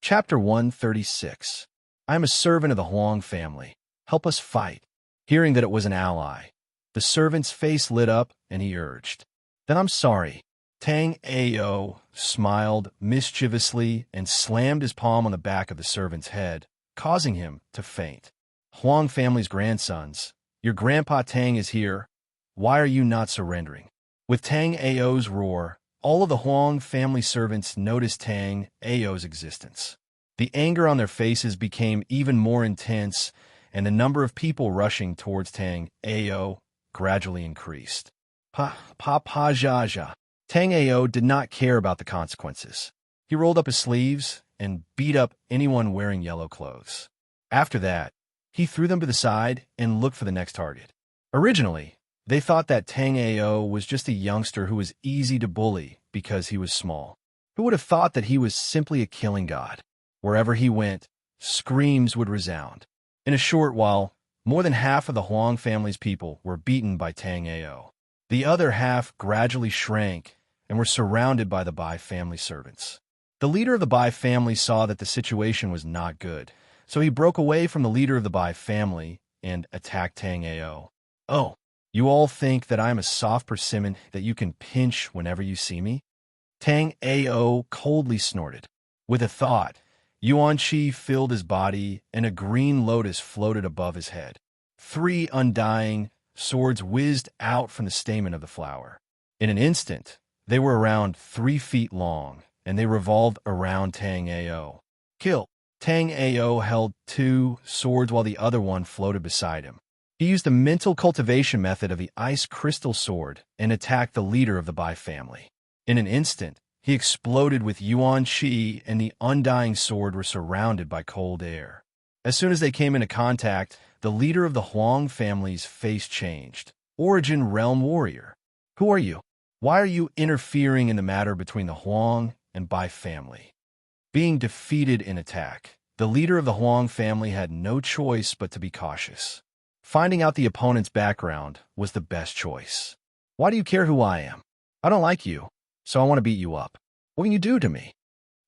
Chapter 136. I am a servant of the Huang family. Help us fight. Hearing that it was an ally, the servant's face lit up and he urged, Then I'm sorry. Tang Ao smiled mischievously and slammed his palm on the back of the servant's head, causing him to faint. Huang family's grandsons, your grandpa Tang is here. Why are you not surrendering? With Tang Ao's roar, all of the Huang family servants noticed Tang Ao's existence. The anger on their faces became even more intense, and the number of people rushing towards Tang Ao gradually increased. Pa-pa-pa-ja-ja. Tang Ao did not care about the consequences. He rolled up his sleeves and beat up anyone wearing yellow clothes. After that, he threw them to the side and looked for the next target. Originally, they thought that Tang Ao was just a youngster who was easy to bully because he was small. Who would have thought that he was simply a killing god? Wherever he went, screams would resound. In a short while, more than half of the Huang family's people were beaten by Tang Ao. The other half gradually shrank and were surrounded by the Bai family servants. The leader of the Bai family saw that the situation was not good, so he broke away from the leader of the Bai family and attacked Tang Ao. Oh, you all think that I am a soft persimmon that you can pinch whenever you see me? Tang Ao coldly snorted. With a thought, Yuan Qi filled his body, and a green lotus floated above his head. 3 undying swords whizzed out from the stamen of the flower. In an instant, they were around 3 feet long, and they revolved around Tang Ao. Kill! Tang Ao held 2 swords while the other one floated beside him. He used the mental cultivation method of the ice crystal sword and attacked the leader of the Bai family. In an instant, he exploded with Yuan Qi, and the undying sword were surrounded by cold air. As soon as they came into contact, the leader of the Huang family's face changed. Origin Realm Warrior. Who are you? Why are you interfering in the matter between the Huang and Bai family? Being defeated in attack, the leader of the Huang family had no choice but to be cautious. Finding out the opponent's background was the best choice. Why do you care who I am? I don't like you, so I want to beat you up. What can you do to me?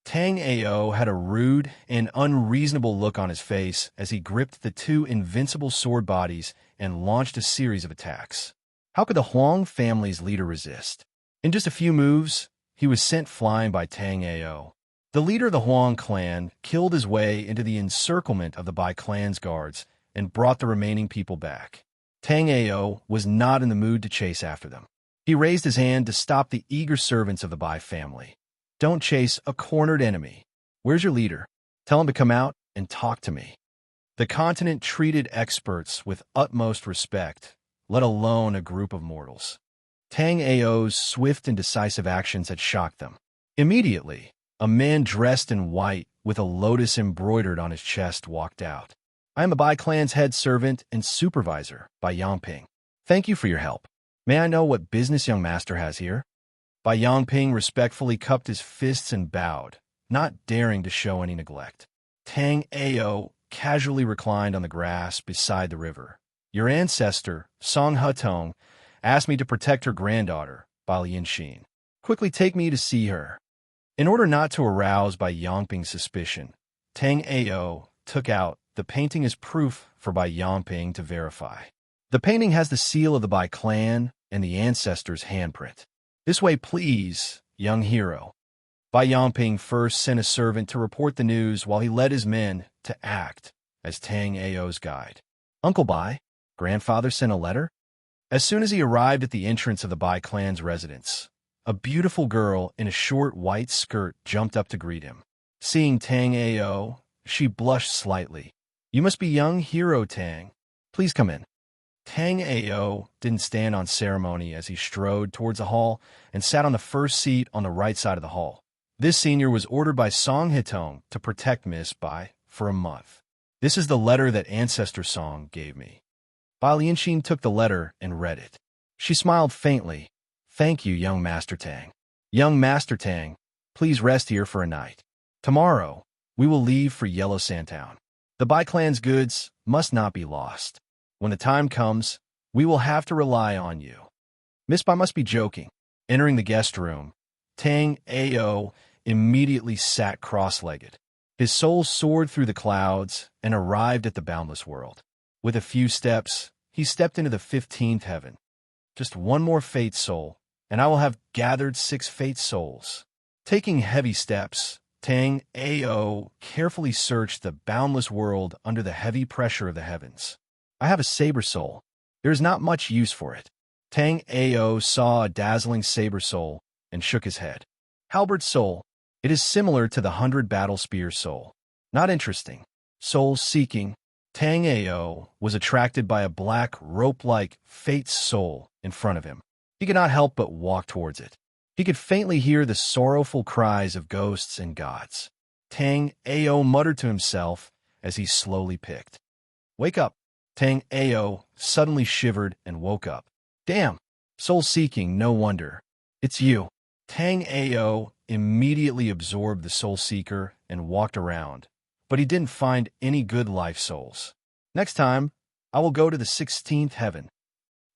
Tang Ao had a rude and unreasonable look on his face as he gripped the 2 invincible sword bodies and launched a series of attacks. How could the Huang family's leader resist? In just a few moves, he was sent flying by Tang Ao. The leader of the Huang clan killed his way into the encirclement of the Bai clan's guards and brought the remaining people back. Tang Ao was not in the mood to chase after them. He raised his hand to stop the eager servants of the Bai family. Don't chase a cornered enemy. Where's your leader? Tell him to come out and talk to me. The continent treated experts with utmost respect, let alone a group of mortals. Tang Ao's swift and decisive actions had shocked them. Immediately, a man dressed in white with a lotus embroidered on his chest walked out. I am a Bai clan's head servant and supervisor, Bai Yangping. Thank you for your help. May I know what business young master has here? Bai Yangping respectfully cupped his fists and bowed, not daring to show any neglect. Tang Ao casually reclined on the grass beside the river. Your ancestor, Song Hutong, asked me to protect her granddaughter, Bai Lianxin. Quickly take me to see her. In order not to arouse Bai Yangping's suspicion, Tang Ao took out the painting as proof for Bai Yangping to verify. The painting has the seal of the Bai clan and the ancestor's handprint. This way, please, young hero. Bai Yangping first sent a servant to report the news while he led his men to act as Tang Ao's guide. Uncle Bai, grandfather sent a letter? As soon as he arrived at the entrance of the Bai clan's residence, a beautiful girl in a short white skirt jumped up to greet him. Seeing Tang Ao, she blushed slightly. You must be young hero Tang. Please come in. Tang Ao didn't stand on ceremony as he strode towards the hall and sat on the first seat on the right side of the hall. This senior was ordered by Song Hitong to protect Miss Bai for a month. This is the letter that Ancestor Song gave me. Bai Lianxin took the letter and read it. She smiled faintly. Thank you, young Master Tang. Young Master Tang, please rest here for a night. Tomorrow, we will leave for Yellow Sandtown. The Bai clan's goods must not be lost. When the time comes, we will have to rely on you. Miss Bai must be joking. Entering the guest room, Tang Ao immediately sat cross-legged. His soul soared through the clouds and arrived at the boundless world. With a few steps, he stepped into the 15th heaven. Just one more fate soul, and I will have gathered 6 fate souls. Taking heavy steps, Tang Ao carefully searched the boundless world under the heavy pressure of the heavens. I have a saber soul. There is not much use for it. Tang Ao saw a dazzling saber soul and shook his head. Halberd soul. It is similar to the 100 battle spear soul. Not interesting. Soul seeking. Tang Ao was attracted by a black, rope-like fate soul in front of him. He could not help but walk towards it. He could faintly hear the sorrowful cries of ghosts and gods. Tang Ao muttered to himself as he slowly picked. Wake up. Tang Ao suddenly shivered and woke up. Damn. Soul-seeking, no wonder. It's you. Tang Ao immediately absorbed the soul seeker and walked around, but he didn't find any good life souls. Next time, I will go to the 16th heaven.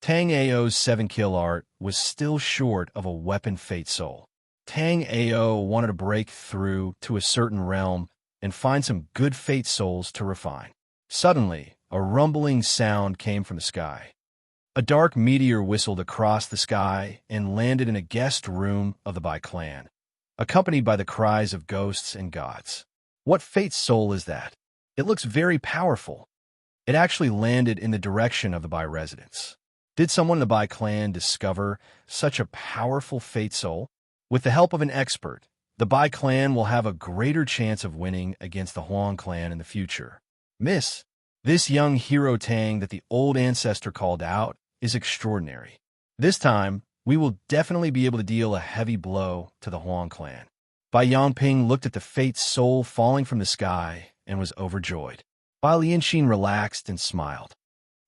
Tang Ao's 7-kill art was still short of a weapon fate soul. Tang Ao wanted to break through to a certain realm and find some good fate souls to refine. Suddenly, a rumbling sound came from the sky. A dark meteor whistled across the sky and landed in a guest room of the Bai clan, accompanied by the cries of ghosts and gods. What fate soul is that? It looks very powerful. It actually landed in the direction of the Bai residence. Did someone in the Bai clan discover such a powerful fate soul? With the help of an expert, the Bai clan will have a greater chance of winning against the Huang clan in the future. Miss, this young hero Tang that the old ancestor called out is extraordinary. This time, we will definitely be able to deal a heavy blow to the Huang clan. Bai Yangping looked at the fate soul falling from the sky and was overjoyed. Bai Lianxin relaxed and smiled.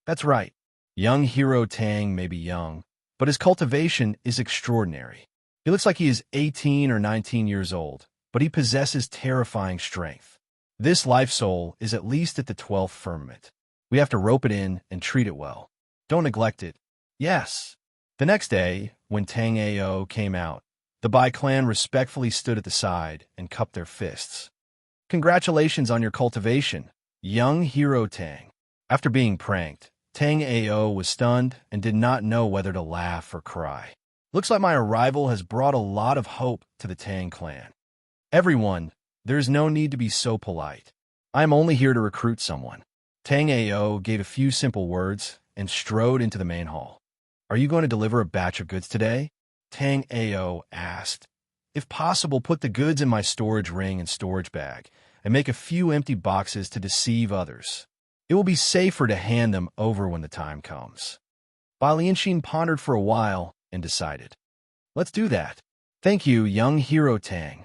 That's right. Young hero Tang may be young, but his cultivation is extraordinary. He looks like he is 18 or 19 years old, but he possesses terrifying strength. This life soul is at least at the 12th firmament. We have to rope it in and treat it well. Don't neglect it. Yes. The next day, when Tang Ao came out, the Bai clan respectfully stood at the side and cupped their fists. Congratulations on your cultivation, young hero Tang. After being pranked, Tang Ao was stunned and did not know whether to laugh or cry. Looks like my arrival has brought a lot of hope to the Tang clan. Everyone, there is no need to be so polite. I am only here to recruit someone. Tang Ao gave a few simple words and strode into the main hall. Are you going to deliver a batch of goods today? Tang Ao asked. If possible, put the goods in my storage ring and storage bag, and make a few empty boxes to deceive others. It will be safer to hand them over when the time comes. Bai Lianxin pondered for a while and decided. Let's do that. Thank you, young hero Tang.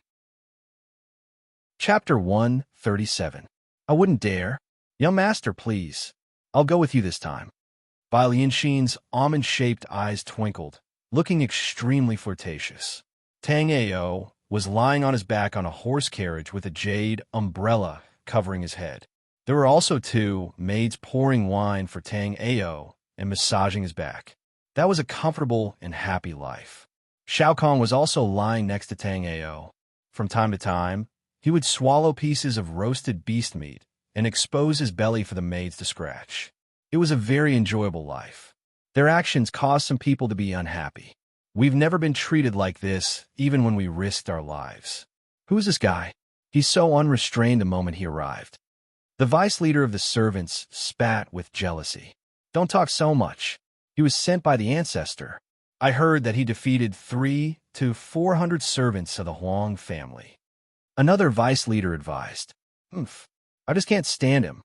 Chapter 137. I wouldn't dare. Young master, please. I'll go with you this time. Bai Lianxin's almond-shaped eyes twinkled, looking extremely flirtatious. Tang Ao was lying on his back on a horse carriage with a jade umbrella covering his head. There were also 2 maids pouring wine for Tang Ao and massaging his back. That was a comfortable and happy life. Shao Kong was also lying next to Tang Ao. From time to time, he would swallow pieces of roasted beast meat and expose his belly for the maids to scratch. It was a very enjoyable life. Their actions caused some people to be unhappy. We've never been treated like this, even when we risked our lives. Who's this guy? He's so unrestrained the moment he arrived. The vice leader of the servants spat with jealousy. Don't talk so much. He was sent by the ancestor. I heard that he defeated 300 to 400 servants of the Huang family. Another vice leader advised. I just can't stand him.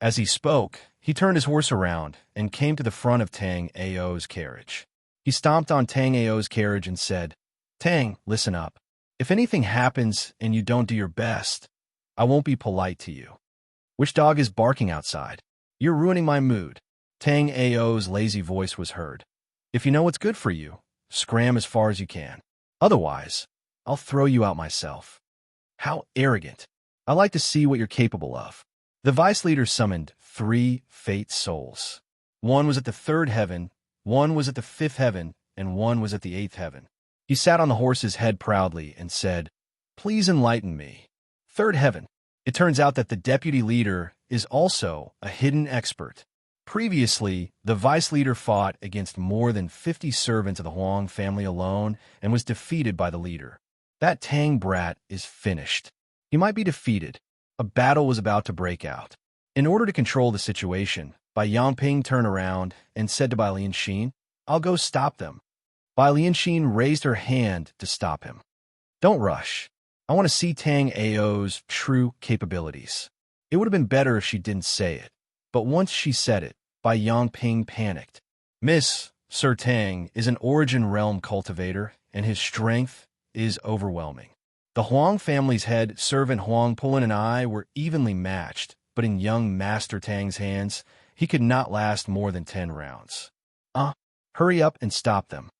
As he spoke, he turned his horse around and came to the front of Tang Ao's carriage. He stomped on Tang Ao's carriage and said, Tang, listen up. If anything happens and you don't do your best, I won't be polite to you. Which dog is barking outside? You're ruining my mood. Tang Ao's lazy voice was heard. If you know what's good for you, scram as far as you can. Otherwise, I'll throw you out myself. How arrogant. I like to see what you're capable of. The vice leader summoned 3 fate souls. One was at the 3rd heaven, one was at the 5th heaven, and one was at the 8th heaven. He sat on the horse's head proudly and said, Please enlighten me. 3rd heaven. It turns out that the deputy leader is also a hidden expert. Previously, the vice leader fought against more than 50 servants of the Huang family alone and was defeated by the leader. That Tang brat is finished. He might be defeated. A battle was about to break out. In order to control the situation, Bai Yangping turned around and said to Bai Lianxin, "I'll go stop them." Bai Lianxin raised her hand to stop him. "Don't rush. I want to see Tang Ao's true capabilities." It would have been better if she didn't say it, but once she said it, Bai Yangping panicked. Sir Tang is an Origin Realm cultivator, and his strength is overwhelming. The Huang family's head servant Huang Pulin and I were evenly matched, but in young Master Tang's hands, he could not last more than 10 rounds. Hurry up and stop them."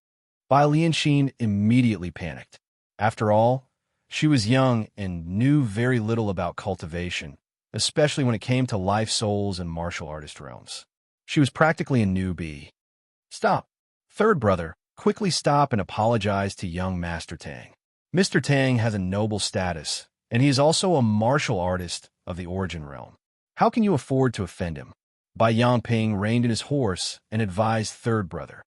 Bai Lianxin immediately panicked. After all, she was young and knew very little about cultivation, especially when it came to life souls and martial artist realms. She was practically a newbie. "Stop. Third brother, quickly stop and apologize to young Master Tang. Mr. Tang has a noble status, and he is also a martial artist of the Origin Realm. How can you afford to offend him?" Bai Yangping reined in his horse and advised third brother.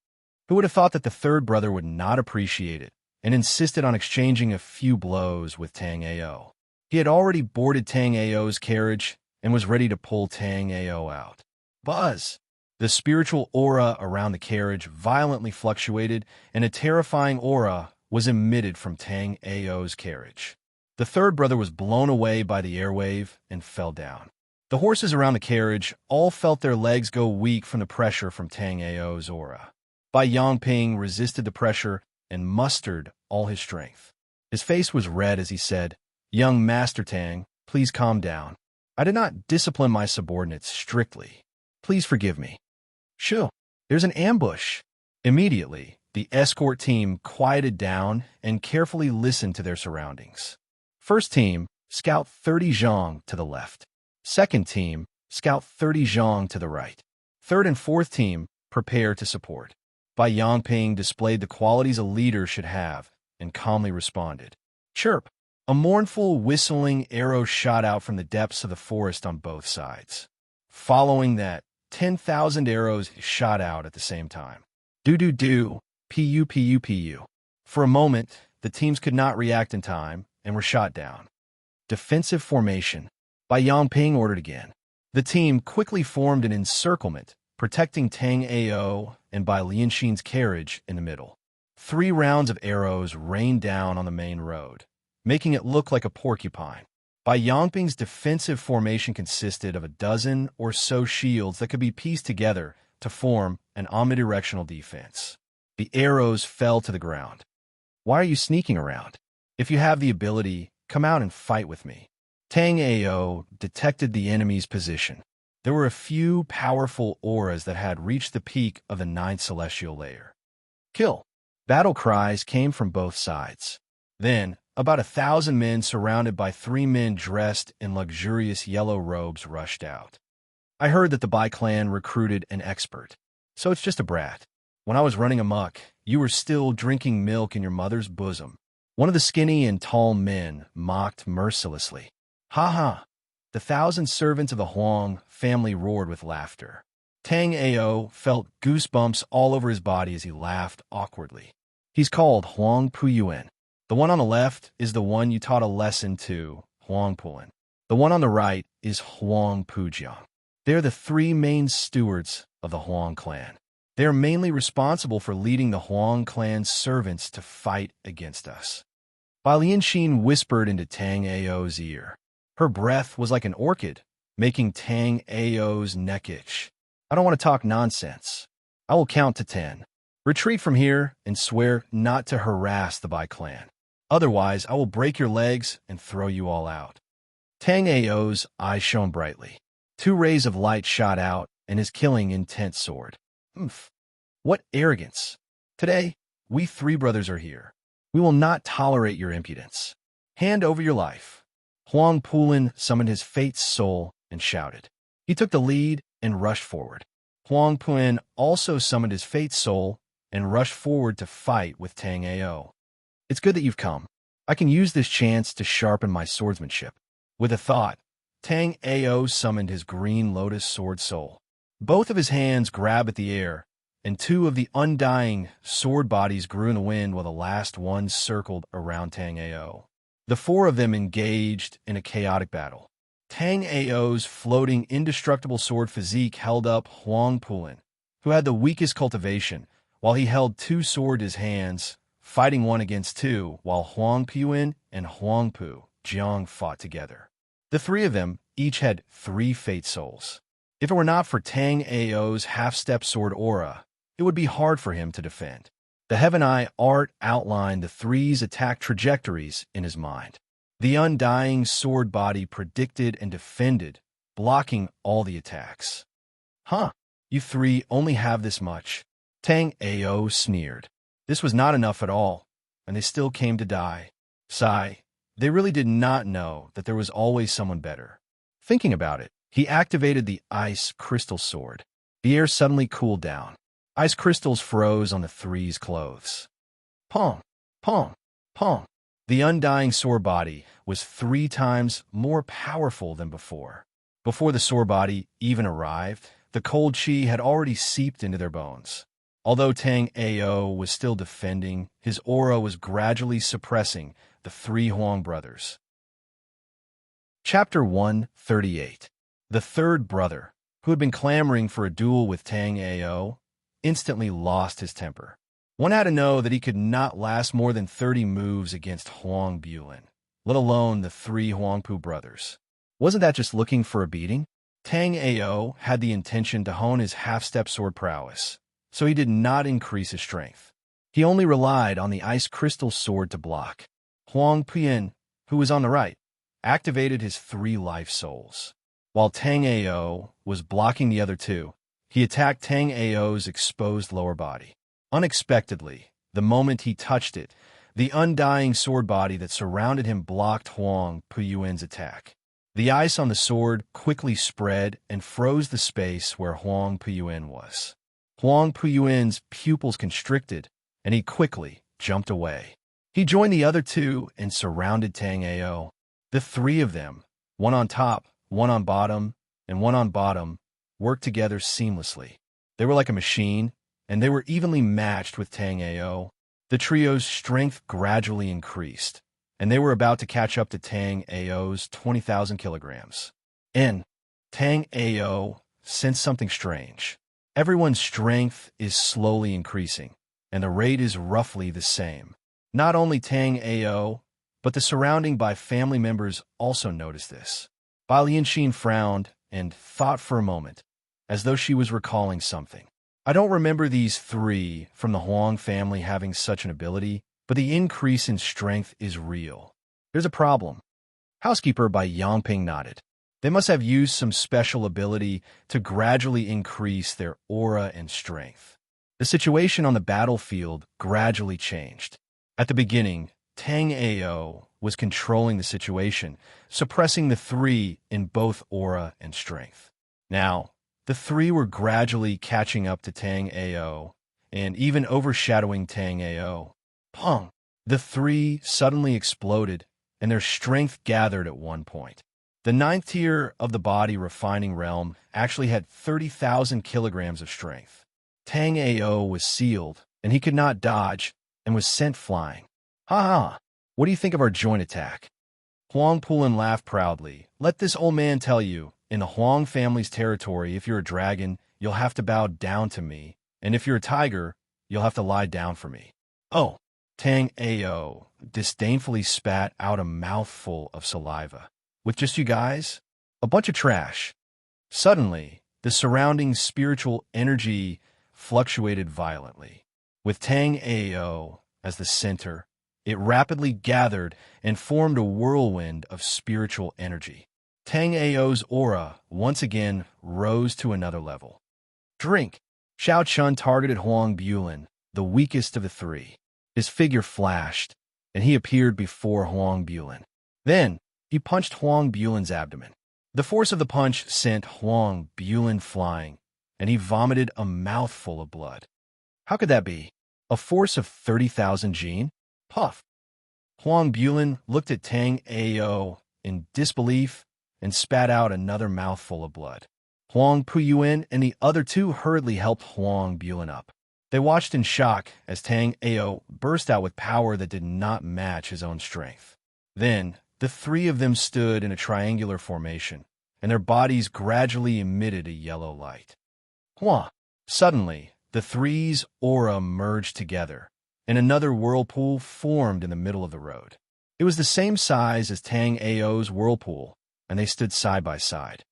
Who would have thought that the third brother would not appreciate it and insisted on exchanging a few blows with Tang Ao. He had already boarded Tang Ao's carriage and was ready to pull Tang Ao out. Buzz! The spiritual aura around the carriage violently fluctuated, and a terrifying aura was emitted from Tang Ao's carriage. The third brother was blown away by the airwave and fell down. The horses around the carriage all felt their legs go weak from the pressure from Tang Ao's aura. Bai Yangping resisted the pressure and mustered all his strength. His face was red as he said, "Young Master Tang, please calm down. I did not discipline my subordinates strictly. Please forgive me." "Shoo, there's an ambush." Immediately, the escort team quieted down and carefully listened to their surroundings. First team, scout 30 zhang to the left. Second team, scout 30 zhang to the right. Third and fourth team, prepare to support. Bai Yangping displayed the qualities a leader should have and calmly responded. Chirp! A mournful, whistling arrow shot out from the depths of the forest on both sides. Following that, 10,000 arrows shot out at the same time. Do-do-do, pu-pu-pu. For a moment, the teams could not react in time and were shot down. Defensive formation. Bai Yangping ordered again. The team quickly formed an encirclement, protecting Tang Ao and Bai Lianxin's carriage in the middle. 3 rounds of arrows rained down on the main road, making it look like a porcupine. Bai Yangping's defensive formation consisted of a dozen or so shields that could be pieced together to form an omnidirectional defense. The arrows fell to the ground. "Why are you sneaking around? If you have the ability, come out and fight with me." Tang Ao detected the enemy's position. There were a few powerful auras that had reached the peak of the 9th celestial layer. "Kill!" Battle cries came from both sides. Then, about 1,000 men surrounded by 3 men dressed in luxurious yellow robes rushed out. "I heard that the Bai clan recruited an expert. So it's just a brat. When I was running amok, you were still drinking milk in your mother's bosom." One of the skinny and tall men mocked mercilessly. "Ha ha!" The 1,000 servants of the Huang family roared with laughter. Tang Ao felt goosebumps all over his body as he laughed awkwardly. "He's called Huang Puyuan. The one on the left is the one you taught a lesson to, Huang Pulin. The one on the right is Huang Pujiang. They're the 3 main stewards of the Huang clan. They are mainly responsible for leading the Huang clan's servants to fight against us." Bai Lianxin whispered into Tang Ao's ear. Her breath was like an orchid, making Tang Ao's neck itch. "I don't want to talk nonsense. I will count to 10. Retreat from here and swear not to harass the Bai clan. Otherwise, I will break your legs and throw you all out." Tang Ao's eyes shone brightly. 2 rays of light shot out, and his killing intent soared. "Oomph! What arrogance! Today, we 3 brothers are here. We will not tolerate your impudence. Hand over your life." Huang Pulin summoned his fate's soul and shouted. He took the lead and rushed forward. Huang Pulin also summoned his fate's soul and rushed forward to fight with Tang Ao. "It's good that you've come. I can use this chance to sharpen my swordsmanship." With a thought, Tang Ao summoned his green lotus sword soul. Both of his hands grabbed at the air, and two of the undying sword bodies grew in the wind while the last one circled around Tang Ao. The four of them engaged in a chaotic battle. Tang Ao's floating, indestructible sword physique held up Huang Pulin, who had the weakest cultivation, while he held two swords in his hands, fighting one against two, while Huang Puyin and Huang Pu Jiang fought together. The three of them each had 3 fate souls. If it were not for Tang Ao's half-step sword aura, it would be hard for him to defend. The Heaven Eye art outlined the three's attack trajectories in his mind. The undying sword body predicted and defended, blocking all the attacks. Huh, you three only have this much. Tang Ao sneered. This was not enough at all, and they still came to die. Sigh, they really did not know that there was always someone better. Thinking about it, he activated the ice crystal sword. The air suddenly cooled down. Ice crystals froze on the three's clothes. Pong, pong, pong. The undying sword body was 3 times more powerful than before. Before the sword body even arrived, the cold chi had already seeped into their bones. Although Tang Ao was still defending, his aura was gradually suppressing the 3 Huang brothers. Chapter 138. The third brother, who had been clamoring for a duel with Tang Ao, instantly lost his temper. One had to know that he could not last more than 30 moves against Huang Bulin, let alone the 3 Huangpu brothers. Wasn't that just looking for a beating? Tang Ao had the intention to hone his half-step sword prowess, so he did not increase his strength. He only relied on the ice crystal sword to block. Huang Puyin, who was on the right, activated his 3 life souls. While Tang Ao was blocking the other 2, he attacked Tang Ao's exposed lower body. Unexpectedly, the moment he touched it, the undying sword body that surrounded him blocked Huang Puyuan's attack. The ice on the sword quickly spread and froze the space where Huang Puyuan was. Huang Puyuan's pupils constricted, and he quickly jumped away. He joined the other 2 and surrounded Tang Ao. The 3 of them, one on top, one on bottom, and one on bottom, worked together seamlessly. They were like a machine, and they were evenly matched with Tang Ao. The trio's strength gradually increased, and they were about to catch up to Tang Ao's 20,000 kilograms. Tang Ao sensed something strange. Everyone's strength is slowly increasing, and the rate is roughly the same. Not only Tang Ao, but the surrounding by family members also noticed this. Bai Lianxin frowned and thought for a moment, as though she was recalling something. I don't remember these 3 from the Huang family having such an ability, but the increase in strength is real. There's a problem. Housekeeper by Yangping nodded. They must have used some special ability to gradually increase their aura and strength. The situation on the battlefield gradually changed. At the beginning, Tang Ao was controlling the situation, suppressing the 3 in both aura and strength. Now, the 3 were gradually catching up to Tang Ao, and even overshadowing Tang Ao. Pong! The 3 suddenly exploded, and their strength gathered at one point. The 9th tier of the body refining realm actually had 30,000 kilograms of strength. Tang Ao was sealed, and he could not dodge, and was sent flying. Ha ha! What do you think of our joint attack? Huang Pulin laughed proudly. Let this old man tell you, in the Huang family's territory, if you're a dragon, you'll have to bow down to me, and if you're a tiger, you'll have to lie down for me. Oh! Tang Ao disdainfully spat out a mouthful of saliva. With just you guys? A bunch of trash. Suddenly, the surrounding spiritual energy fluctuated violently. With Tang Ao as the center, it rapidly gathered and formed a whirlwind of spiritual energy. Tang Ao's aura once again rose to another level. Drink! Xiao Chun targeted Huang Bulin, the weakest of the 3. His figure flashed, and he appeared before Huang Bulin. Then, he punched Huang Bulin's abdomen. The force of the punch sent Huang Bulin flying, and he vomited a mouthful of blood. How could that be? A force of 30,000 Jin? Puff! Huang Bulin looked at Tang Ao in disbelief, and spat out another mouthful of blood. Huang Puyuan and the other two hurriedly helped Huang Bulan up. They watched in shock as Tang Ao burst out with power that did not match his own strength. Then, the three of them stood in a triangular formation, and their bodies gradually emitted a yellow light. Hua! Suddenly, the three's aura merged together, and another whirlpool formed in the middle of the road. It was the same size as Tang Ao's whirlpool, and they stood side by side.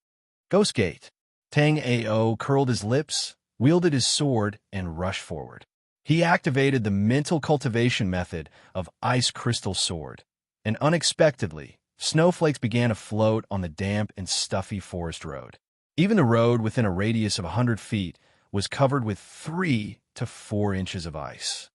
Ghost Gate. Tang Ao curled his lips, wielded his sword, and rushed forward. He activated the mental cultivation method of Ice Crystal Sword, and unexpectedly, snowflakes began to float on the damp and stuffy forest road. Even the road within a radius of 100 feet was covered with 3 to 4 inches of ice.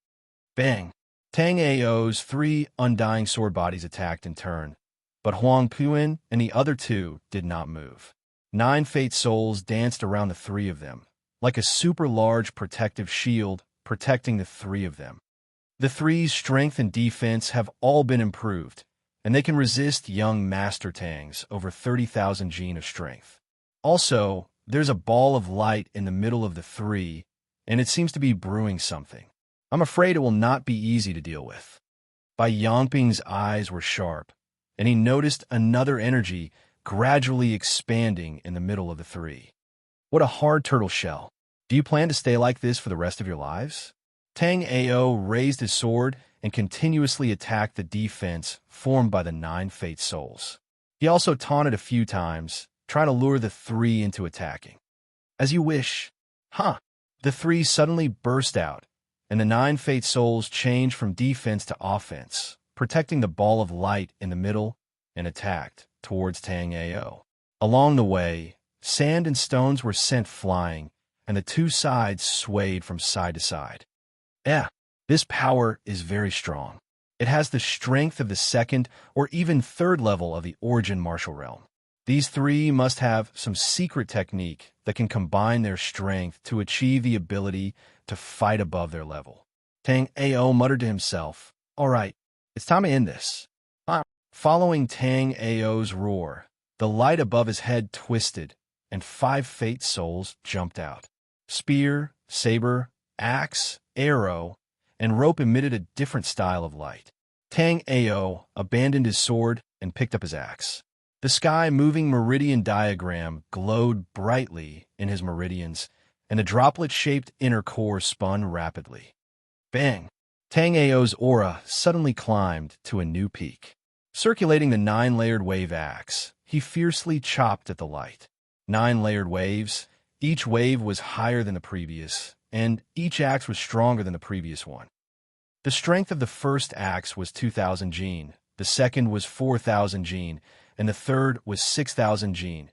Bang! Tang Ao's 3 undying sword bodies attacked in turn, but Huang Puan and the other 2 did not move. 9 fate souls danced around the 3 of them, like a super large protective shield protecting the 3 of them. The 3's strength and defense have all been improved, and they can resist young Master Tangs over 30,000 gene of strength. Also, there's a ball of light in the middle of the 3, and it seems to be brewing something. I'm afraid it will not be easy to deal with. Bai Yangping's eyes were sharp, and he noticed another energy gradually expanding in the middle of the 3. What a hard turtle shell. Do you plan to stay like this for the rest of your lives? Tang Ao raised his sword and continuously attacked the defense formed by the 9 fate souls. He also taunted a few times, trying to lure the 3 into attacking. As you wish. Huh! The 3 suddenly burst out, and the 9 fate souls changed from defense to offense, protecting the ball of light in the middle, and attacked towards Tang Ao. Along the way, sand and stones were sent flying, and the 2 sides swayed from side to side. This power is very strong. It has the strength of the 2nd or even 3rd level of the origin martial realm. These 3 must have some secret technique that can combine their strength to achieve the ability to fight above their level. Tang Ao muttered to himself, "All right, it's time to end this." Following Tang Ao's roar, the light above his head twisted, and 5 fate souls jumped out. Spear, saber, axe, arrow, and rope emitted a different style of light. Tang Ao abandoned his sword and picked up his axe. The sky-moving meridian diagram glowed brightly in his meridians, and the droplet-shaped inner core spun rapidly. Bang! Tang Ao's aura suddenly climbed to a new peak. Circulating the 9-layered wave axe, he fiercely chopped at the light. 9 layered waves, each wave was higher than the previous, and each axe was stronger than the previous one. The strength of the first axe was 2,000 gene, the second was 4,000 gene, and the third was 6,000 gene.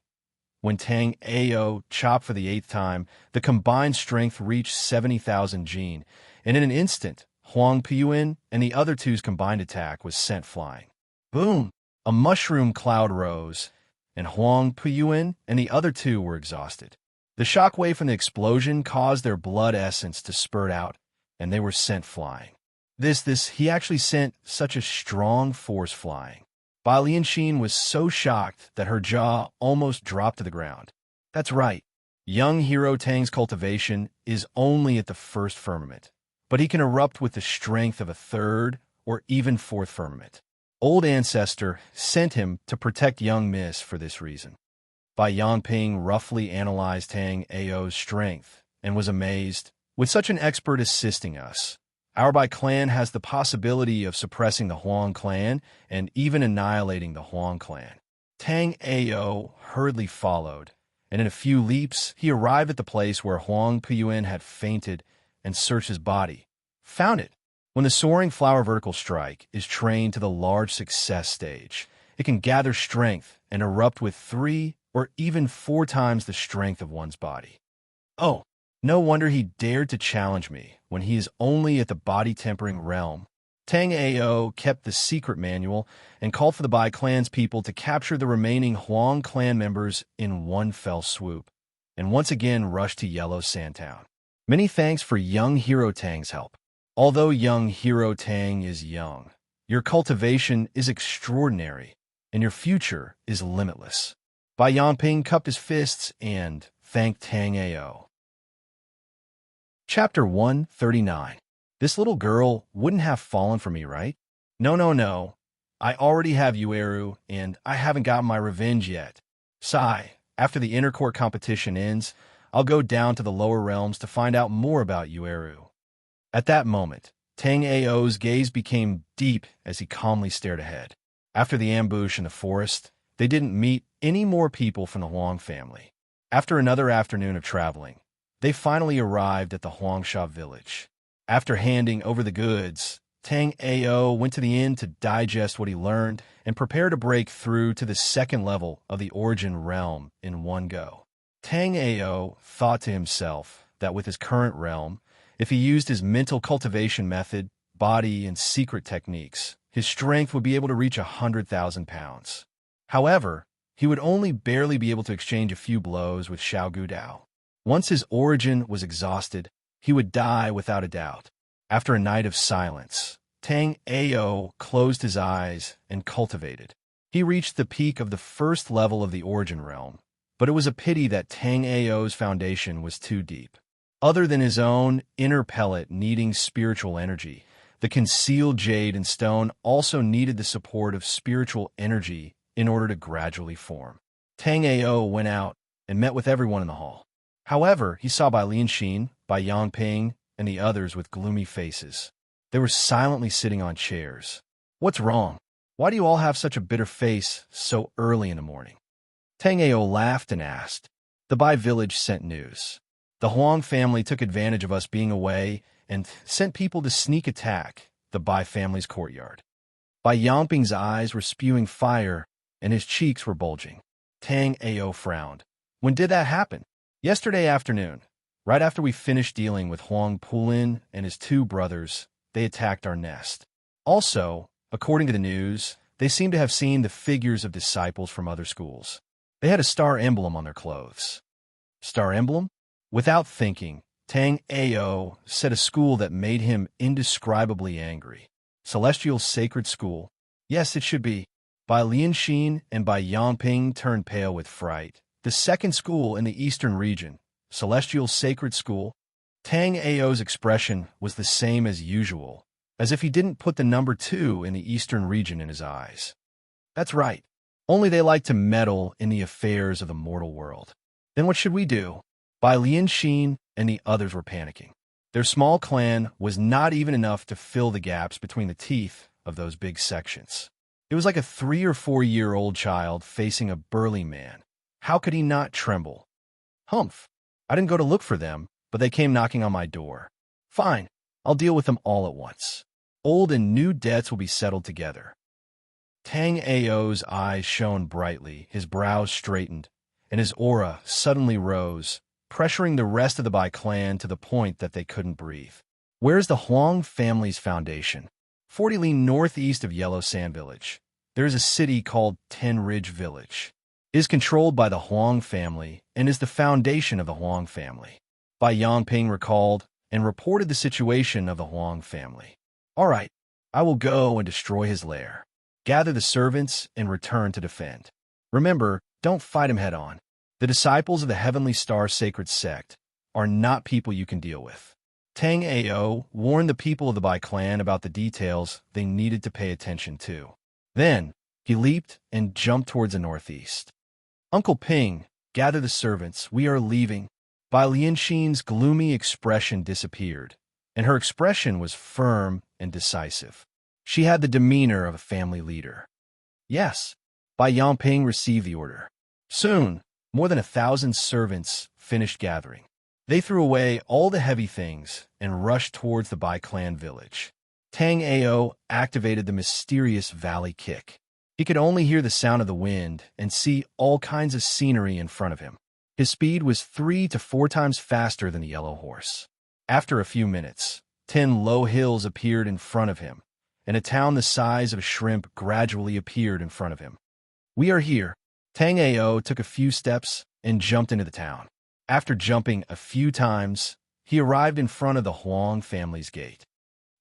When Tang Ao chopped for the 8th time, the combined strength reached 70,000 gene, and in an instant, Huang Puan and the other 2's combined attack was sent flying. Boom! A mushroom cloud rose, and Huang Puan and the other 2 were exhausted. The shockwave from the explosion caused their blood essence to spurt out, and they were sent flying. He actually sent such a strong force flying. Bai Lianxin was so shocked that her jaw almost dropped to the ground. That's right. Young Hero Tang's cultivation is only at the 1st firmament, but he can erupt with the strength of a 3rd or even 4th firmament. Old Ancestor sent him to protect young Miss for this reason. Bai Yangping roughly analyzed Tang Ao's strength and was amazed. With such an expert assisting us, our Bai clan has the possibility of suppressing the Huang clan and even annihilating the Huang clan. Tang Ao hurriedly followed, and in a few leaps, he arrived at the place where Huang Puan had fainted and searched his body. Found it. When the Soaring Flower Vertical Strike is trained to the large success stage, it can gather strength and erupt with 3 or even 4 times the strength of one's body. Oh, no wonder he dared to challenge me when he is only at the body-tempering realm. Tang Ao kept the secret manual and called for the Bai clan's people to capture the remaining Huang clan members in one fell swoop, and once again rushed to Yellow Sandtown. Many thanks for young Hero Tang's help. Although young Hero Tang is young, your cultivation is extraordinary, and your future is limitless. Bai Yangping cupped his fists and thanked Tang Ao. Chapter 139. This little girl wouldn't have fallen for me, right? No, no, no. I already have Yueru, and I haven't gotten my revenge yet. Sigh. After the inner court competition ends, I'll go down to the lower realms to find out more about Yueru. At that moment, Tang Ao's gaze became deep as he calmly stared ahead. After the ambush in the forest, they didn't meet any more people from the Huang family. After another afternoon of traveling, they finally arrived at the Huangsha village. After handing over the goods, Tang Ao went to the inn to digest what he learned and prepare to break through to the second level of the Origin realm in one go. Tang Ao thought to himself that with his current realm, if he used his mental cultivation method, body, and secret techniques, his strength would be able to reach 100,000 pounds. However, he would only barely be able to exchange a few blows with Xiao Gudao. Once his origin was exhausted, he would die without a doubt. After a night of silence, Tang Ao closed his eyes and cultivated. He reached the peak of the first level of the Origin realm, but it was a pity that Tang Ao's foundation was too deep. Other than his own inner pellet needing spiritual energy, the concealed jade and stone also needed the support of spiritual energy in order to gradually form. Tang Ao went out and met with everyone in the hall. However, he saw Bai Lianxin, Bai Yangping, and the others with gloomy faces. They were silently sitting on chairs. What's wrong? Why do you all have such a bitter face so early in the morning? Tang Ao laughed and asked. The Bai village sent news. The Huang family took advantage of us being away and sent people to sneak attack the Bai family's courtyard. Bai Yangping's eyes were spewing fire and his cheeks were bulging. Tang Ao frowned. When did that happen? Yesterday afternoon. Right after we finished dealing with Huang Pulin and his two brothers, they attacked our nest. Also, according to the news, they seem to have seen the figures of disciples from other schools. They had a star emblem on their clothes. Star emblem? Without thinking, Tang Ao said a school that made him indescribably angry. Celestial Sacred School? Yes, it should be. Bai Lianxin and Bai Yangping turned pale with fright. The second school in the eastern region, Celestial Sacred School? Tang Ao's expression was the same as usual, as if he didn't put the number 2 in the eastern region in his eyes. That's right. Only they like to meddle in the affairs of the mortal world. Then what should we do? Bai Lianxin and the others were panicking. Their small clan was not even enough to fill the gaps between the teeth of those big sections. It was like a 3 or 4-year-old child facing a burly man. How could he not tremble? Humph. I didn't go to look for them, but they came knocking on my door. Fine, I'll deal with them all at once. Old and new debts will be settled together. Tang Ao's eyes shone brightly, his brows straightened, and his aura suddenly rose, pressuring the rest of the Bai clan to the point that they couldn't breathe. Where's the Huang family's foundation? 40 li northeast of Yellow Sand Village. There is a city called Ten Ridge Village. It is controlled by the Huang family and is the foundation of the Huang family. Bai Yangping recalled and reported the situation of the Huang family. All right, I will go and destroy his lair. Gather the servants and return to defend. Remember, don't fight him head-on. The disciples of the Heavenly Star Sacred Sect are not people you can deal with. Tang Ao warned the people of the Bai clan about the details they needed to pay attention to. Then, he leaped and jumped towards the northeast. Uncle Ping, gather the servants, we are leaving. Bai Lianxin's gloomy expression disappeared, and her expression was firm and decisive. She had the demeanor of a family leader. Yes, Bai Yangping received the order. Soon, more than 1,000 servants finished gathering. They threw away all the heavy things and rushed towards the Bai clan village. Tang Ao activated the mysterious valley kick. He could only hear the sound of the wind and see all kinds of scenery in front of him. His speed was 3 to 4 times faster than the yellow horse. After a few minutes, 10 low hills appeared in front of him, and a town the size of a shrimp gradually appeared in front of him. We are here. Tang Ao took a few steps and jumped into the town. After jumping a few times, he arrived in front of the Huang family's gate.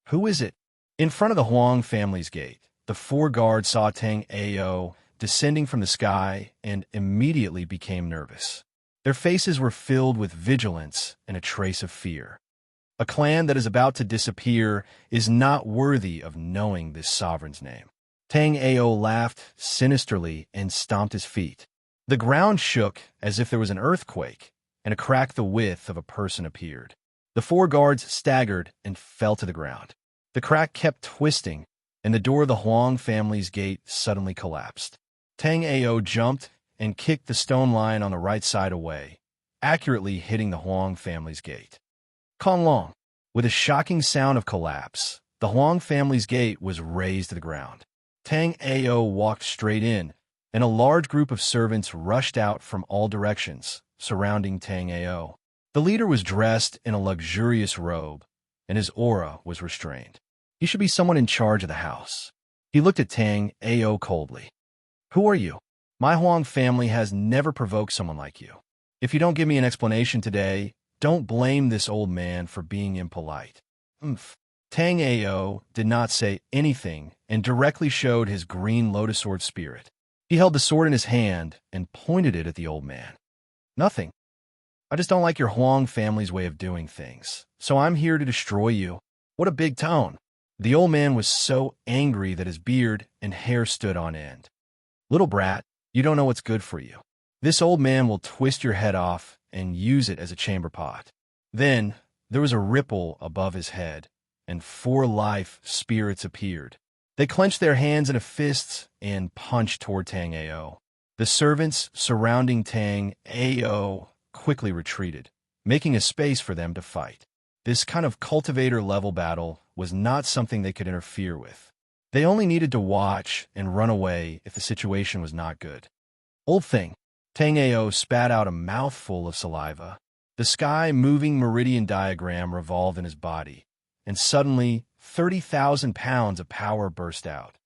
Who is it? In front of the Huang family's gate, the 4 guards saw Tang Ao descending from the sky and immediately became nervous. Their faces were filled with vigilance and a trace of fear. A clan that is about to disappear is not worthy of knowing this sovereign's name. Tang Ao laughed sinisterly and stomped his feet. The ground shook as if there was an earthquake, and a crack the width of a person appeared. The 4 guards staggered and fell to the ground. The crack kept twisting, and the door of the Huang family's gate suddenly collapsed. Tang Ao jumped and kicked the stone lion on the right side away, accurately hitting the Huang family's gate. Conlong, with a shocking sound of collapse, the Huang family's gate was razed to the ground. Tang Ao walked straight in, and a large group of servants rushed out from all directions, surrounding Tang Ao. The leader was dressed in a luxurious robe, and his aura was restrained. He should be someone in charge of the house. He looked at Tang Ao coldly. "Who are you? My Huang family has never provoked someone like you. If you don't give me an explanation today, don't blame this old man for being impolite." Tang Ao did not say anything and directly showed his green lotus sword spirit. He held the sword in his hand and pointed it at the old man. "Nothing. I just don't like your Huang family's way of doing things, so I'm here to destroy you." What a big tone. The old man was so angry that his beard and hair stood on end. "Little brat, you don't know what's good for you. This old man will twist your head off and use it as a chamber pot." Then there was a ripple above his head, and 4 life spirits appeared. They clenched their hands into fists and punched toward Tang Ao. The servants surrounding Tang Ao quickly retreated, making a space for them to fight. This kind of cultivator-level battle was not something they could interfere with. They only needed to watch and run away if the situation was not good. "Old thing." Tang Ao spat out a mouthful of saliva. The sky-moving meridian diagram revolved in his body, and suddenly 30,000 pounds of power burst out.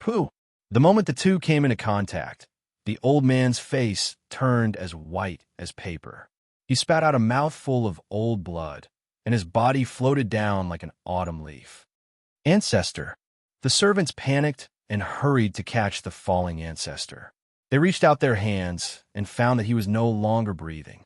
Pooh! The moment the two came into contact, the old man's face turned as white as paper. He spat out a mouthful of old blood, and his body floated down like an autumn leaf. "Ancestor." The servants panicked and hurried to catch the falling ancestor. They reached out their hands and found that he was no longer breathing.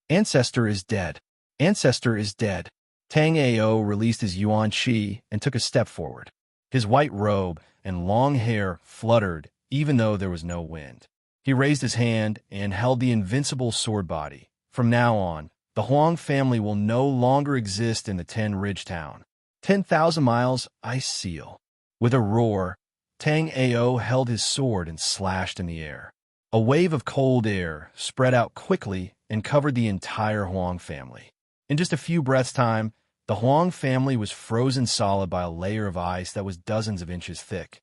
"Ancestor is dead. Ancestor is dead." Tang Ao released his yuan qi and took a step forward. His white robe and long hair fluttered even though there was no wind. He raised his hand and held the invincible sword body. "From now on, the Huang family will no longer exist in the 10-ridge town. 10,000 miles, I seal." With a roar, Tang Ao held his sword and slashed in the air. A wave of cold air spread out quickly and covered the entire Huang family. In just a few breaths' time, the Huang family was frozen solid by a layer of ice that was dozens of inches thick.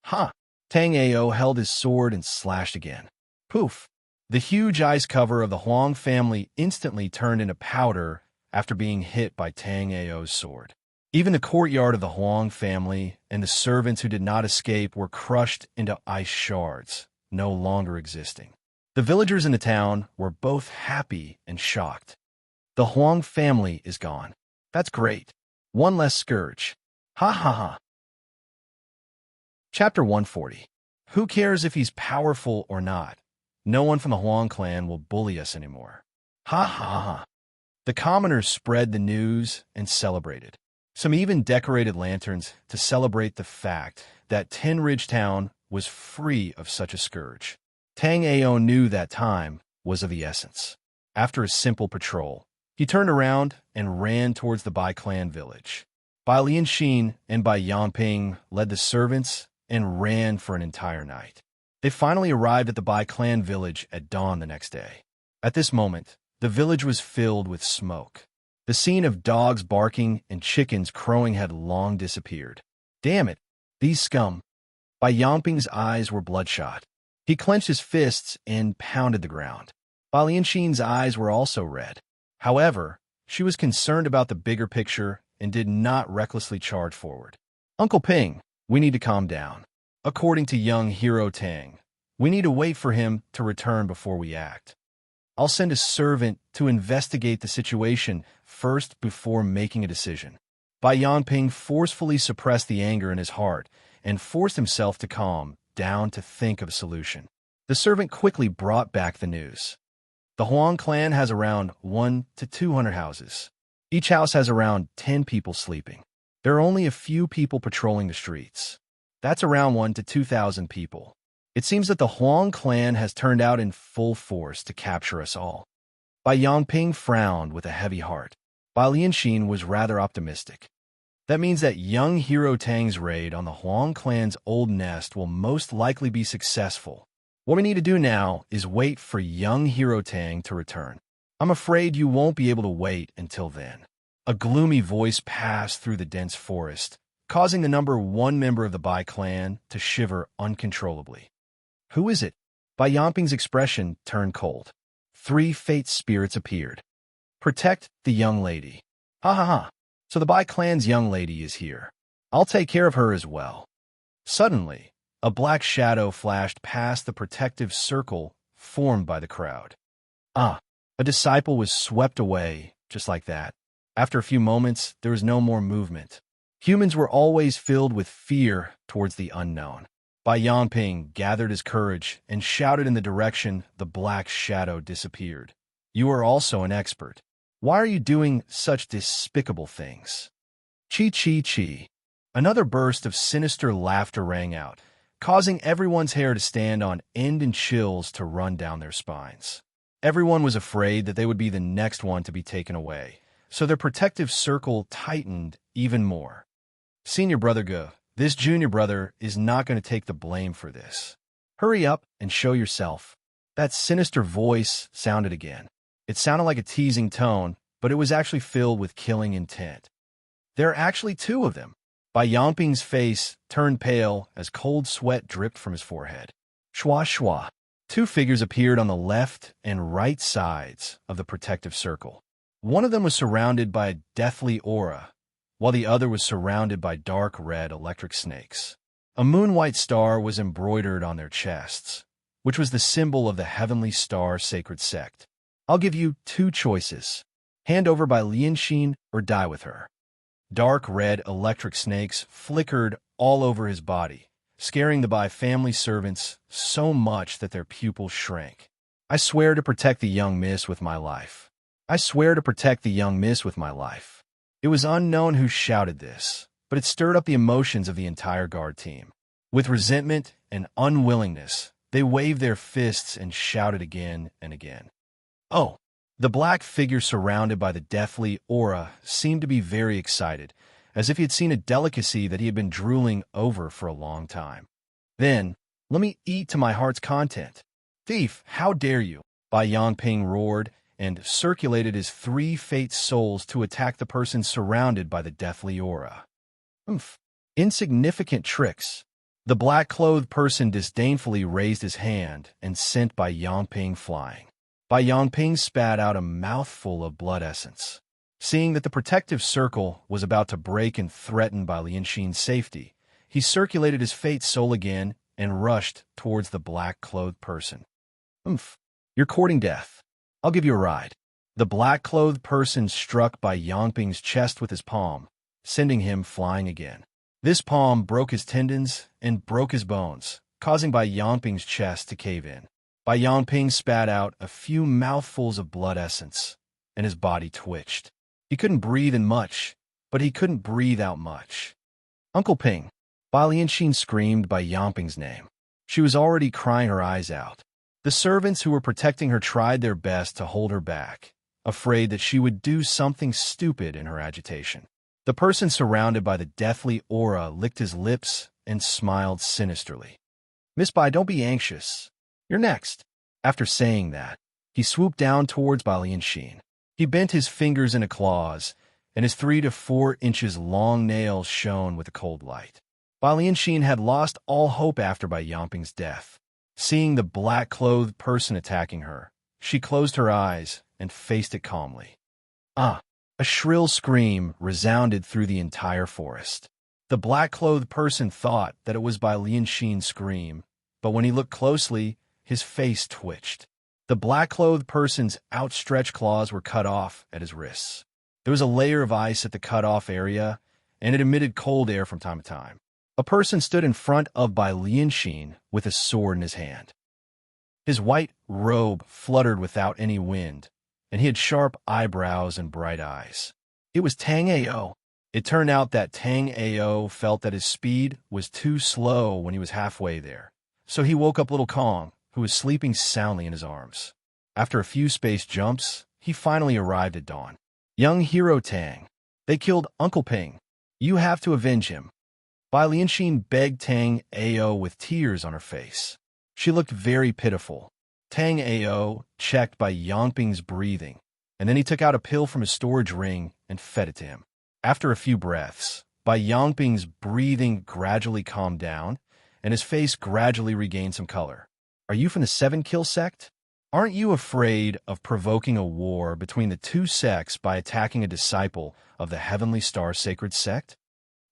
"Ha!" Tang Ao held his sword and slashed again. Poof! The huge ice cover of the Huang family instantly turned into powder after being hit by Tang Ao's sword. Even the courtyard of the Huang family and the servants who did not escape were crushed into ice shards, no longer existing. The villagers in the town were both happy and shocked. The Huang family is gone. That's great. One less scourge. Ha ha ha. Chapter 140. Who cares if he's powerful or not? No one from the Huang clan will bully us anymore. Ha ha ha. The commoners spread the news and celebrated. Some even decorated lanterns to celebrate the fact that 10 Ridge Town was free of such a scourge. Tang Ao knew that time was of the essence. After a simple patrol, he turned around and ran towards the Bai clan village. Bai Lianxin and Bai Yangping led the servants and ran for an entire night. They finally arrived at the Bai clan village at dawn the next day. At this moment, the village was filled with smoke. The scene of dogs barking and chickens crowing had long disappeared. Damn it, these scum. Bai Yangping's eyes were bloodshot. He clenched his fists and pounded the ground. Bai Lianxin's eyes were also red. However, she was concerned about the bigger picture and did not recklessly charge forward. "Uncle Ping, we need to calm down. According to young hero Tang, we need to wait for him to return before we act. I'll send a servant to investigate the situation first before making a decision." Bai Yangping forcefully suppressed the anger in his heart and forced himself to calm down to think of a solution. The servant quickly brought back the news. The Huang clan has around 1 to 200 houses. Each house has around 10 people sleeping. There are only a few people patrolling the streets. That's around 1 to 2,000 people. It seems that the Huang clan has turned out in full force to capture us all. Bai Yangping frowned with a heavy heart. Bai Lianxin was rather optimistic. That means that young Hero Tang's raid on the Huang clan's old nest will most likely be successful. What we need to do now is wait for young Hero Tang to return. I'm afraid you won't be able to wait until then. A gloomy voice passed through the dense forest, causing the number 1 member of the Bai clan to shiver uncontrollably. Who is it? Bai Yangping's expression turned cold. 3 fate spirits appeared. Protect the young lady. Ha ha ha. So the Bai clan's young lady is here. I'll take care of her as well. Suddenly, a black shadow flashed past the protective circle formed by the crowd. A disciple was swept away, just like that. After a few moments, there was no more movement. Humans were always filled with fear towards the unknown. Bai Yangping gathered his courage and shouted in the direction the black shadow disappeared. You are also an expert. Why are you doing such despicable things? Chi chi chi. Another burst of sinister laughter rang out, causing everyone's hair to stand on end and chills to run down their spines. Everyone was afraid that they would be the next one to be taken away, so their protective circle tightened even more. Senior brother Ge, this junior brother is not going to take the blame for this. Hurry up and show yourself. That sinister voice sounded again. It sounded like a teasing tone, but it was actually filled with killing intent. There are actually 2 of them. Bai Yangping's face turned pale as cold sweat dripped from his forehead. Shwa shwa. 2 figures appeared on the left and right sides of the protective circle. One of them was surrounded by a deathly aura, while the other was surrounded by dark red electric snakes. A moon-white star was embroidered on their chests, which was the symbol of the Heavenly Star Sacred Sect. I'll give you 2 choices. Hand over Bai Lianxin or die with her. Dark red electric snakes flickered all over his body, scaring the Bai family servants so much that their pupils shrank. I swear to protect the young miss with my life. I swear to protect the young miss with my life. It was unknown who shouted this, but it stirred up the emotions of the entire guard team. With resentment and unwillingness, they waved their fists and shouted again and again. Oh! The black figure surrounded by the deathly aura seemed to be very excited, as if he had seen a delicacy that he had been drooling over for a long time. Then, let me eat to my heart's content. Thief, how dare you? Bai Yangping roared and circulated his 3 fate souls to attack the person surrounded by the deathly aura. Insignificant tricks. The black-clothed person disdainfully raised his hand and sent Bai Yangping flying. Bai Yangping spat out a mouthful of blood essence. Seeing that the protective circle was about to break and threaten Bai Lianxin's safety, he circulated his fate soul again and rushed towards the black-clothed person. You're courting death. I'll give you a ride. The black-clothed person struck Bai Yangping's chest with his palm, sending him flying again. This palm broke his tendons and broke his bones, causing Bai Yangping's chest to cave in. Bai Yangping spat out a few mouthfuls of blood essence, and his body twitched. He couldn't breathe in much, but he couldn't breathe out much. Uncle Ping! Bai Lianxin screamed Bai Yangping's name. She was already crying her eyes out. The servants who were protecting her tried their best to hold her back, afraid that she would do something stupid in her agitation. The person surrounded by the deathly aura licked his lips and smiled sinisterly. Miss Bai, don't be anxious. You're next. After saying that, he swooped down towards Bai Lianxin. He bent his fingers into claws, and his 3 to 4 inches long nails shone with the cold light. Bai Lianxin had lost all hope after Bai Yangping's death. Seeing the black-clothed person attacking her, she closed her eyes and faced it calmly. A shrill scream resounded through the entire forest. The black-clothed person thought that it was Bai Lianxin's scream, but when he looked closely, his face twitched. The black-clothed person's outstretched claws were cut off at his wrists. There was a layer of ice at the cut-off area, and it emitted cold air from time to time. A person stood in front of Bai Lianxin with a sword in his hand. His white robe fluttered without any wind, and he had sharp eyebrows and bright eyes. It was Tang Ao. It turned out that Tang Ao felt that his speed was too slow when he was halfway there, so he woke up little Kong, who was sleeping soundly in his arms. After a few space jumps, he finally arrived at dawn. Young hero Tang. They killed Uncle Ping. You have to avenge him. Bai Lianxin begged Tang Ao with tears on her face. She looked very pitiful. Tang Ao checked by Yangping's breathing, and then he took out a pill from his storage ring and fed it to him. After a few breaths, Bai Yangping's breathing gradually calmed down, and his face gradually regained some color. Are you from the 7-kill sect? Aren't you afraid of provoking a war between the two sects by attacking a disciple of the Heavenly Star Sacred Sect?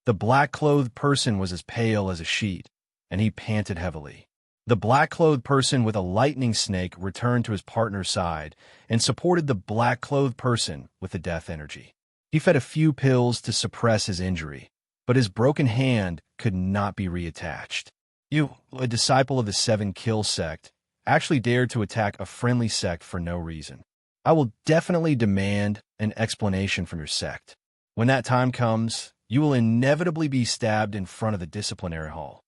The black-clothed person was as pale as a sheet, and he panted heavily. The black-clothed person with a lightning snake returned to his partner's side and supported the black-clothed person with the death energy. He fed a few pills to suppress his injury, but his broken hand could not be reattached. You, a disciple of the 7-kill sect, actually dared to attack a friendly sect for no reason. I will definitely demand an explanation from your sect. When that time comes, you will inevitably be stabbed in front of the disciplinary hall.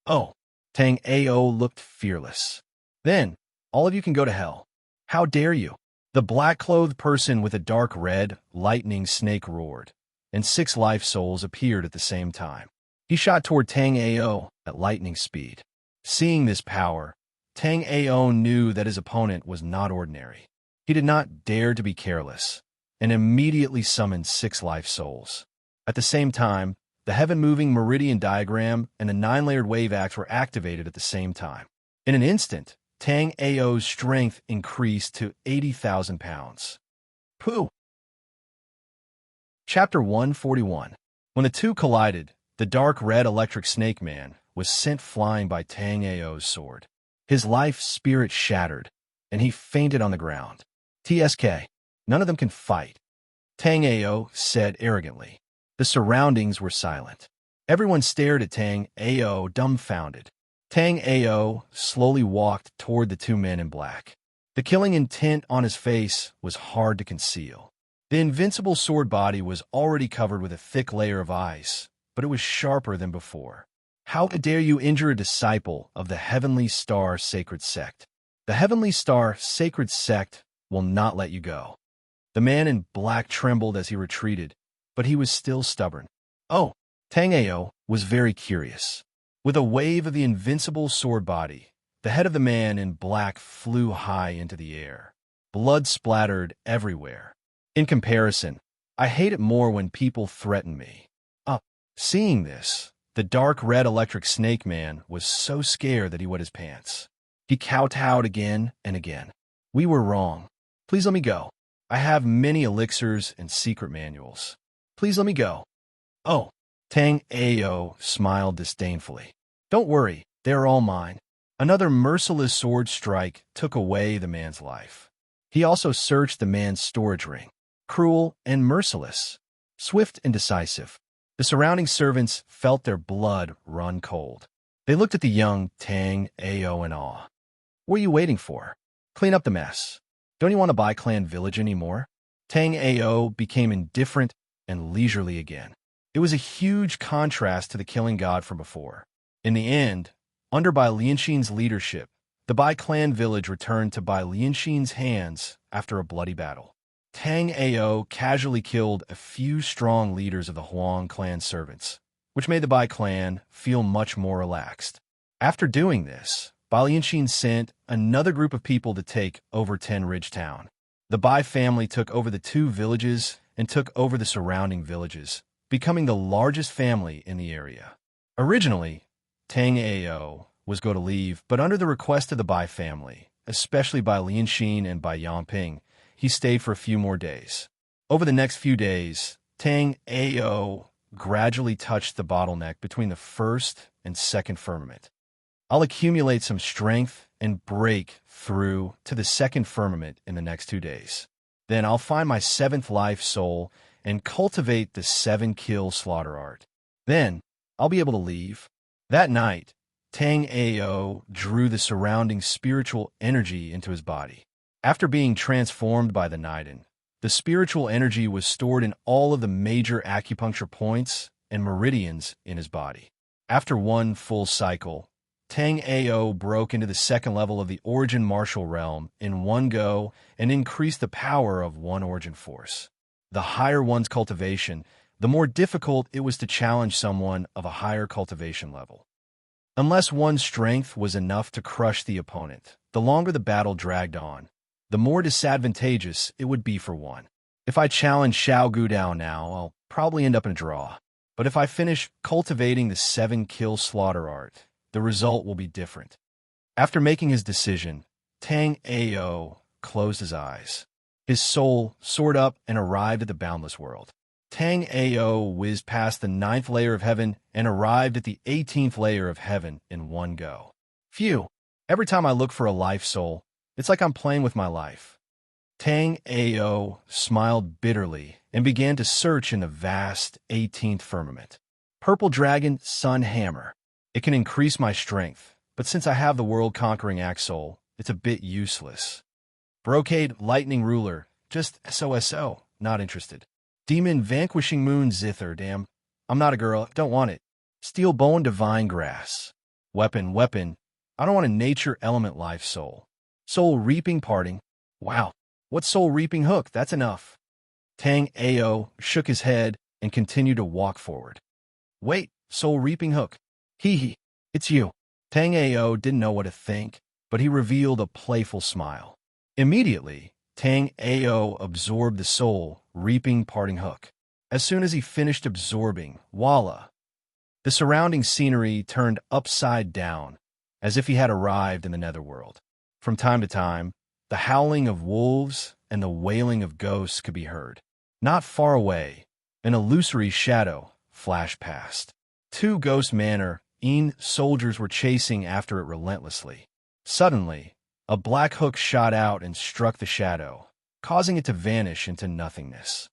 Oh, Tang Ao looked fearless. Then, all of you can go to hell. How dare you? The black-clothed person with a dark red, lightning snake roared, and 6 life souls appeared at the same time. He shot toward Tang Ao at lightning speed. Seeing this power, Tang Ao knew that his opponent was not ordinary. He did not dare to be careless, and immediately summoned 6 life souls. At the same time, the heaven-moving meridian diagram and the 9-layered wave axe were activated at the same time. In an instant, Tang Ao's strength increased to 80,000 pounds. Pooh! Chapter 141. When the two collided, the dark red electric snake man was sent flying by Tang Ao's sword. His life spirit shattered, and he fainted on the ground. TSK, none of them can fight, Tang Ao said arrogantly. The surroundings were silent. Everyone stared at Tang Ao, dumbfounded. Tang Ao slowly walked toward the 2 men in black. The killing intent on his face was hard to conceal. The invincible sword body was already covered with a thick layer of ice, but it was sharper than before. How dare you injure a disciple of the Heavenly Star Sacred Sect? The Heavenly Star Sacred Sect will not let you go. The man in black trembled as he retreated, but he was still stubborn. Oh, Tang Ao was very curious. With a wave of the invincible sword body, the head of the man in black flew high into the air. Blood splattered everywhere. In comparison, I hate it more when people threaten me. Seeing this, the dark red electric snake man was so scared that he wet his pants. He kowtowed again and again. We were wrong. Please let me go. I have many elixirs and secret manuals. Please let me go. Oh, Tang Ao smiled disdainfully. Don't worry, they are all mine. Another merciless sword strike took away the man's life. He also searched the man's storage ring. Cruel and merciless, swift and decisive. The surrounding servants felt their blood run cold. They looked at the young Tang Ao in awe. What are you waiting for? Clean up the mess. Don't you want to buy Clan Village anymore? Tang Ao became indifferent and leisurely again. It was a huge contrast to the killing god from before. In the end, under Bai Lianxin's leadership, the Bai clan village returned to Bai Lianxin's hands after a bloody battle. Tang Ao casually killed a few strong leaders of the Huang clan servants, which made the Bai clan feel much more relaxed. After doing this, Bai Lianxin sent another group of people to take over Ten Ridge Town. The Bai family took over the 2 villages and took over the surrounding villages, becoming the largest family in the area. Originally, Tang Ao was going to leave, but under the request of the Bai family, especially Bai Lianxin and Bai Yangping, he stayed for a few more days. Over the next few days, Tang Ao gradually touched the bottleneck between the first and second firmament. I'll accumulate some strength and break through to the second firmament in the next 2 days. Then I'll find my 7th life soul and cultivate the 7-kill slaughter art. Then, I'll be able to leave. That night, Tang Ao drew the surrounding spiritual energy into his body. After being transformed by the Niden, the spiritual energy was stored in all of the major acupuncture points and meridians in his body. After one full cycle, Tang Ao broke into the second level of the Origin Martial Realm in one go and increased the power of one Origin Force. The higher one's cultivation, the more difficult it was to challenge someone of a higher cultivation level. Unless one's strength was enough to crush the opponent, the longer the battle dragged on, the more disadvantageous it would be for one. If I challenge Xiao Gudao now, I'll probably end up in a draw. But if I finish cultivating the 7-kill slaughter art, the result will be different. After making his decision, Tang Ao closed his eyes. His soul soared up and arrived at the boundless world. Tang Ao whizzed past the 9th layer of heaven and arrived at the 18th layer of heaven in one go. Phew! Every time I look for a life soul, it's like I'm playing with my life. Tang Ao smiled bitterly and began to search in the vast 18th firmament. Purple Dragon Sun Hammer. It can increase my strength, but since I have the world-conquering axe soul, it's a bit useless. Brocade Lightning Ruler. Just SOSO. Not interested. Demon Vanquishing Moon Zither. Damn. I'm not a girl. Don't want it. Steel Bone Divine Grass. Weapon. I don't want a nature element life soul. Soul Reaping Parting. Wow. What Soul Reaping Hook? That's enough. Tang Ao shook his head and continued to walk forward. Wait, Soul Reaping Hook. Hee, it's you. Tang Ao didn't know what to think, but he revealed a playful smile. Immediately, Tang Ao absorbed the Soul Reaping Parting Hook. As soon as he finished absorbing, voila! The surrounding scenery turned upside down, as if he had arrived in the netherworld. From time to time, the howling of wolves and the wailing of ghosts could be heard. Not far away, an illusory shadow flashed past. 2 Ghost Manor soldiers were chasing after it relentlessly. Suddenly, a black hook shot out and struck the shadow, causing it to vanish into nothingness.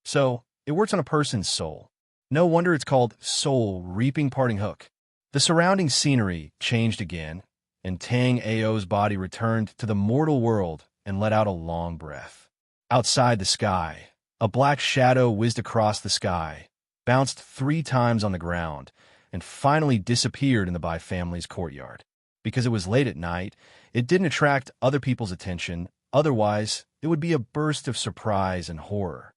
So, it works on a person's soul. No wonder it's called Soul Reaping Parting Hook. The surrounding scenery changed again, and Tang Ao's body returned to the mortal world and let out a long breath. Outside the sky, a black shadow whizzed across the sky, bounced 3 times on the ground, and finally disappeared in the Bai family's courtyard. Because it was late at night, it didn't attract other people's attention, otherwise it would be a burst of surprise and horror.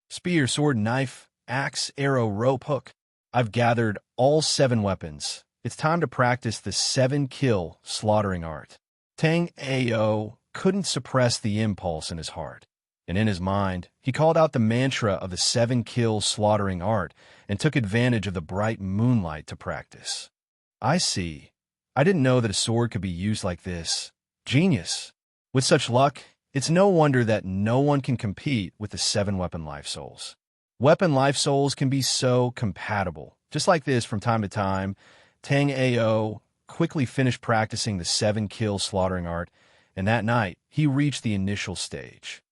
Spear, sword, knife, axe, arrow, rope, hook. I've gathered all 7 weapons. It's time to practice the 7-kill slaughtering art. Tang Ao couldn't suppress the impulse in his heart, and in his mind, he called out the mantra of the 7-kill slaughtering art and took advantage of the bright moonlight to practice. I see. I didn't know that a sword could be used like this. Genius. With such luck, it's no wonder that no one can compete with the 7-weapon life souls. Weapon life souls can be so compatible. Just like this, from time to time, Tang Ao quickly finished practicing the 7-kill slaughtering art, and that night, he reached the initial stage.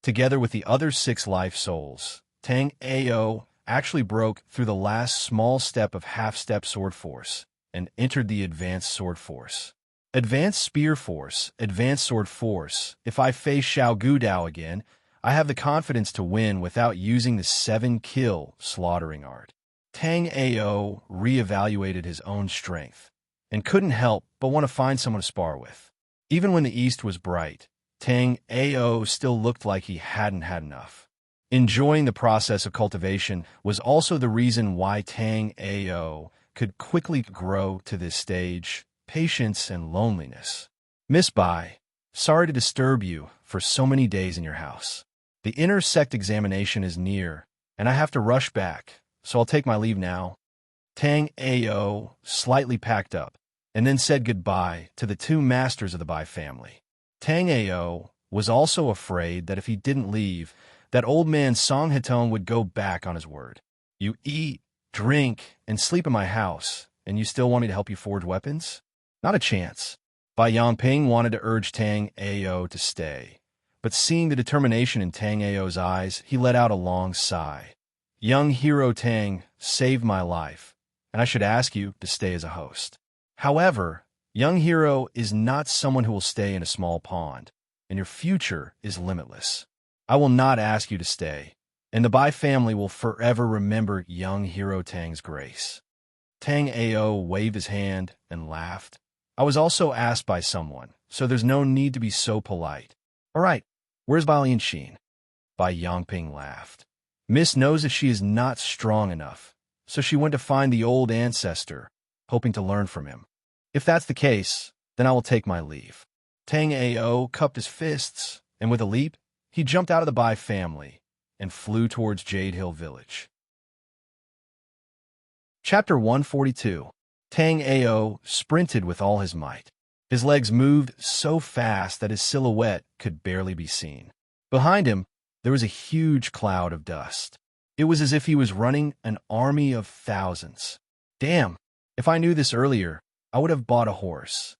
Together with the other 6 life souls, Tang Ao actually broke through the last small step of half-step sword force and entered the advanced sword force. Advanced spear force, advanced sword force. If I face Xiao Gudao again, I have the confidence to win without using the 7-kill slaughtering art. Tang Ao reevaluated his own strength and couldn't help but want to find someone to spar with. Even when the east was bright, Tang Ao still looked like he hadn't had enough. Enjoying the process of cultivation was also the reason why Tang Ao could quickly grow to this stage: patience and loneliness. Miss Bai, sorry to disturb you for so many days in your house. The inner sect examination is near, and I have to rush back, so I'll take my leave now. Tang Ao slightly packed up, and then said goodbye to the 2 masters of the Bai family. Tang Ao was also afraid that if he didn't leave, that old man Song Hetone would go back on his word. You eat, drink, and sleep in my house, and you still want me to help you forge weapons? Not a chance. Bai Yangping wanted to urge Tang Ao to stay, but seeing the determination in Tang Ao's eyes, he let out a long sigh. Young hero Tang saved my life, and I should ask you to stay as a host. However, young hero is not someone who will stay in a small pond, and your future is limitless. I will not ask you to stay, and the Bai family will forever remember young hero Tang's grace." Tang Ao waved his hand and laughed. "I was also asked by someone, so there's no need to be so polite. All right, where's Bai Lianxin?" Bai Yangping laughed. "Miss knows that she is not strong enough, so she went to find the old ancestor, hoping to learn from him. If that's the case, then I will take my leave." Tang Ao cupped his fists, and with a leap, he jumped out of the Bai family and flew towards Jade Hill Village. Chapter 142. Tang Ao sprinted with all his might. His legs moved so fast that his silhouette could barely be seen. Behind him, there was a huge cloud of dust. It was as if he was running an army of thousands. Damn, if I knew this earlier, I would have bought a horse.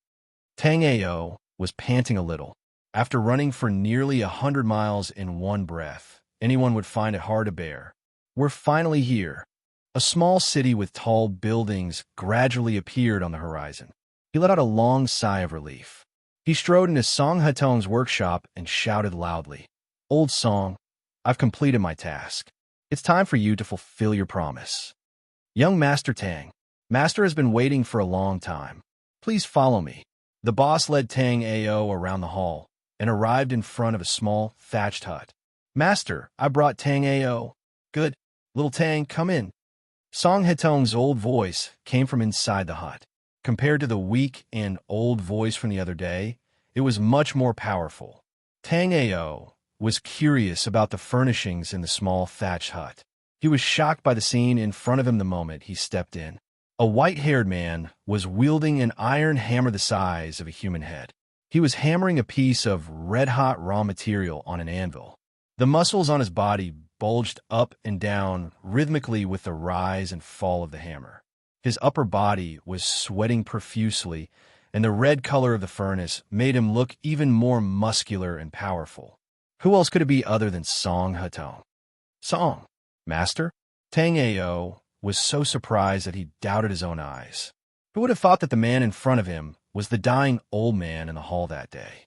Tang Ao was panting a little. After running for nearly 100 miles in one breath, anyone would find it hard to bear. We're finally here. A small city with tall buildings gradually appeared on the horizon. He let out a long sigh of relief. He strode into Song Hetong's workshop and shouted loudly, "Old Song, I've completed my task. It's time for you to fulfill your promise." "Young Master Tang, Master has been waiting for a long time. Please follow me." The boss led Tang Ao around the hall and arrived in front of a small, thatched hut. "Master, I brought Tang Ao." "Good. Little Tang, come in." Song Hetong's old voice came from inside the hut. Compared to the weak and old voice from the other day, it was much more powerful. Tang Ao was curious about the furnishings in the small thatched hut. He was shocked by the scene in front of him the moment he stepped in. A white-haired man was wielding an iron hammer the size of a human head. He was hammering a piece of red-hot raw material on an anvil. The muscles on his body bulged up and down rhythmically with the rise and fall of the hammer. His upper body was sweating profusely, and the red color of the furnace made him look even more muscular and powerful. Who else could it be other than Song Hetong? "Song, Master?" Tang Ao was so surprised that he doubted his own eyes. Who would have thought that the man in front of him was the dying old man in the hall that day?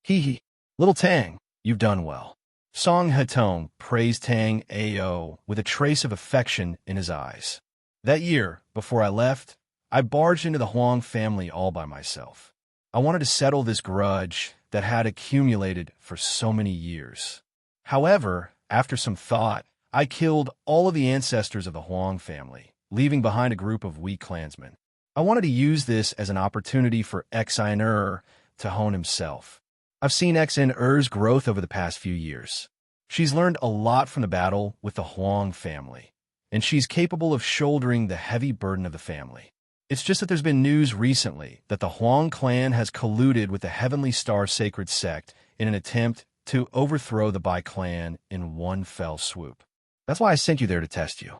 "Hee. Little Tang, you've done well." Song Hetong praised Tang Ao with a trace of affection in his eyes. "That year, before I left, I barged into the Huang family all by myself. I wanted to settle this grudge that had accumulated for so many years. However, after some thought, I killed all of the ancestors of the Huang family, leaving behind a group of weak clansmen. I wanted to use this as an opportunity for Xin to hone himself. I've seen Xin's growth over the past few years. She's learned a lot from the battle with the Huang family, and she's capable of shouldering the heavy burden of the family. It's just that there's been news recently that the Huang clan has colluded with the Heavenly Star Sacred Sect in an attempt to overthrow the Bai clan in one fell swoop. That's why I sent you there to test you."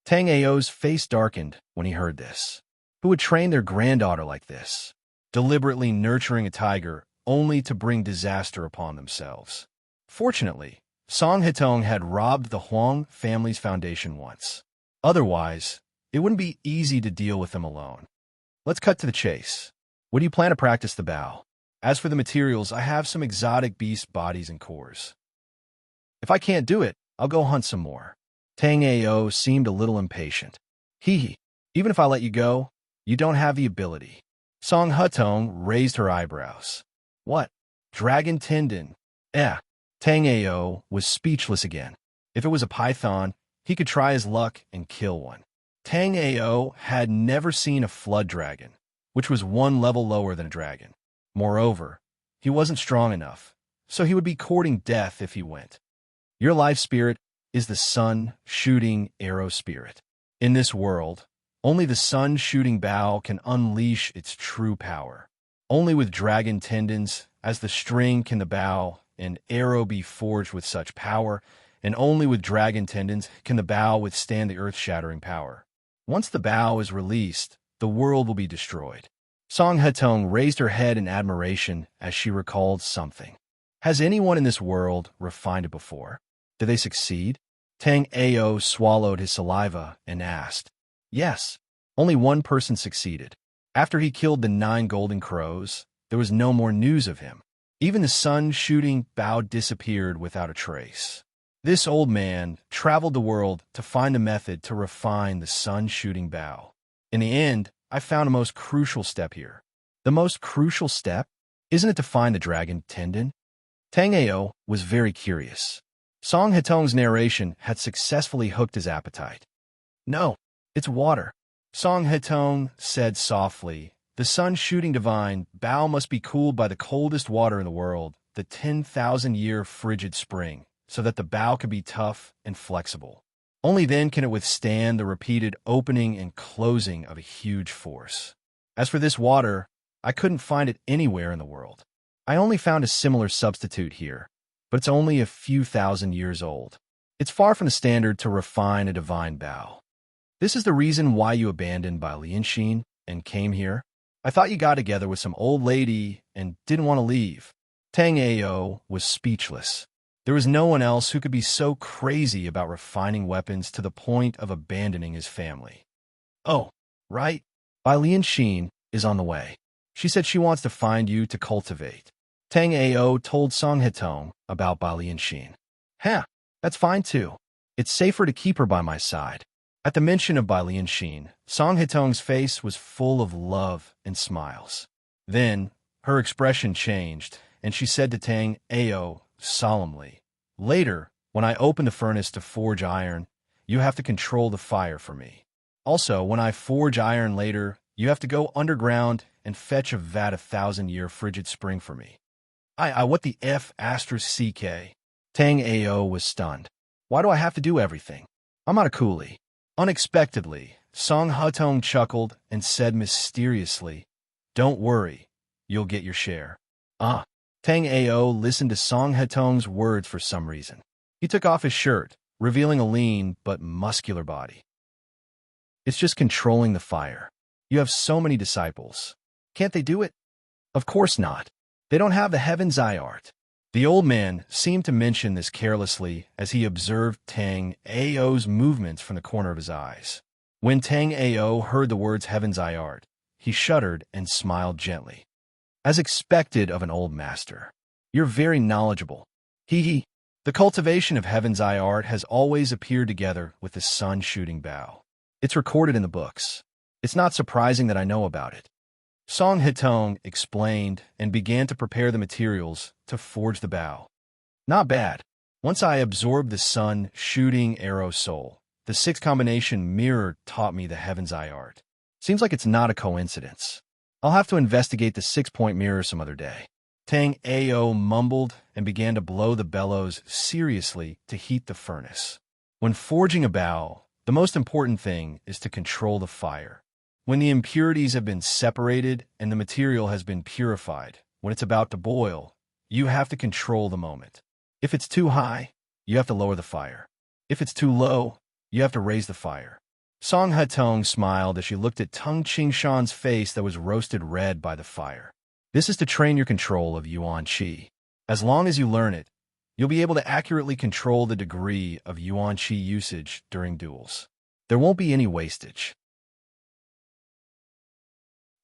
Tang Ao's face darkened when he heard this. Who would train their granddaughter like this, deliberately nurturing a tiger only to bring disaster upon themselves? Fortunately, Song Hetong had robbed the Huang family's foundation once. Otherwise, it wouldn't be easy to deal with them alone. Let's cut to the chase. What do you plan to practice the bow? As for the materials, I have some exotic beast bodies and cores. If I can't do it, I'll go hunt some more. Tang Ao seemed a little impatient. Hee. Even if I let you go, you don't have the ability. Song Hetong raised her eyebrows. What? Dragon tendon? Tang Ao was speechless again. If it was a python, he could try his luck and kill one. Tang Ao had never seen a flood dragon, which was one level lower than a dragon. Moreover, he wasn't strong enough, so he would be courting death if he went. Your life spirit is the sun-shooting arrow spirit. In this world, only the sun-shooting bow can unleash its true power. Only with dragon tendons as the string can the bow and arrow be forged with such power, and only with dragon tendons can the bow withstand the earth-shattering power. Once the bow is released, the world will be destroyed. Song Hetong raised her head in admiration as she recalled something. Has anyone in this world refined it before? Did they succeed? Tang Ao swallowed his saliva and asked. Yes. Only one person succeeded. After he killed the 9 golden crows, there was no more news of him. Even the sun-shooting bow disappeared without a trace. This old man traveled the world to find a method to refine the sun-shooting bow. In the end, I found a most crucial step here. The most crucial step? Isn't it to find the dragon tendon? Tang Ao was very curious. Song Hetong's narration had successfully hooked his appetite. No, it's water. Song Hetong said softly, the sun-shooting divine bow must be cooled by the coldest water in the world, the 10,000-year frigid spring, so that the bow can be tough and flexible. Only then can it withstand the repeated opening and closing of a huge force. As for this water, I couldn't find it anywhere in the world. I only found a similar substitute here, but it's only a few thousand years old. It's far from the standard to refine a divine bow. This is the reason why you abandoned Lianxin and came here? I thought you got together with some old lady and didn't want to leave. Tang Ao was speechless. There was no one else who could be so crazy about refining weapons to the point of abandoning his family. Oh, right. Lianxin is on the way. She said she wants to find you to cultivate. Tang Ao told Song Hetong about Lianxin. That's fine too. It's safer to keep her by my side. At the mention of Lianxin, Song Hetong's face was full of love and smiles. Then, her expression changed, and she said to Tang Ao solemnly, later, when I open the furnace to forge iron, you have to control the fire for me. Also, when I forge iron later, you have to go underground and fetch a vat of 1,000-year frigid spring for me. What the F asterisk CK? Tang Ao was stunned. Why do I have to do everything? I'm not a coolie. Unexpectedly, Song Hetong chuckled and said mysteriously, don't worry, you'll get your share. Tang Ao listened to Song Hetong's words for some reason. He took off his shirt, revealing a lean but muscular body. It's just controlling the fire. You have so many disciples. Can't they do it? Of course not. They don't have the heaven's eye art. The old man seemed to mention this carelessly as he observed Tang Ao's movements from the corner of his eyes. When Tang Ao heard the words heaven's eye art, he shuddered and smiled gently. As expected of an old master. You're very knowledgeable. Hee. The cultivation of heaven's eye art has always appeared together with the sun-shooting bow. It's recorded in the books. It's not surprising that I know about it. Song Hetong explained and began to prepare the materials to forge the bow. Not bad. Once I absorbed the sun-shooting arrow soul, the 6 combination mirror taught me the heaven's eye art. Seems like it's not a coincidence. I'll have to investigate the 6-point mirror some other day. Tang Ao mumbled and began to blow the bellows seriously to heat the furnace. When forging a bow, the most important thing is to control the fire. When the impurities have been separated and the material has been purified, when it's about to boil, you have to control the moment. If it's too high, you have to lower the fire. If it's too low, you have to raise the fire. Song Hetong smiled as she looked at Tung Qingshan's face that was roasted red by the fire. This is to train your control of Yuan Qi. As long as you learn it, you'll be able to accurately control the degree of Yuan Qi usage during duels. There won't be any wastage.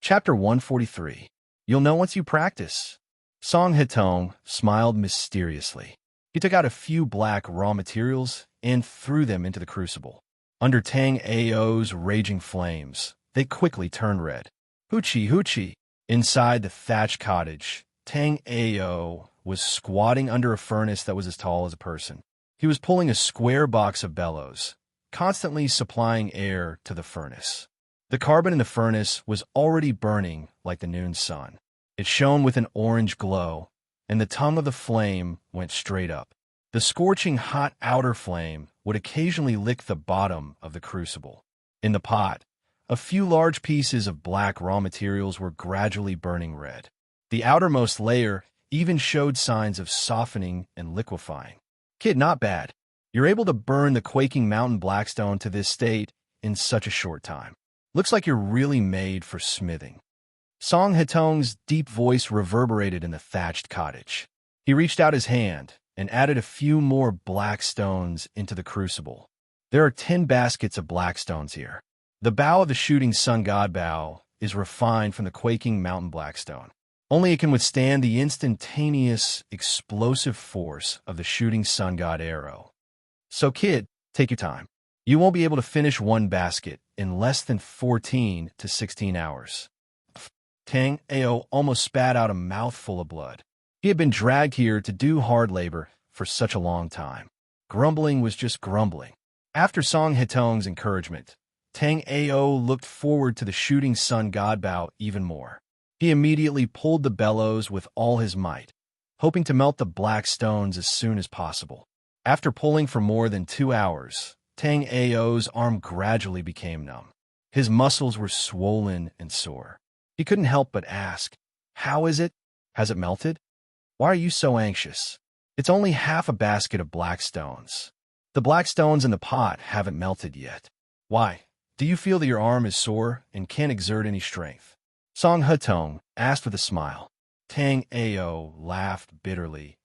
Chapter 143. You'll know once you practice. Song Hetong smiled mysteriously. He took out a few black raw materials and threw them into the crucible. Under Tang Ao's raging flames, they quickly turned red. Hoochie. Inside the thatched cottage, Tang Ao was squatting under a furnace that was as tall as a person. He was pulling a square box of bellows, constantly supplying air to the furnace. The carbon in the furnace was already burning like the noon sun. It shone with an orange glow, and the tongue of the flame went straight up. The scorching hot outer flame would occasionally lick the bottom of the crucible. In the pot, a few large pieces of black raw materials were gradually burning red. The outermost layer even showed signs of softening and liquefying. Kid, not bad. You're able to burn the quaking mountain blackstone to this state in such a short time. Looks like you're really made for smithing. Song Hetong's deep voice reverberated in the thatched cottage. He reached out his hand, and added a few more black stones into the crucible. There are 10 baskets of black stones here. The bow of the shooting sun god bow is refined from the quaking mountain blackstone. Only it can withstand the instantaneous, explosive force of the shooting sun god arrow. So kid, take your time. You won't be able to finish one basket in less than 14 to 16 hours. Tang Ao almost spat out a mouthful of blood. He had been dragged here to do hard labor for such a long time. Grumbling was just grumbling. After Song Hetong's encouragement, Tang Ao looked forward to the shooting sun god bow even more. He immediately pulled the bellows with all his might, hoping to melt the black stones as soon as possible. After pulling for more than 2 hours, Tang Ao's arm gradually became numb. His muscles were swollen and sore. He couldn't help but ask, "How is it? Has it melted? Why are you so anxious? It's only half a basket of black stones. The black stones in the pot haven't melted yet. Why? Do you feel that your arm is sore and can't exert any strength?" Song Hetong asked with a smile. Tang Ao laughed bitterly.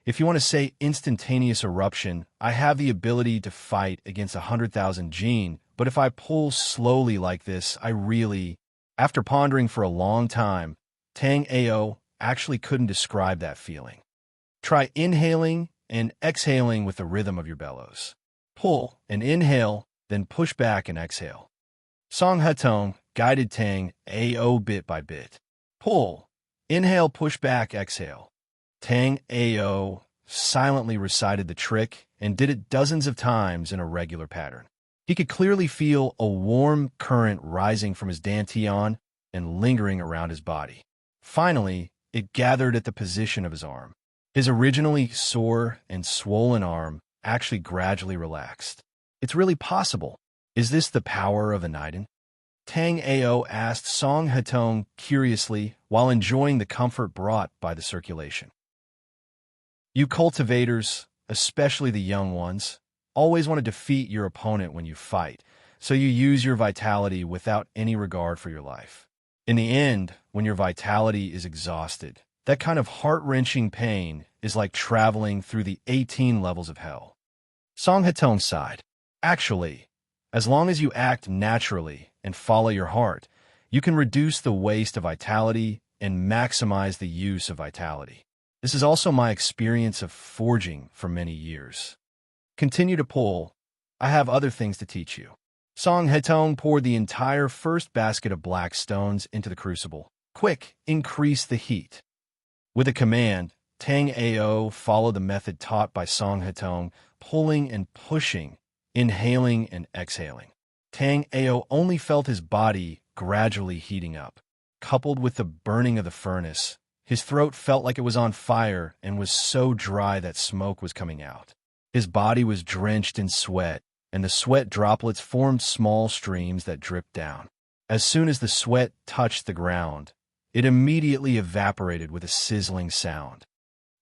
"If you want to say instantaneous eruption, I have the ability to fight against 100,000 jin, but if I pull slowly like this, I really..." After pondering for a long time, Tang Ao actually couldn't describe that feeling. Try inhaling and exhaling with the rhythm of your bellows. Pull and inhale, then push back and exhale. Song Hetong guided Tang Ao bit by bit. Pull, inhale, push back, exhale. Tang Ao silently recited the trick and did it dozens of times in a regular pattern. He could clearly feel a warm current rising from his dantian and lingering around his body. Finally, it gathered at the position of his arm. His originally sore and swollen arm actually gradually relaxed. It's really possible. Is this the power of Aniden? Tang Ao asked Song Hetong curiously while enjoying the comfort brought by the circulation. You cultivators, especially the young ones, always want to defeat your opponent when you fight, so you use your vitality without any regard for your life. In the end, when your vitality is exhausted, that kind of heart-wrenching pain is like traveling through the 18 levels of hell. Song Hetong sighed. Actually, as long as you act naturally and follow your heart, you can reduce the waste of vitality and maximize the use of vitality. This is also my experience of forging for many years. Continue to pull. I have other things to teach you. Song Hetong poured the entire first basket of black stones into the crucible. Quick, increase the heat. With a command, Tang Ao followed the method taught by Song Hetong, pulling and pushing, inhaling and exhaling. Tang Ao only felt his body gradually heating up. Coupled with the burning of the furnace, his throat felt like it was on fire and was so dry that smoke was coming out. His body was drenched in sweat, and the sweat droplets formed small streams that dripped down. As soon as the sweat touched the ground, it immediately evaporated with a sizzling sound.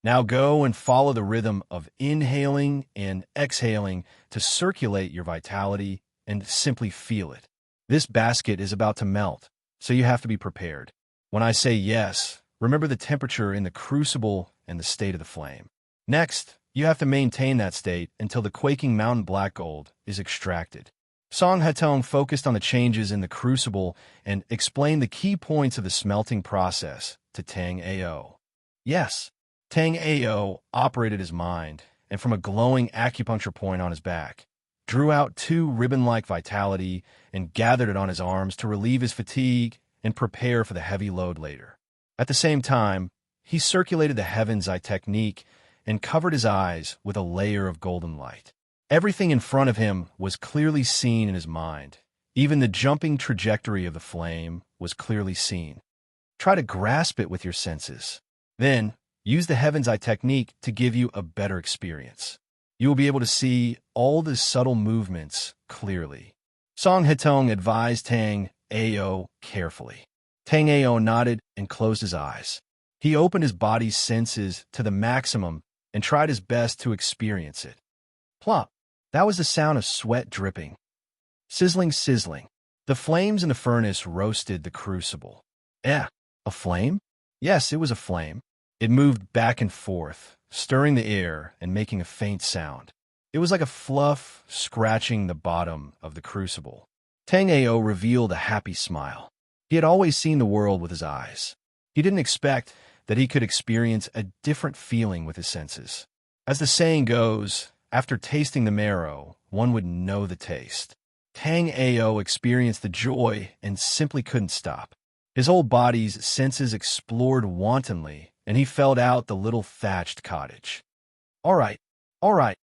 Now go and follow the rhythm of inhaling and exhaling to circulate your vitality and simply feel it. This basket is about to melt, so you have to be prepared. When I say yes, remember the temperature in the crucible and the state of the flame. Next, you have to maintain that state until the quaking mountain black gold is extracted. Song Hetong focused on the changes in the crucible and explained the key points of the smelting process to Tang Ao. Yes, Tang Ao operated his mind, and from a glowing acupuncture point on his back, drew out 2 ribbon-like vitality and gathered it on his arms to relieve his fatigue and prepare for the heavy load later. At the same time, he circulated the heaven's eye technique and covered his eyes with a layer of golden light. Everything in front of him was clearly seen in his mind. Even the jumping trajectory of the flame was clearly seen. Try to grasp it with your senses. Then, use the heaven's eye technique to give you a better experience. You will be able to see all the subtle movements clearly. Song Hetong advised Tang Ao carefully. Tang Ao nodded and closed his eyes. He opened his body's senses to the maximum and tried his best to experience it. Plop! That was the sound of sweat dripping. Sizzling, sizzling. The flames in the furnace roasted the crucible. A flame? Yes, it was a flame. It moved back and forth, stirring the air and making a faint sound. It was like a fluff scratching the bottom of the crucible. Tang Ao revealed a happy smile. He had always seen the world with his eyes. He didn't expect that he could experience a different feeling with his senses. As the saying goes, after tasting the marrow, one would know the taste. Tang Ao experienced the joy and simply couldn't stop. His whole body's senses explored wantonly, and he felt out the little thatched cottage. All right, all right.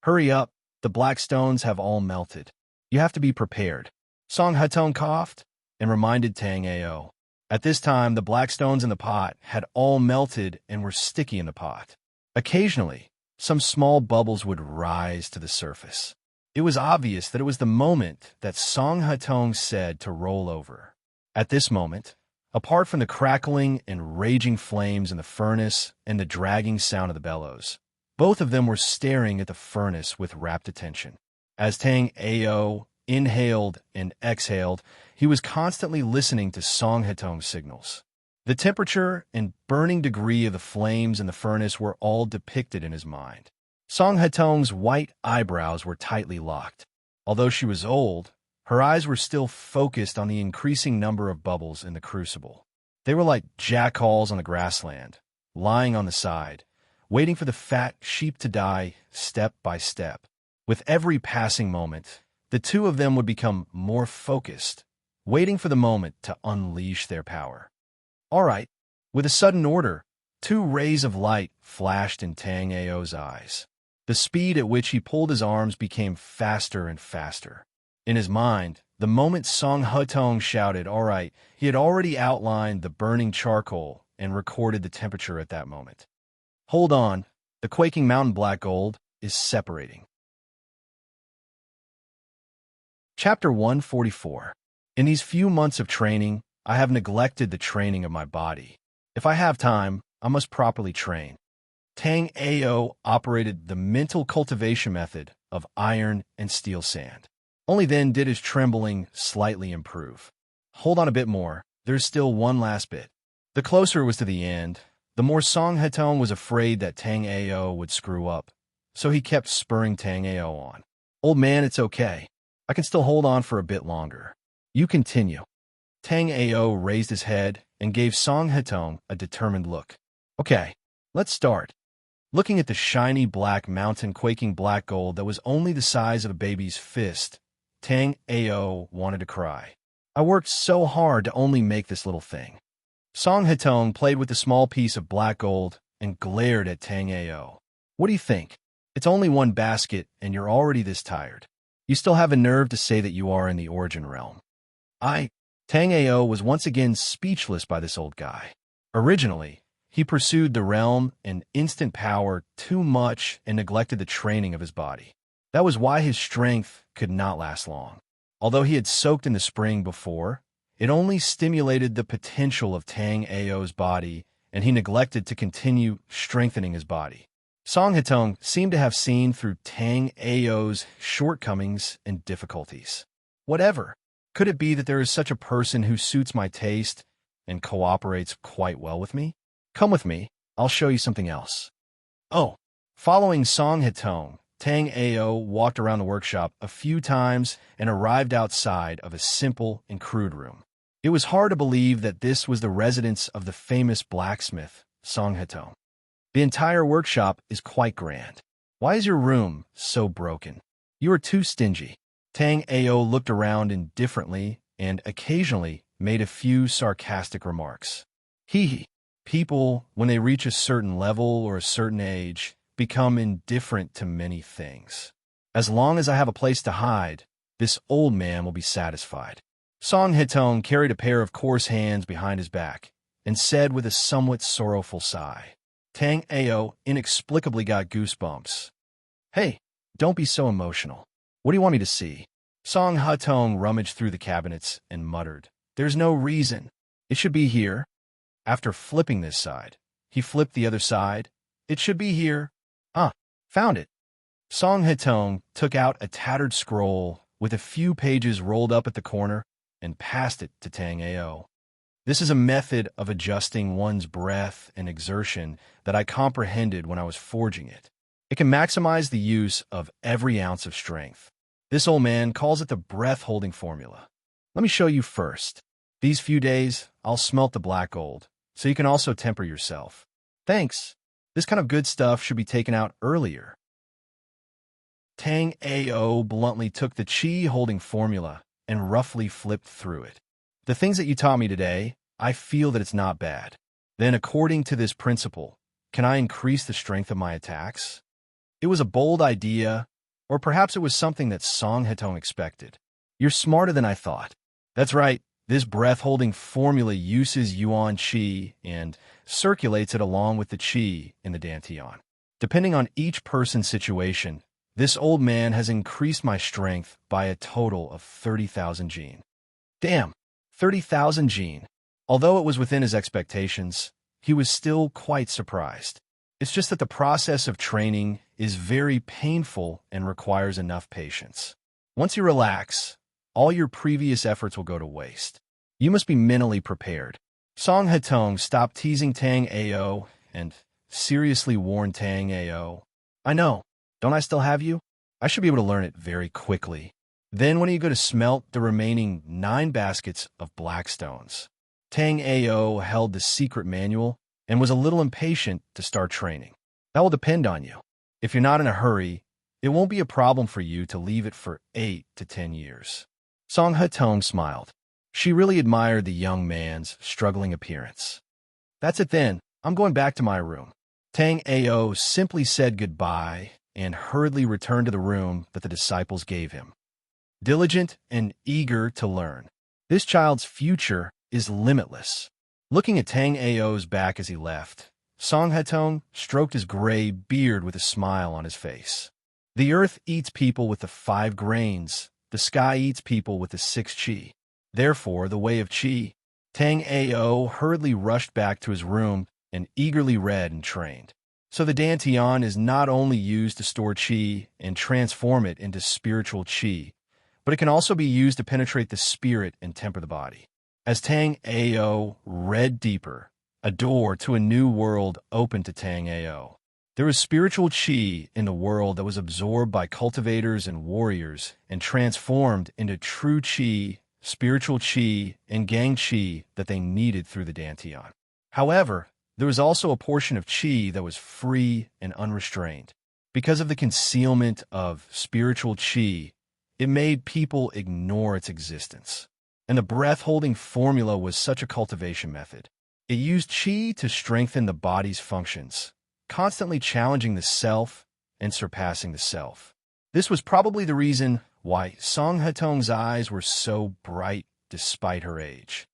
Hurry up, the black stones have all melted. You have to be prepared. Song Hatong coughed and reminded Tang Ao. At this time, the black stones in the pot had all melted and were sticky in the pot. Occasionally, some small bubbles would rise to the surface. It was obvious that it was the moment that Song Hatong said to roll over. At this moment, apart from the crackling and raging flames in the furnace and the dragging sound of the bellows, both of them were staring at the furnace with rapt attention. As Tang Ao inhaled and exhaled, he was constantly listening to Song Hatong's signals. The temperature and burning degree of the flames in the furnace were all depicted in his mind. Song Hatong's white eyebrows were tightly locked. Although she was old, her eyes were still focused on the increasing number of bubbles in the crucible. They were like jackals on the grassland, lying on the side, waiting for the fat sheep to die step by step. With every passing moment, the two of them would become more focused, waiting for the moment to unleash their power. All right. With a sudden order, two rays of light flashed in Tang Ao's eyes. The speed at which he pulled his arms became faster and faster. In his mind, the moment Song Hatong shouted, "All right," he had already outlined the burning charcoal and recorded the temperature at that moment. Hold on, the quaking mountain black gold is separating. Chapter 144. In these few months of training, I have neglected the training of my body. If I have time, I must properly train. Tang Ao operated the mental cultivation method of iron and steel sand. Only then did his trembling slightly improve. Hold on a bit more, there's still one last bit. The closer it was to the end, the more Song Hatong was afraid that Tang Ao would screw up, so he kept spurring Tang Ao on. Old man, it's okay. I can still hold on for a bit longer. You continue. Tang Ao raised his head and gave Song Hatong a determined look. Okay, let's start. Looking at the shiny black mountain quaking black gold that was only the size of a baby's fist, Tang Ao wanted to cry. I worked so hard to only make this little thing. Song Hatong played with the small piece of black gold and glared at Tang Ao. What do you think? It's only one basket and you're already this tired. You still have a nerve to say that you are in the origin realm. Tang Ao was once again speechless by this old guy. Originally, he pursued the realm and instant power too much and neglected the training of his body. That was why his strength could not last long. Although he had soaked in the spring before, it only stimulated the potential of Tang Ao's body, and he neglected to continue strengthening his body. Song Hatong seemed to have seen through Tang Ao's shortcomings and difficulties. Whatever. Could it be that there is such a person who suits my taste and cooperates quite well with me? Come with me, I'll show you something else. Oh, following Song Hatong, Tang Ao walked around the workshop a few times and arrived outside of a simple and crude room. It was hard to believe that this was the residence of the famous blacksmith, Song Hatong. The entire workshop is quite grand. Why is your room so broken? You are too stingy. Tang Ao looked around indifferently and occasionally made a few sarcastic remarks. People, when they reach a certain level or a certain age, become indifferent to many things. As long as I have a place to hide, this old man will be satisfied. Song Hatong carried a pair of coarse hands behind his back and said with a somewhat sorrowful sigh. Tang Ao inexplicably got goosebumps. Hey, don't be so emotional. What do you want me to see? Song Hatong rummaged through the cabinets and muttered, There's no reason. It should be here. After flipping this side, he flipped the other side. It should be here. Found it. Song Hatong took out a tattered scroll with a few pages rolled up at the corner and passed it to Tang Ao. This is a method of adjusting one's breath and exertion that I comprehended when I was forging it. It can maximize the use of every ounce of strength. This old man calls it the breath-holding formula. Let me show you first. These few days, I'll smelt the black gold, so you can also temper yourself. Thanks. This kind of good stuff should be taken out earlier. Tang Ao bluntly took the chi-holding formula and roughly flipped through it. The things that you taught me today, I feel that it's not bad. Then, according to this principle, can I increase the strength of my attacks? It was a bold idea, or perhaps it was something that Song Hetong expected. You're smarter than I thought. That's right, this breath-holding formula uses Yuan Qi and circulates it along with the Qi in the Dantian. Depending on each person's situation, this old man has increased my strength by a total of 30,000 jin. Damn, 30,000 jin. Although it was within his expectations, he was still quite surprised. It's just that the process of training is very painful and requires enough patience. Once you relax, all your previous efforts will go to waste. You must be mentally prepared. Song Hetong stopped teasing Tang Ao and seriously warned Tang Ao. I know. Don't I still have you? I should be able to learn it very quickly. Then when are you going to smelt the remaining 9 baskets of black stones? Tang Ao held the secret manual and was a little impatient to start training. That will depend on you. If you're not in a hurry, it won't be a problem for you to leave it for 8 to 10 years. Song Hetong smiled. She really admired the young man's struggling appearance. That's it then. I'm going back to my room. Tang Ao simply said goodbye and hurriedly returned to the room that the disciples gave him. Diligent and eager to learn. This child's future is limitless. Looking at Tang Ao's back as he left, Song Hetong stroked his gray beard with a smile on his face. The earth eats people with the 5 grains. The sky eats people with the 6 qi. Therefore, the way of qi. Tang Ao hurriedly rushed back to his room and eagerly read and trained. So the Dantian is not only used to store qi and transform it into spiritual qi, but it can also be used to penetrate the spirit and temper the body. As Tang Ao read deeper, a door to a new world opened to Tang Ao. There was spiritual qi in the world that was absorbed by cultivators and warriors and transformed into true qi, spiritual qi, and gang qi that they needed through the Dantian. However, there was also a portion of qi that was free and unrestrained. Because of the concealment of spiritual qi, it made people ignore its existence. And the breath-holding formula was such a cultivation method. It used qi to strengthen the body's functions, constantly challenging the self and surpassing the self. This was probably the reason why Song Hetong's eyes were so bright despite her age.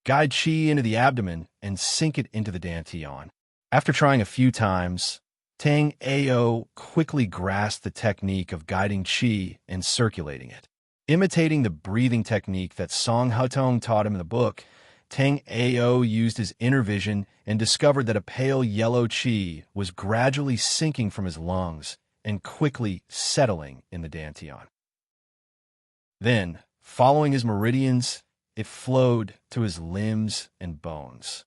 Guide qi into the abdomen and sink it into the Dantian. After trying a few times, Tang Ao quickly grasped the technique of guiding qi and circulating it. Imitating the breathing technique that Song Hetong taught him in the book, Tang Ao used his inner vision and discovered that a pale yellow qi was gradually sinking from his lungs and quickly settling in the Dantian. Then, following his meridians, it flowed to his limbs and bones.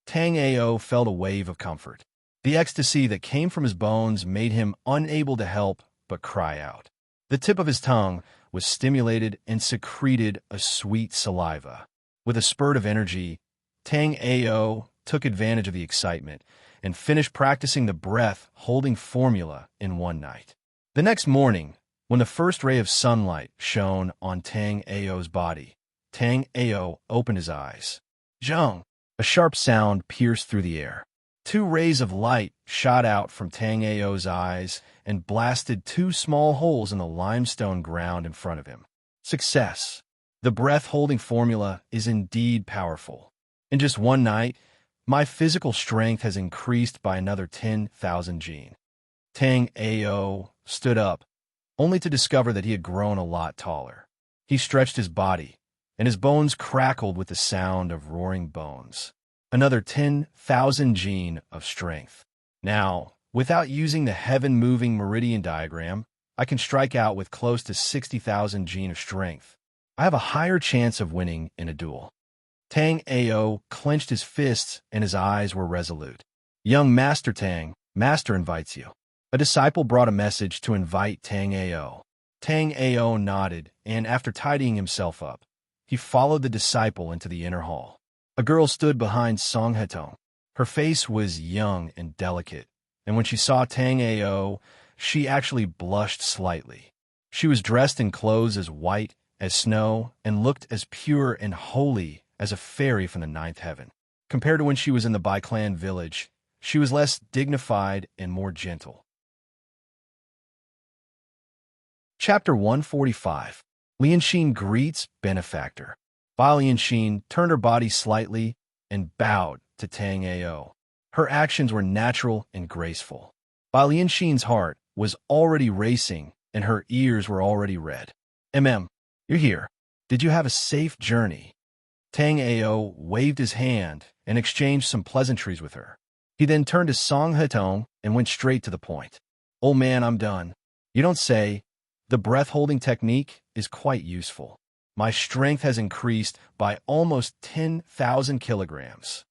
Tang Ao felt a wave of comfort. The ecstasy that came from his bones made him unable to help but cry out. The tip of his tongue was stimulated and secreted a sweet saliva. With a spurt of energy, Tang Ao took advantage of the excitement and finished practicing the breath-holding formula in one night. The next morning, when the first ray of sunlight shone on Tang Ao's body, Tang Ao opened his eyes. Zheng! A sharp sound pierced through the air. 2 rays of light shot out from Tang Ao's eyes and blasted 2 small holes in the limestone ground in front of him. Success! The breath-holding formula is indeed powerful. In just one night, my physical strength has increased by another 10,000 jin. Tang Ao stood up, only to discover that he had grown a lot taller. He stretched his body, and his bones crackled with the sound of roaring bones. Another 10,000 jin of strength. Now, without using the heaven-moving meridian diagram, I can strike out with close to 60,000 jin of strength. I have a higher chance of winning in a duel. Tang Ao clenched his fists and his eyes were resolute. Young Master Tang, Master invites you. A disciple brought a message to invite Tang Ao. Tang Ao nodded, and after tidying himself up, he followed the disciple into the inner hall. A girl stood behind Song Hetong. Her face was young and delicate, and when she saw Tang Ao, she actually blushed slightly. She was dressed in clothes as white as snow and looked as pure and holy as a fairy from the ninth heaven. Compared to when she was in the Bai clan village, she was less dignified and more gentle. Chapter 145. Lianxin greets benefactor. Bai Lianxin turned her body slightly and bowed to Tang Ao. Her actions were natural and graceful. Bai Lianxin's heart was already racing and her ears were already red. You're here. Did you have a safe journey? Tang Ao waved his hand and exchanged some pleasantries with her. He then turned to Song Hetong and went straight to the point. Old man, I'm done. You don't say. The breath-holding technique is quite useful. My strength has increased by almost 10,000 kilograms.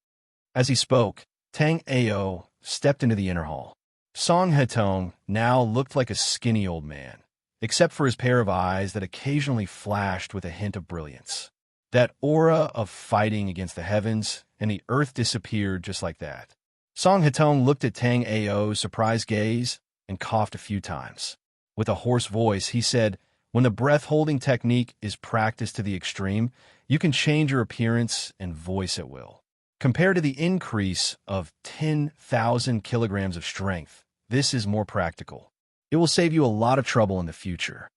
As he spoke, Tang Ao stepped into the inner hall. Song Hetong now looked like a skinny old man, except for his pair of eyes that occasionally flashed with a hint of brilliance. That aura of fighting against the heavens, and the earth disappeared just like that. Song Hetong looked at Tang Ao's surprised gaze and coughed a few times. With a hoarse voice, he said, when the breath-holding technique is practiced to the extreme, you can change your appearance and voice at will. Compared to the increase of 10,000 kilograms of strength, this is more practical. It will save you a lot of trouble in the future.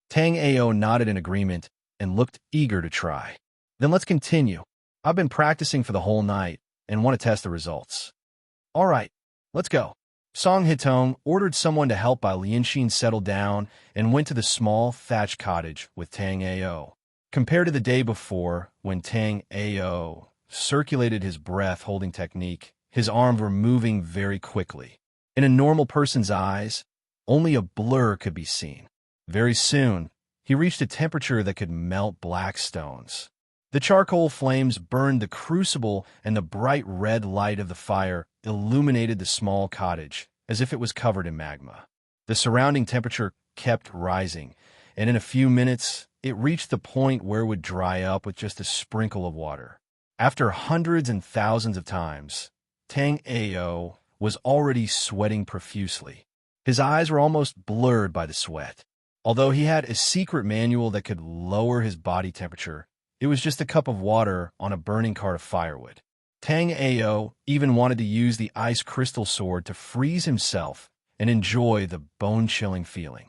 Tang Ao nodded in agreement and looked eager to try. Then let's continue. I've been practicing for the whole night and want to test the results. All right, let's go. Song Hetong ordered someone to help Bai Lianxin settle down and went to the small thatched cottage with Tang Ao. Compared to the day before, when Tang Ao circulated his breath-holding technique, his arms were moving very quickly. In a normal person's eyes, only a blur could be seen. Very soon, he reached a temperature that could melt black stones. The charcoal flames burned the crucible, and the bright red light of the fire illuminated the small cottage as if it was covered in magma. The surrounding temperature kept rising, and in a few minutes, it reached the point where it would dry up with just a sprinkle of water. After hundreds and thousands of times, Tang Ao was already sweating profusely. His eyes were almost blurred by the sweat. Although he had a secret manual that could lower his body temperature, it was just a cup of water on a burning cart of firewood. Tang Ao even wanted to use the ice crystal sword to freeze himself and enjoy the bone-chilling feeling.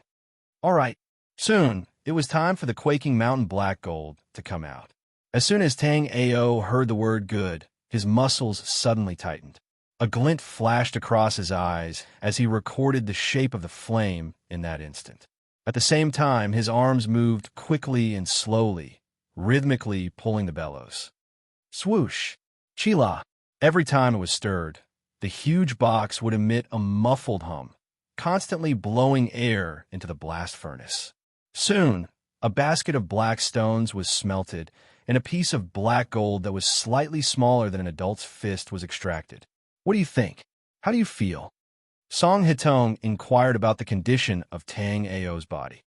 All right, soon it was time for the quaking mountain black gold to come out. As soon as Tang Ao heard the word good, his muscles suddenly tightened. A glint flashed across his eyes as he recorded the shape of the flame in that instant. At the same time, his arms moved quickly and slowly, rhythmically pulling the bellows. Swoosh! Chila! Every time it was stirred, the huge box would emit a muffled hum, constantly blowing air into the blast furnace. Soon, a basket of black stones was smelted, and a piece of black gold that was slightly smaller than an adult's fist was extracted. What do you think? How do you feel? Song Hetong inquired about the condition of Tang Ao's body.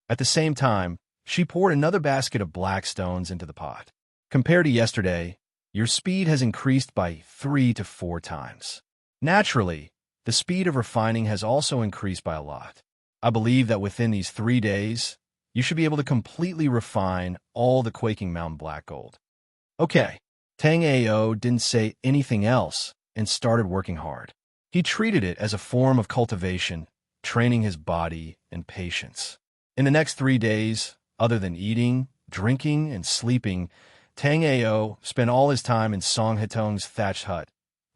At the same time, she poured another basket of black stones into the pot. Compared to yesterday, your speed has increased by 3 to 4 times. Naturally, the speed of refining has also increased by a lot. I believe that within these 3 days, you should be able to completely refine all the Quaking Mountain black gold. Okay, Tang Ao didn't say anything else and started working hard. He treated it as a form of cultivation, training his body and patience. In the next 3 days, other than eating, drinking, and sleeping, Tang Ao spent all his time in Song Hetong's thatched hut,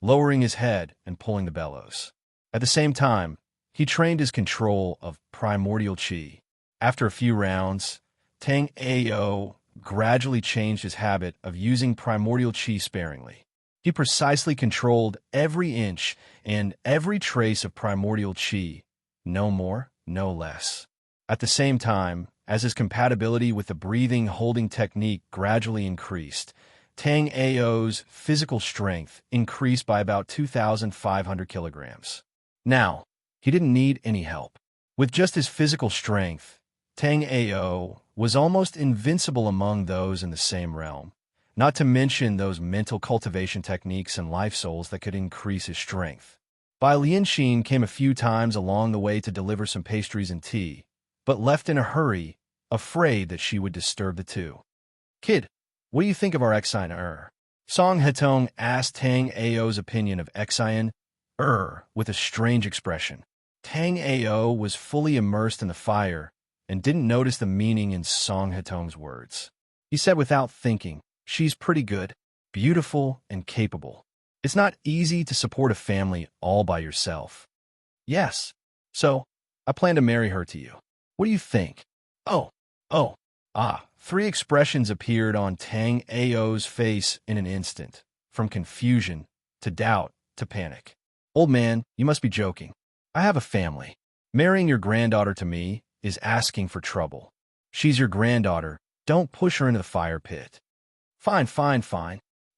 lowering his head and pulling the bellows. At the same time, he trained his control of primordial qi. After a few rounds, Tang Ao gradually changed his habit of using primordial qi sparingly. He precisely controlled every inch and every trace of primordial qi, no more, no less. At the same time, as his compatibility with the breathing holding technique gradually increased. Tang Ao's physical strength increased by about 2,500 kilograms. Now, he didn't need any help. With just his physical strength, Tang Ao was almost invincible among those in the same realm, not to mention those mental cultivation techniques and life souls that could increase his strength. Bai Lianxin came a few times along the way to deliver some pastries and tea, but left in a hurry, afraid that she would disturb the two. "Kid, what do you think of our Xian?" Song Hetong asked Tang Ao's opinion of Xian, with a strange expression. Tang Ao was fully immersed in the fire and didn't notice the meaning in Song Hetong's words. He said without thinking, "She's pretty good, beautiful, and capable. It's not easy to support a family all by yourself." "Yes. So, I plan to marry her to you. What do you think?" Oh. Three expressions appeared on Tang Ao's face in an instant, from confusion to doubt to panic. "Old man, you must be joking. I have a family. Marrying your granddaughter to me is asking for trouble. She's your granddaughter. Don't push her into the fire pit." Fine.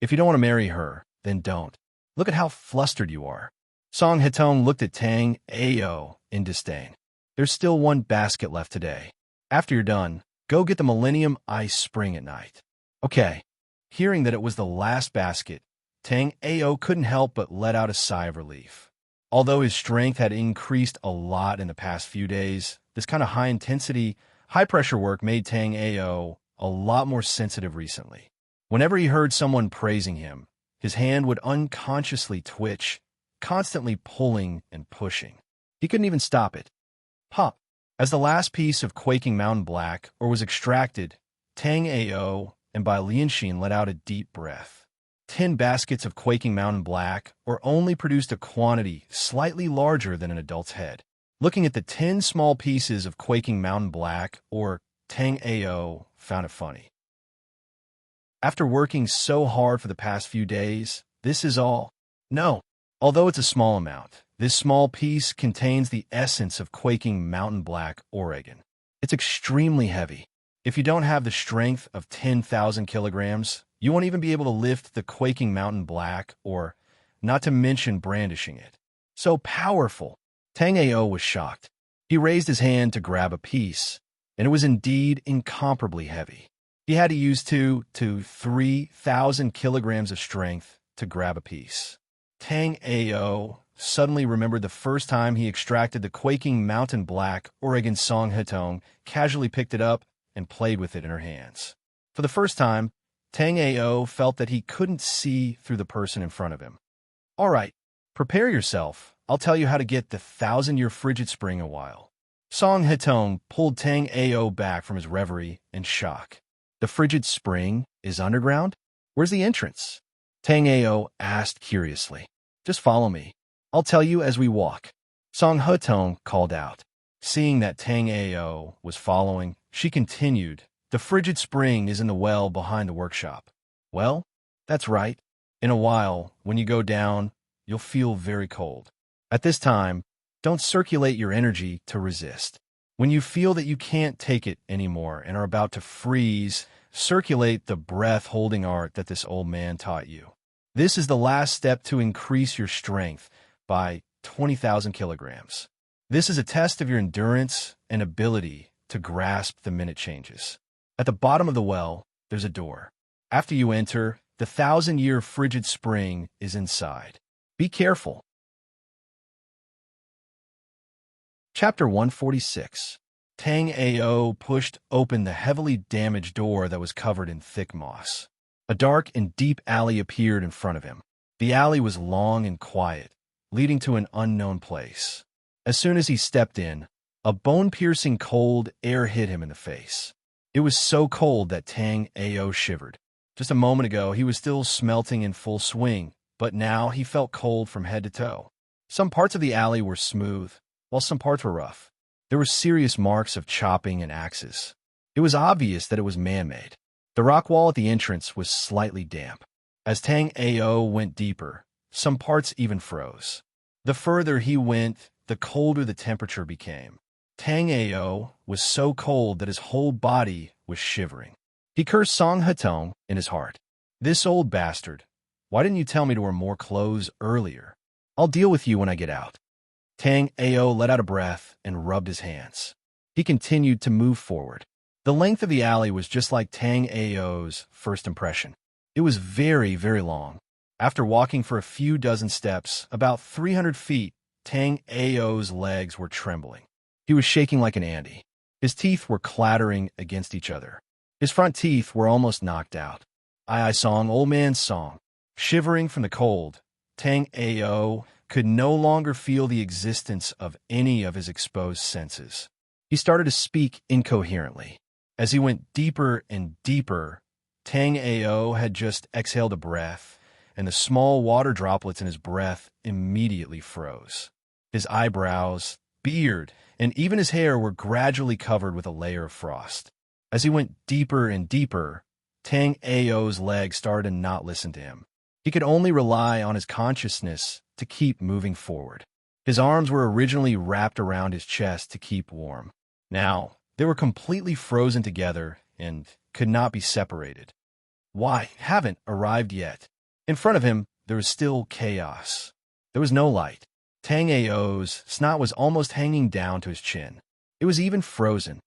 If you don't want to marry her, then don't. Look at how flustered you are." Song Hetong looked at Tang Ao in disdain. "There's still one basket left today. After you're done, go get the Millennium Ice Spring at night." "Okay." Hearing that it was the last basket, Tang Ao couldn't help but let out a sigh of relief. Although his strength had increased a lot in the past few days, this kind of high-intensity, high-pressure work made Tang Ao a lot more sensitive recently. Whenever he heard someone praising him, his hand would unconsciously twitch, constantly pulling and pushing. He couldn't even stop it. Pop! As the last piece of Quaking Mountain Black was extracted, Tang Ao and Bai Lianxin let out a deep breath. 10 baskets of Quaking Mountain Black only produced a quantity slightly larger than an adult's head. Looking at the 10 small pieces of Quaking Mountain Black, Tang Ao found it funny. After working so hard for the past few days, this is all? No. Although it's a small amount, this small piece contains the essence of Quaking Mountain Black Oregon. It's extremely heavy. If you don't have the strength of 10,000 kilograms, you won't even be able to lift the Quaking Mountain Black, not to mention brandishing it. So powerful. Tang Ao was shocked. He raised his hand to grab a piece, and it was indeed incomparably heavy. He had to use 2,000 to 3,000 kilograms of strength to grab a piece. Tang Ao suddenly remembered the first time he extracted the Quaking Mountain Black Oregon. Song Hetong casually picked it up and played with it in her hands. For the first time, Tang Ao felt that he couldn't see through the person in front of him. "All right, prepare yourself. I'll tell you how to get the 1,000-year frigid spring in a while." Song Hetong pulled Tang Ao back from his reverie in shock. "The frigid spring is underground? Where's the entrance?" Tang Ao asked curiously. "Just follow me. I'll tell you as we walk." Song Hetong called out. Seeing that Tang Ao was following, she continued, "The frigid spring is in the well behind the workshop." "Well, that's right. In a while, when you go down, you'll feel very cold. At this time, don't circulate your energy to resist. When you feel that you can't take it anymore and are about to freeze, circulate the breath-holding art that this old man taught you. This is the last step to increase your strength by 20,000 kilograms. This is a test of your endurance and ability to grasp the minute changes. At the bottom of the well, there's a door. After you enter, the 1,000-year frigid spring is inside. Be careful." Chapter 146. Tang Ao pushed open the heavily damaged door that was covered in thick moss. A dark and deep alley appeared in front of him. The alley was long and quiet, leading to an unknown place. As soon as he stepped in, a bone-piercing cold air hit him in the face. It was so cold that Tang Ao shivered. Just a moment ago, he was still smelting in full swing, but now he felt cold from head to toe. Some parts of the alley were smooth, while some parts were rough. There were serious marks of chopping and axes. It was obvious that it was man-made. The rock wall at the entrance was slightly damp. As Tang Ao went deeper, some parts even froze. The further he went, the colder the temperature became. Tang Ao was so cold that his whole body was shivering. He cursed Song Hetong in his heart. This old bastard. Why didn't you tell me to wear more clothes earlier? I'll deal with you when I get out. Tang Ao let out a breath and rubbed his hands. He continued to move forward. The length of the alley was just like Tang Ao's first impression. It was very, very long. After walking for a few dozen steps, about 300 feet, Tang Ao's legs were trembling. He was shaking like an Andy. His teeth were clattering against each other. His front teeth were almost knocked out. I song, old man's song. Shivering from the cold, Tang Ao could no longer feel the existence of any of his exposed senses. He started to speak incoherently. As he went deeper and deeper, Tang Ao had just exhaled a breath, and the small water droplets in his breath immediately froze. His eyebrows, beard, and even his hair were gradually covered with a layer of frost. As he went deeper and deeper, Tang Ao's legs started to not listen to him. He could only rely on his consciousness to keep moving forward. His arms were originally wrapped around his chest to keep warm. Now, they were completely frozen together and could not be separated. Why haven't arrived yet? In front of him, there was still chaos. There was no light. Tang Ao's snot was almost hanging down to his chin. It was even frozen.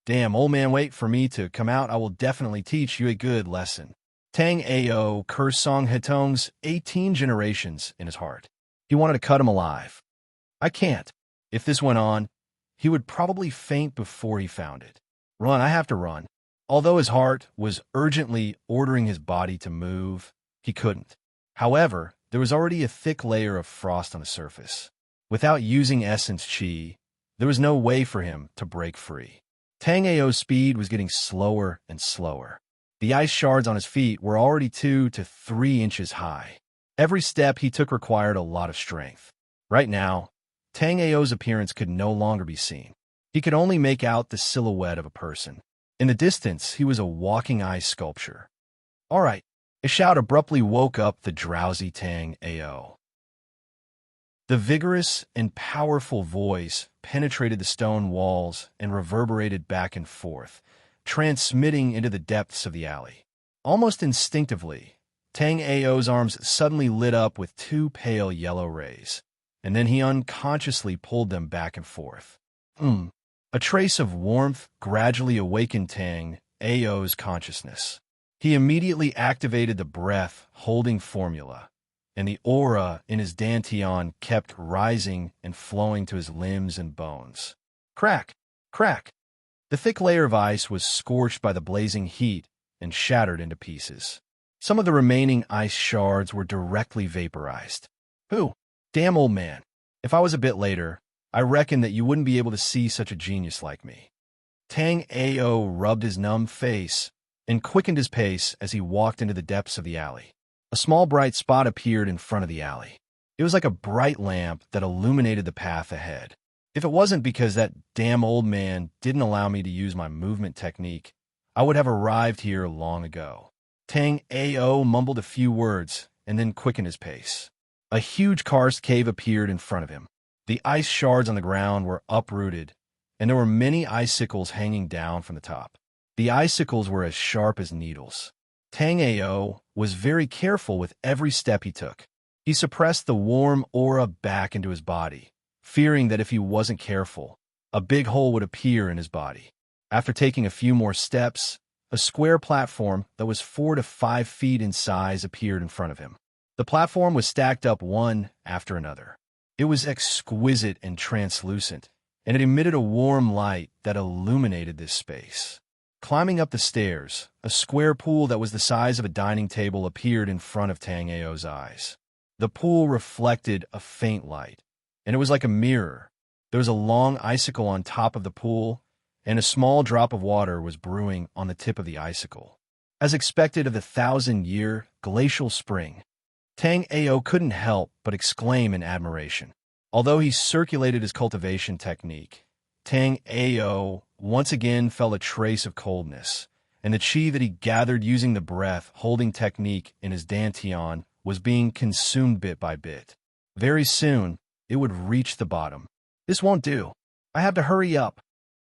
Damn, old man, wait for me to come out. I will definitely teach you a good lesson. Tang Ao cursed Song Hetong's 18 generations in his heart. He wanted to cut him alive. I can't. If this went on, he would probably faint before he found it. Run, I have to run. Although his heart was urgently ordering his body to move, he couldn't. However, there was already a thick layer of frost on the surface. Without using essence chi, there was no way for him to break free. Tang Ao's speed was getting slower and slower. The ice shards on his feet were already 2 to 3 inches high. Every step he took required a lot of strength. Right now, Tang Ao's appearance could no longer be seen. He could only make out the silhouette of a person. In the distance, he was a walking ice sculpture. All right, a shout abruptly woke up the drowsy Tang Ao. The vigorous and powerful voice penetrated the stone walls and reverberated back and forth, transmitting into the depths of the alley. Almost instinctively, Tang Ao's arms suddenly lit up with 2 pale yellow rays, and then he unconsciously pulled them back and forth. A trace of warmth gradually awakened Tang Ao's consciousness. He immediately activated the breath-holding formula, and the aura in his dantian kept rising and flowing to his limbs and bones. Crack! Crack! The thick layer of ice was scorched by the blazing heat and shattered into pieces. Some of the remaining ice shards were directly vaporized. Who? Damn, old man. If I was a bit later, I reckon that you wouldn't be able to see such a genius like me. Tang Ao rubbed his numb face and quickened his pace as he walked into the depths of the alley. A small bright spot appeared in front of the alley. It was like a bright lamp that illuminated the path ahead. If it wasn't because that damn old man didn't allow me to use my movement technique, I would have arrived here long ago. Tang Ao mumbled a few words and then quickened his pace. A huge karst cave appeared in front of him. The ice shards on the ground were uprooted, and there were many icicles hanging down from the top. The icicles were as sharp as needles. Tang Ao was very careful with every step he took. He suppressed the warm aura back into his body, fearing that if he wasn't careful, a big hole would appear in his body. After taking a few more steps, a square platform that was 4 to 5 feet in size appeared in front of him. The platform was stacked up one after another. It was exquisite and translucent, and it emitted a warm light that illuminated this space. Climbing up the stairs, a square pool that was the size of a dining table appeared in front of Tang Ao's eyes. The pool reflected a faint light, and it was like a mirror. There was a long icicle on top of the pool, and a small drop of water was brewing on the tip of the icicle. As expected of the 1,000-year glacial spring, Tang Ao couldn't help but exclaim in admiration. Although he circulated his cultivation technique, Tang Ao once again felt a trace of coldness, and the chi that he gathered using the breath-holding technique in his dantian was being consumed bit by bit. Very soon, it would reach the bottom. This won't do. I have to hurry up.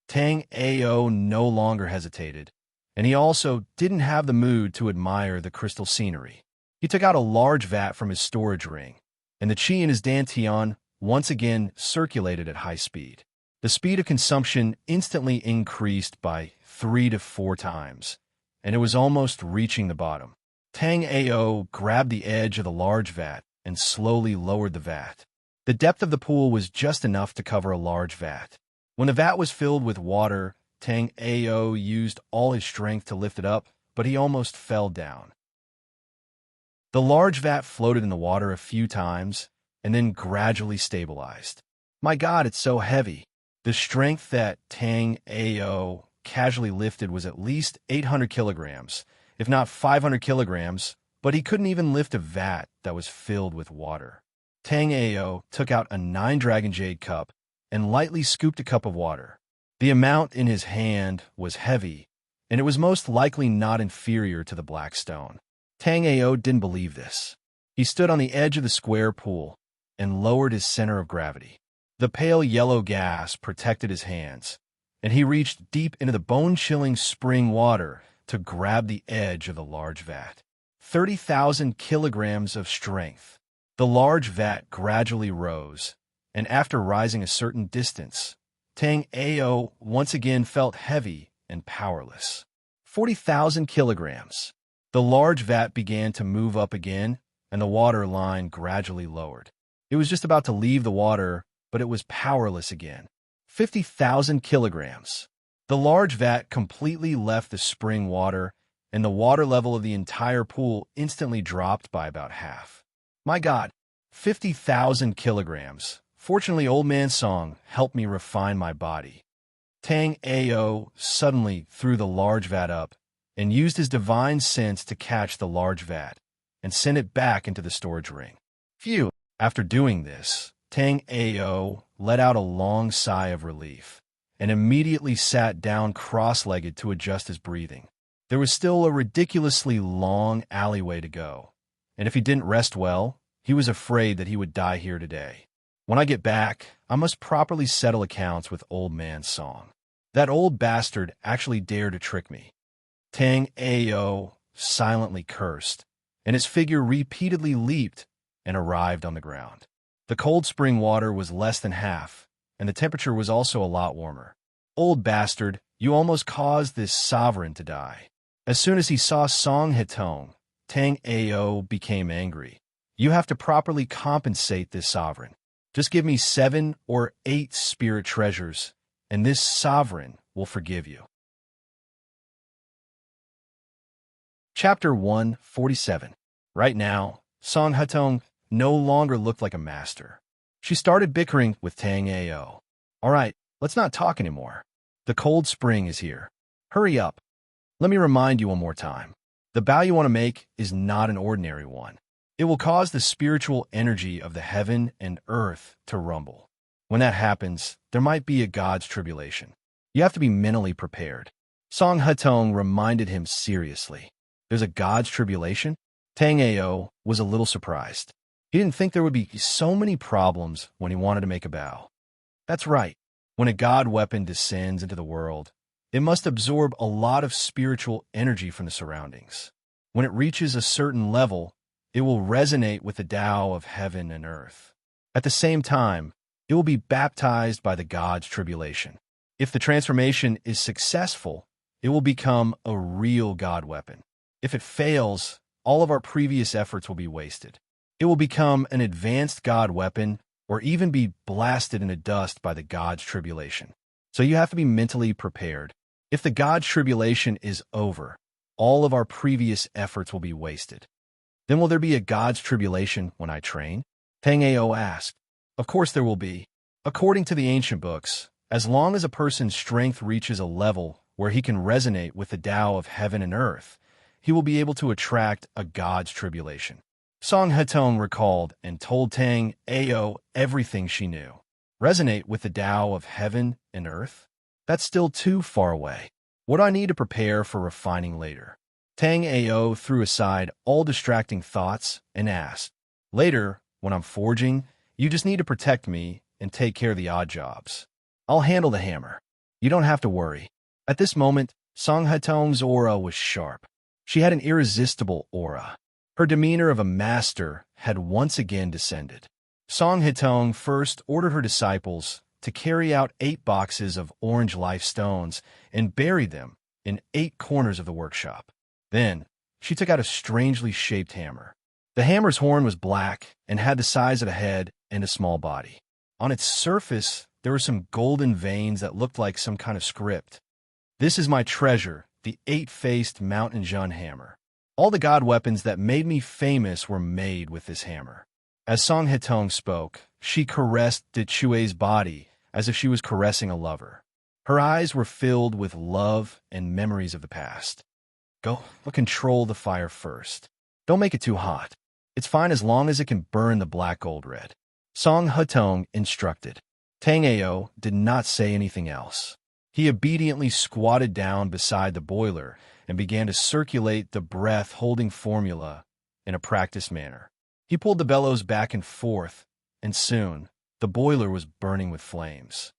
Tang Ao no longer hesitated, and he also didn't have the mood to admire the crystal scenery. He took out a large vat from his storage ring, and the qi in his dantian once again circulated at high speed. The speed of consumption instantly increased by 3 to 4 times, and it was almost reaching the bottom. Tang Ao grabbed the edge of the large vat and slowly lowered the vat. The depth of the pool was just enough to cover a large vat. When the vat was filled with water, Tang Ao used all his strength to lift it up, but he almost fell down. The large vat floated in the water a few times and then gradually stabilized. My God, it's so heavy. The strength that Tang Ao casually lifted was at least 800 kilograms, if not 500 kilograms, but he couldn't even lift a vat that was filled with water. Tang Ao took out a 9-dragon jade cup and lightly scooped a cup of water. The amount in his hand was heavy, and it was most likely not inferior to the black stone. Tang Ao didn't believe this. He stood on the edge of the square pool and lowered his center of gravity. The pale yellow gas protected his hands, and he reached deep into the bone-chilling spring water to grab the edge of the large vat. 30,000 kilograms of strength. The large vat gradually rose, and after rising a certain distance, Tang Ao once again felt heavy and powerless. 40,000 kilograms. The large vat began to move up again, and the water line gradually lowered. It was just about to leave the water, but it was powerless again. 50,000 kilograms. The large vat completely left the spring water, and the water level of the entire pool instantly dropped by about half. My God, 50,000 kilograms. Fortunately, Old Man Song helped me refine my body. Tang Ao suddenly threw the large vat up and used his divine sense to catch the large vat and send it back into the storage ring. Phew! After doing this, Tang Ao let out a long sigh of relief and immediately sat down cross-legged to adjust his breathing. There was still a ridiculously long alleyway to go, and if he didn't rest well, he was afraid that he would die here today. When I get back, I must properly settle accounts with Old Man Song. That old bastard actually dared to trick me. Tang Ao silently cursed, and his figure repeatedly leaped and arrived on the ground. The cold spring water was less than half, and the temperature was also a lot warmer. Old bastard, you almost caused this sovereign to die. As soon as he saw Song Hetong, Tang Ao became angry. You have to properly compensate this sovereign. Just give me 7 or 8 spirit treasures, and this sovereign will forgive you. Chapter 147. Right now, Song Hetong no longer looked like a master. She started bickering with Tang Ao. All right, let's not talk anymore. The cold spring is here. Hurry up. Let me remind you one more time. The bow you want to make is not an ordinary one. It will cause the spiritual energy of the heaven and earth to rumble. When that happens, there might be a God's tribulation. You have to be mentally prepared. Song Hetong reminded him seriously. There's a God's tribulation? Tang Ao was a little surprised. He didn't think there would be so many problems when he wanted to make a bow. That's right. When a God weapon descends into the world, it must absorb a lot of spiritual energy from the surroundings. When it reaches a certain level, it will resonate with the Tao of heaven and earth. At the same time, it will be baptized by the God's tribulation. If the transformation is successful, it will become a real God weapon. If it fails, all of our previous efforts will be wasted. It will become an advanced God weapon or even be blasted into dust by the God's tribulation. So you have to be mentally prepared. If the God's tribulation is over, all of our previous efforts will be wasted. Then will there be a God's tribulation when I train? Tang Ao asked. Of course there will be. According to the ancient books, as long as a person's strength reaches a level where he can resonate with the Tao of heaven and earth, he will be able to attract a God's tribulation. Song Hetong recalled and told Tang Ao everything she knew. Resonate with the Tao of heaven and earth? That's still too far away. What do I need to prepare for refining later? Tang Ao threw aside all distracting thoughts and asked, Later, when I'm forging, you just need to protect me and take care of the odd jobs. I'll handle the hammer. You don't have to worry. At this moment, Song Hetong's aura was sharp. She had an irresistible aura. Her demeanor of a master had once again descended. Song Hetong first ordered her disciples to carry out 8 boxes of orange life stones and bury them in 8 corners of the workshop. Then, she took out a strangely shaped hammer. The hammer's horn was black and had the size of a head and a small body. On its surface, there were some golden veins that looked like some kind of script. "This is my treasure, the 8-faced Mountain Jun hammer. All the god weapons that made me famous were made with this hammer." As Song Hetong spoke, she caressed De Chue's body as if she was caressing a lover. Her eyes were filled with love and memories of the past. "Go, but control the fire first. Don't make it too hot. It's fine as long as it can burn the black gold red," Song Hetong instructed. Tang Ao did not say anything else. He obediently squatted down beside the boiler and began to circulate the breath-holding formula in a practiced manner. He pulled the bellows back and forth, and soon the boiler was burning with flames.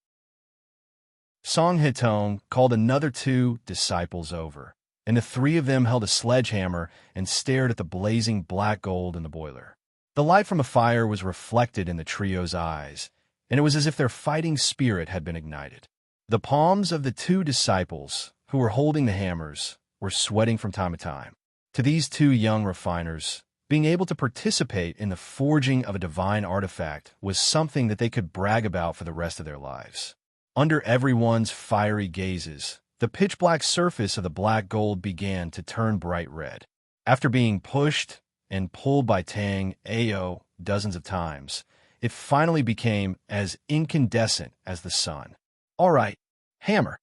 Song Hetong called another 2 disciples over, and the 3 of them held a sledgehammer and stared at the blazing black gold in the boiler. The light from a fire was reflected in the trio's eyes, and it was as if their fighting spirit had been ignited. The palms of the 2 disciples, who were holding the hammers, were sweating from time to time. To these 2 young refiners, being able to participate in the forging of a divine artifact was something that they could brag about for the rest of their lives. Under everyone's fiery gazes, the pitch-black surface of the black gold began to turn bright red. After being pushed and pulled by Tang Ao dozens of times, it finally became as incandescent as the sun. "All right, hammer,"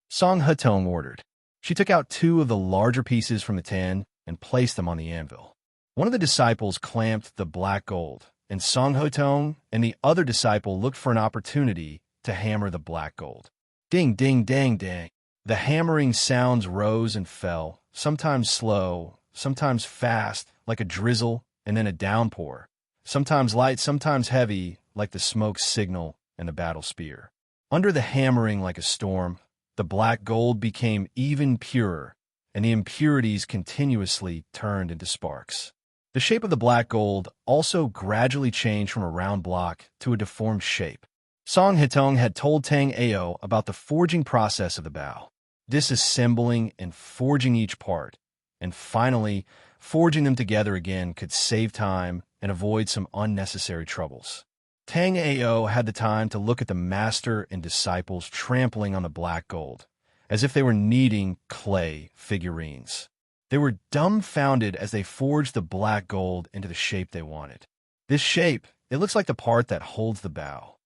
Song Hetong ordered. She took out 2 of the larger pieces from the tin and placed them on the anvil. One of the disciples clamped the black gold, and Song Hetong and the other disciple looked for an opportunity to hammer the black gold. Ding, ding, dang, dang. The hammering sounds rose and fell, sometimes slow, sometimes fast, like a drizzle and then a downpour, sometimes light, sometimes heavy, like the smoke signal and the battle spear. Under the hammering like a storm, the black gold became even purer, and the impurities continuously turned into sparks. The shape of the black gold also gradually changed from a round block to a deformed shape. Song Hetong had told Tang Ao about the forging process of the bow, disassembling and forging each part, and finally, forging them together again could save time and avoid some unnecessary troubles. Tang Ao had the time to look at the master and disciples trampling on the black gold, as if they were kneading clay figurines. They were dumbfounded as they forged the black gold into the shape they wanted. This shape, it looks like the part that holds the bow.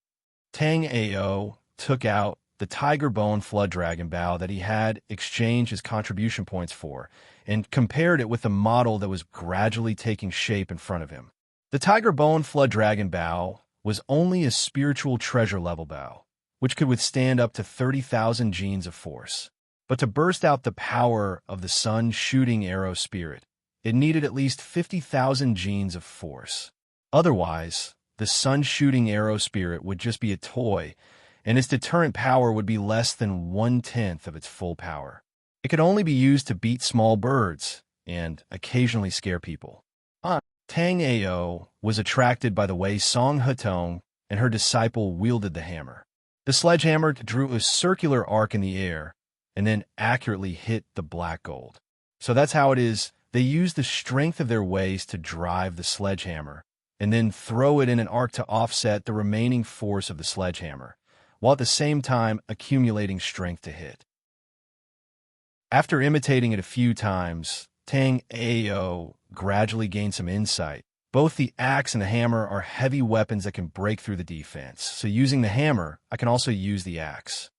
Tang Ao took out the tiger bone flood dragon bow that he had exchanged his contribution points for and compared it with the model that was gradually taking shape in front of him. The tiger bone flood dragon bow was only a spiritual treasure level bow, which could withstand up to 30,000 genes of force. But to burst out the power of the sun shooting arrow spirit, it needed at least 50,000 genes of force. Otherwise, the sun shooting arrow spirit would just be a toy, and its deterrent power would be less than 1/10 of its full power. It could only be used to beat small birds and occasionally scare people. Tang Ao was attracted by the way Song Hetong and her disciple wielded the hammer. The sledgehammer drew a circular arc in the air and then accurately hit the black gold. So that's how it is. They use the strength of their waist to drive the sledgehammer and then throw it in an arc to offset the remaining force of the sledgehammer, while at the same time accumulating strength to hit. After imitating it a few times, Tang Ao gradually gained some insight. Both the axe and the hammer are heavy weapons that can break through the defense, so using the hammer, I can also use the axe.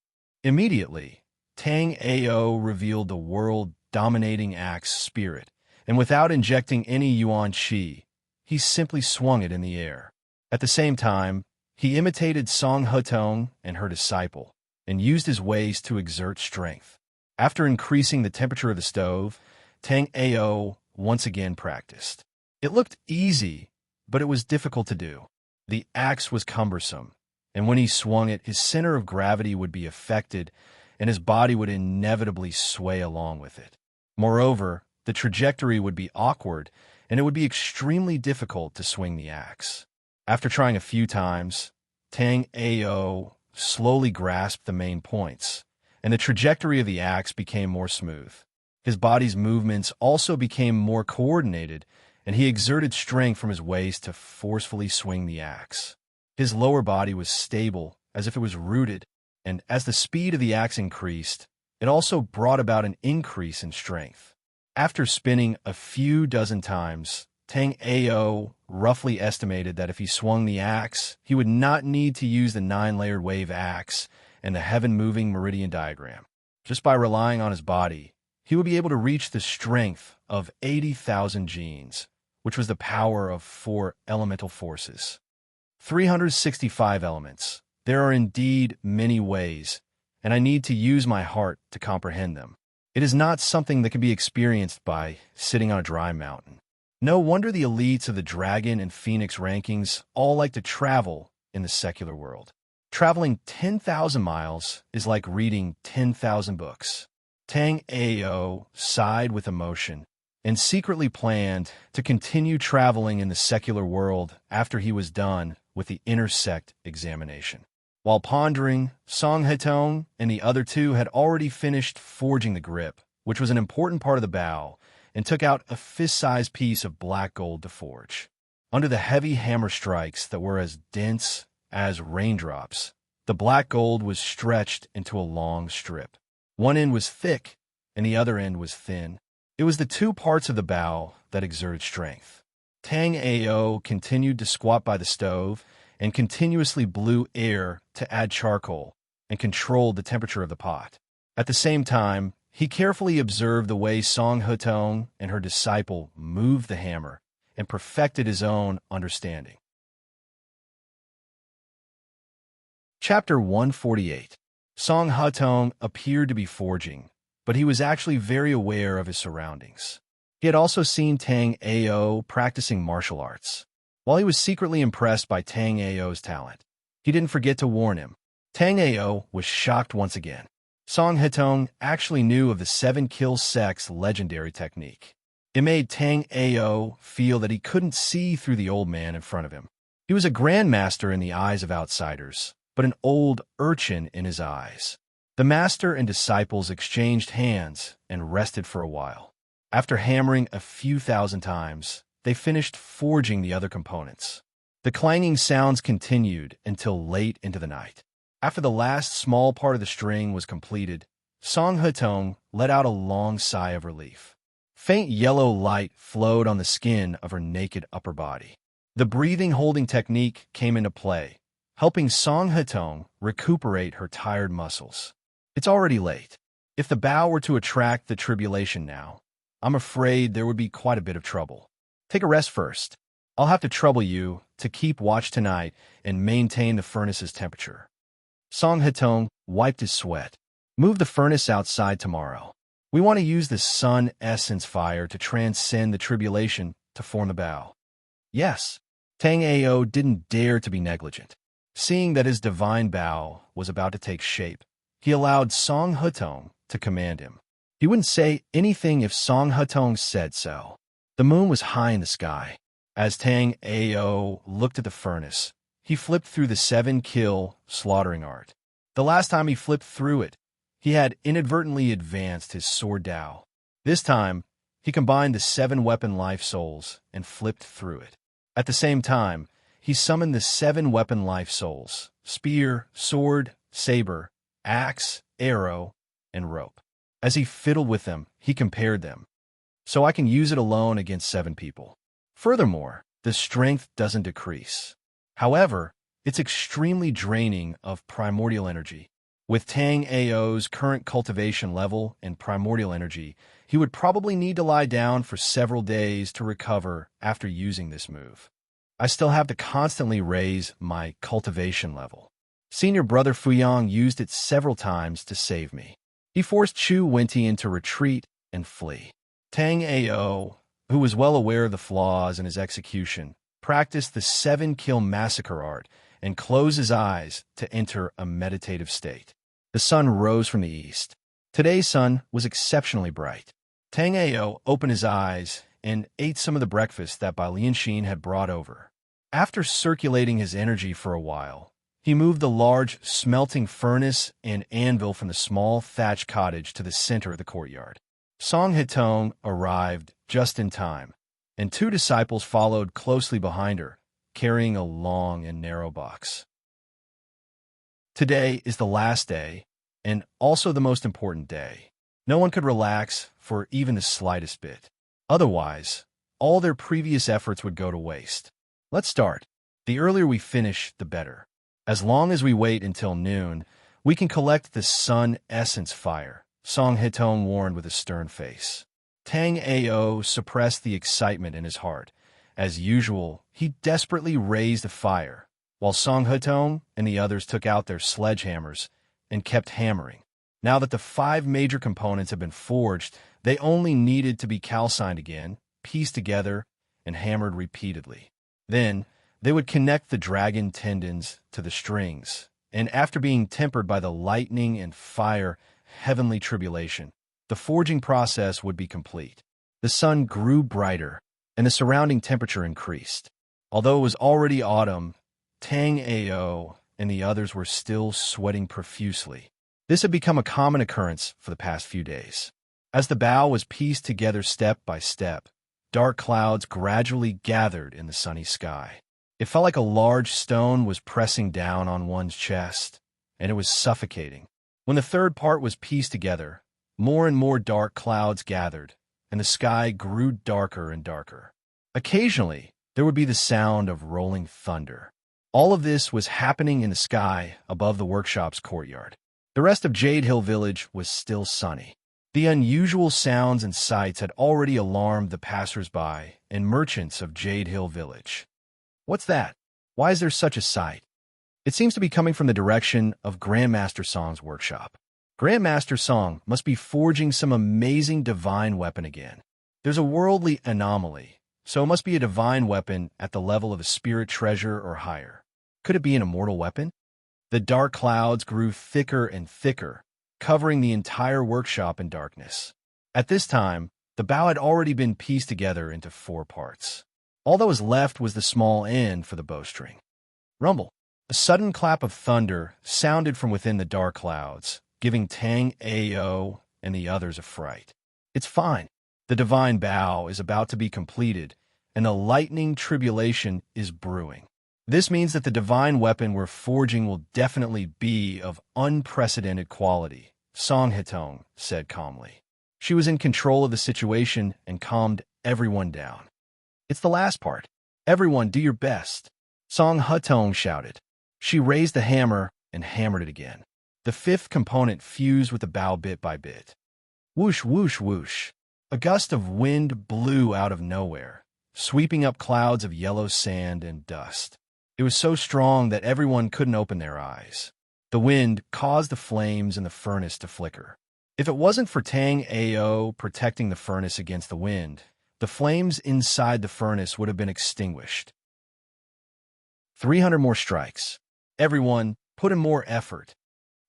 Immediately, Tang Ao revealed the world-dominating axe spirit, and without injecting any yuan qi, he simply swung it in the air. At the same time, he imitated Song Hetong and her disciple, and used his waist to exert strength. After increasing the temperature of the stove, Tang Ao once again practiced. It looked easy, but it was difficult to do. The axe was cumbersome, and when he swung it, his center of gravity would be affected, and his body would inevitably sway along with it. Moreover, the trajectory would be awkward, and it would be extremely difficult to swing the axe. After trying a few times, Tang Ao slowly grasped the main points, and the trajectory of the axe became more smooth. His body's movements also became more coordinated, and he exerted strength from his waist to forcefully swing the axe. His lower body was stable, as if it was rooted, and as the speed of the axe increased, it also brought about an increase in strength. After spinning a few dozen times, Tang Ao roughly estimated that if he swung the axe, he would not need to use the 9-layered wave axe and the heaven-moving meridian diagram. Just by relying on his body, he would be able to reach the strength of 80,000 genes, which was the power of 4 elemental forces. 365 elements. There are indeed many ways, and I need to use my heart to comprehend them. It is not something that can be experienced by sitting on a dry mountain. No wonder the elites of the Dragon and Phoenix rankings all like to travel in the secular world. Traveling 10,000 miles is like reading 10,000 books. Tang Ao sighed with emotion and secretly planned to continue traveling in the secular world after he was done with the intersect examination. While pondering, Song Hetong and the other two had already finished forging the grip, which was an important part of the bow, and took out a fist-sized piece of black gold to forge. Under the heavy hammer strikes that were as dense as raindrops, the black gold was stretched into a long strip. One end was thick, and the other end was thin. It was the two parts of the bow that exerted strength. Tang Ao continued to squat by the stove and continuously blew air to add charcoal and controlled the temperature of the pot. At the same time, he carefully observed the way Song Hetong and her disciple moved the hammer and perfected his own understanding. Chapter 148. Song Hetong appeared to be forging, but he was actually very aware of his surroundings. He had also seen Tang Ao practicing martial arts. While he was secretly impressed by Tang Ao's talent, he didn't forget to warn him. Tang Ao was shocked once again. Song Hetong actually knew of the 7-kill sex legendary technique. It made Tang Ao feel that he couldn't see through the old man in front of him. He was a grandmaster in the eyes of outsiders, but an old urchin in his eyes. The master and disciples exchanged hands and rested for a while. After hammering a few thousand times, they finished forging the other components. The clanging sounds continued until late into the night. After the last small part of the string was completed, Song Hetong let out a long sigh of relief. Faint yellow light flowed on the skin of her naked upper body. The breathing-holding technique came into play, helping Song Hetong recuperate her tired muscles. It's already late. If the bow were to attract the tribulation now, I'm afraid there would be quite a bit of trouble. Take a rest first. I'll have to trouble you to keep watch tonight and maintain the furnace's temperature. Song Hetong wiped his sweat. Move the furnace outside tomorrow. We want to use the sun essence fire to transcend the tribulation to form the bow. Yes. Tang Ao didn't dare to be negligent. Seeing that his divine bow was about to take shape, he allowed Song Hetong to command him. He wouldn't say anything if Song Hetong said so. The moon was high in the sky. As Tang Ao looked at the furnace, he flipped through the 7-kill slaughtering art. The last time he flipped through it, he had inadvertently advanced his sword Dao. This time, he combined the 7-weapon life souls and flipped through it. At the same time, he summoned the 7-weapon life souls: spear, sword, saber, axe, arrow, and rope. As he fiddled with them, he compared them. So I can use it alone against 7 people. Furthermore, the strength doesn't decrease. However, it's extremely draining of primordial energy. With Tang Ao's current cultivation level and primordial energy, he would probably need to lie down for several days to recover after using this move. I still have to constantly raise my cultivation level. Senior brother Fuyang used it several times to save me. He forced Chu Wenti into retreat and flee. Tang Ao, who was well aware of the flaws in his execution, practiced the 7-kill massacre art and close his eyes to enter a meditative state. The sun rose from the east. Today's sun was exceptionally bright. Tang Ao opened his eyes and ate some of the breakfast that Bai Lianxin had brought over. After circulating his energy for a while, he moved the large smelting furnace and anvil from the small thatched cottage to the center of the courtyard. Song Hetong arrived just in time, and two disciples followed closely behind her, carrying a long and narrow box. Today is the last day, and also the most important day. No one could relax for even the slightest bit. Otherwise, all their previous efforts would go to waste. Let's start. The earlier we finish, the better. As long as we wait until noon, we can collect the sun essence fire, Song Hetong warned with a stern face. Tang Ao suppressed the excitement in his heart. As usual, he desperately raised the fire, while Song Hetong and the others took out their sledgehammers and kept hammering. Now that the 5 major components had been forged, they only needed to be calcined again, pieced together, and hammered repeatedly. Then, they would connect the dragon tendons to the strings, and after being tempered by the lightning and fire, heavenly tribulation, the forging process would be complete. The sun grew brighter, and the surrounding temperature increased. Although it was already autumn, Tang Ao and the others were still sweating profusely. This had become a common occurrence for the past few days. As the bow was pieced together step by step, dark clouds gradually gathered in the sunny sky. It felt like a large stone was pressing down on one's chest, and it was suffocating. When the third part was pieced together, more and more dark clouds gathered, and the sky grew darker and darker. Occasionally, there would be the sound of rolling thunder. All of this was happening in the sky above the workshop's courtyard. The rest of Jade Hill Village was still sunny. The unusual sounds and sights had already alarmed the passers-by and merchants of Jade Hill Village. What's that? Why is there such a sight? It seems to be coming from the direction of Grandmaster Song's workshop. Grandmaster Song must be forging some amazing divine weapon again. There's a worldly anomaly, so it must be a divine weapon at the level of a spirit treasure or higher. Could it be an immortal weapon? The dark clouds grew thicker and thicker, covering the entire workshop in darkness. At this time, the bow had already been pieced together into 4 parts. All that was left was the small end for the bowstring. Rumble. A sudden clap of thunder sounded from within the dark clouds, giving Tang Ao and the others a fright. It's fine. The divine bow is about to be completed, and a lightning tribulation is brewing. This means that the divine weapon we're forging will definitely be of unprecedented quality, Song Hetong said calmly. She was in control of the situation and calmed everyone down. It's the last part. Everyone do your best, Song Hetong shouted. She raised the hammer and hammered it again. The 5th component fused with the bow bit by bit. Whoosh, whoosh, whoosh. A gust of wind blew out of nowhere, sweeping up clouds of yellow sand and dust. It was so strong that everyone couldn't open their eyes. The wind caused the flames in the furnace to flicker. If it wasn't for Tang Ao protecting the furnace against the wind, the flames inside the furnace would have been extinguished. 300 more strikes. Everyone, put in more effort.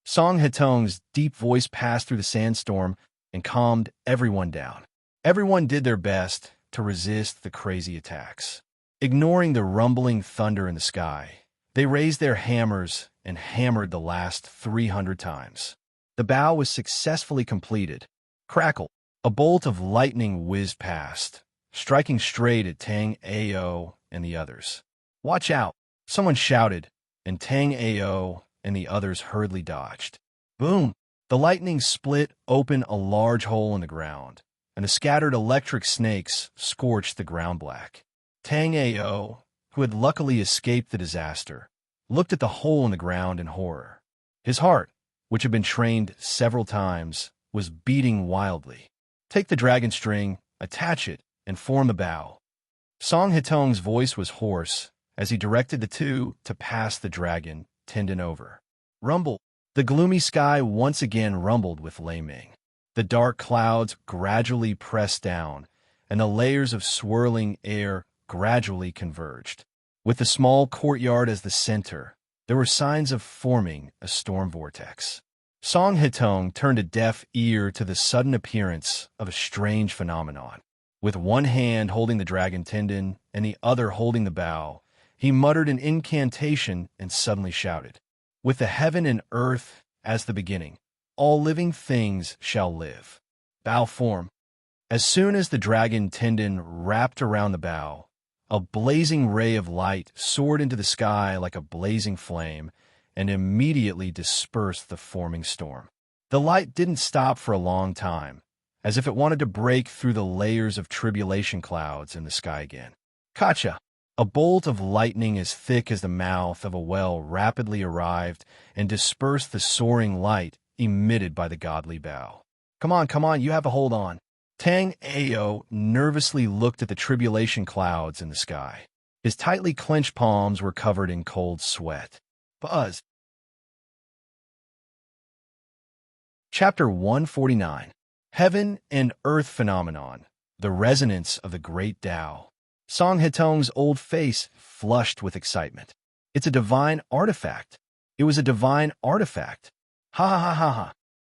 Song Hetong's deep voice passed through the sandstorm and calmed everyone down. Everyone did their best to resist the crazy attacks. Ignoring the rumbling thunder in the sky, they raised their hammers and hammered the last 300 times. The bow was successfully completed. Crackle! A bolt of lightning whizzed past, striking straight at Tang Ao and the others. Watch out! Someone shouted, and Tang Ao and the others hurriedly dodged. Boom! The lightning split open a large hole in the ground, and the scattered electric snakes scorched the ground black. Tang Ao, who had luckily escaped the disaster, looked at the hole in the ground in horror. His heart, which had been trained several times, was beating wildly. Take the dragon string, attach it, and form the bow. Song Hetong's voice was hoarse as he directed the two to pass the dragon tendon over. Rumble! The gloomy sky once again rumbled with Ming. The dark clouds gradually pressed down, and the layers of swirling air gradually converged. With the small courtyard as the center, there were signs of forming a storm vortex. Song Hetong turned a deaf ear to the sudden appearance of a strange phenomenon. With one hand holding the dragon tendon and the other holding the bow, he muttered an incantation and suddenly shouted, "With the heaven and earth as the beginning, all living things shall live." Bow form. As soon as the dragon tendon wrapped around the bow, a blazing ray of light soared into the sky like a blazing flame and immediately dispersed the forming storm. The light didn't stop for a long time, as if it wanted to break through the layers of tribulation clouds in the sky again. Kacha! A bolt of lightning as thick as the mouth of a well rapidly arrived and dispersed the soaring light emitted by the godly bow. Come on, you have a hold on." Tang Ao nervously looked at the tribulation clouds in the sky. His tightly clenched palms were covered in cold sweat. Buzz. Chapter 149. Heaven and Earth Phenomenon, the Resonance of the Great Tao. Song Hetong's old face flushed with excitement. "It's a divine artifact. It was a divine artifact. Ha ha ha ha ha.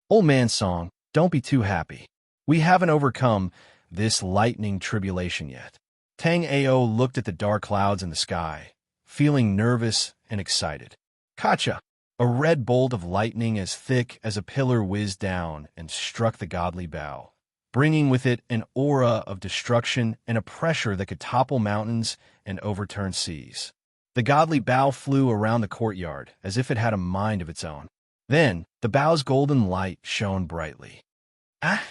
Old man Song, don't be too happy. We haven't overcome this lightning tribulation yet." Tang Ao looked at the dark clouds in the sky, feeling nervous and excited. Kacha! A red bolt of lightning as thick as a pillar whizzed down and struck the godly bow, bringing with it an aura of destruction and a pressure that could topple mountains and overturn seas. The godly bow flew around the courtyard as if it had a mind of its own. Then the bow's golden light shone brightly. Ah!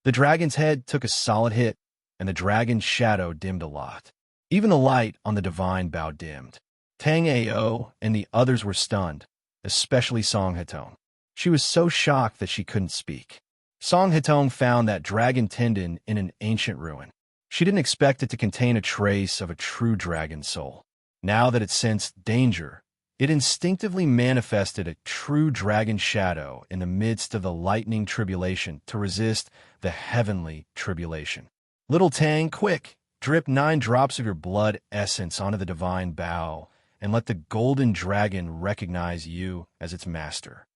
The dragon's head took a solid hit, and the dragon's shadow dimmed a lot. Even the light on the divine bow dimmed. Tang Ao and the others were stunned, especially Song Hetong. She was so shocked that she couldn't speak. Song Hetong found that dragon tendon in an ancient ruin. She didn't expect it to contain a trace of a true dragon soul. Now that it sensed danger, it instinctively manifested a true dragon shadow in the midst of the lightning tribulation to resist the heavenly tribulation. "Little Tang, quick! Drip 9 drops of your blood essence onto the divine bow, and let the golden dragon recognize you as its master."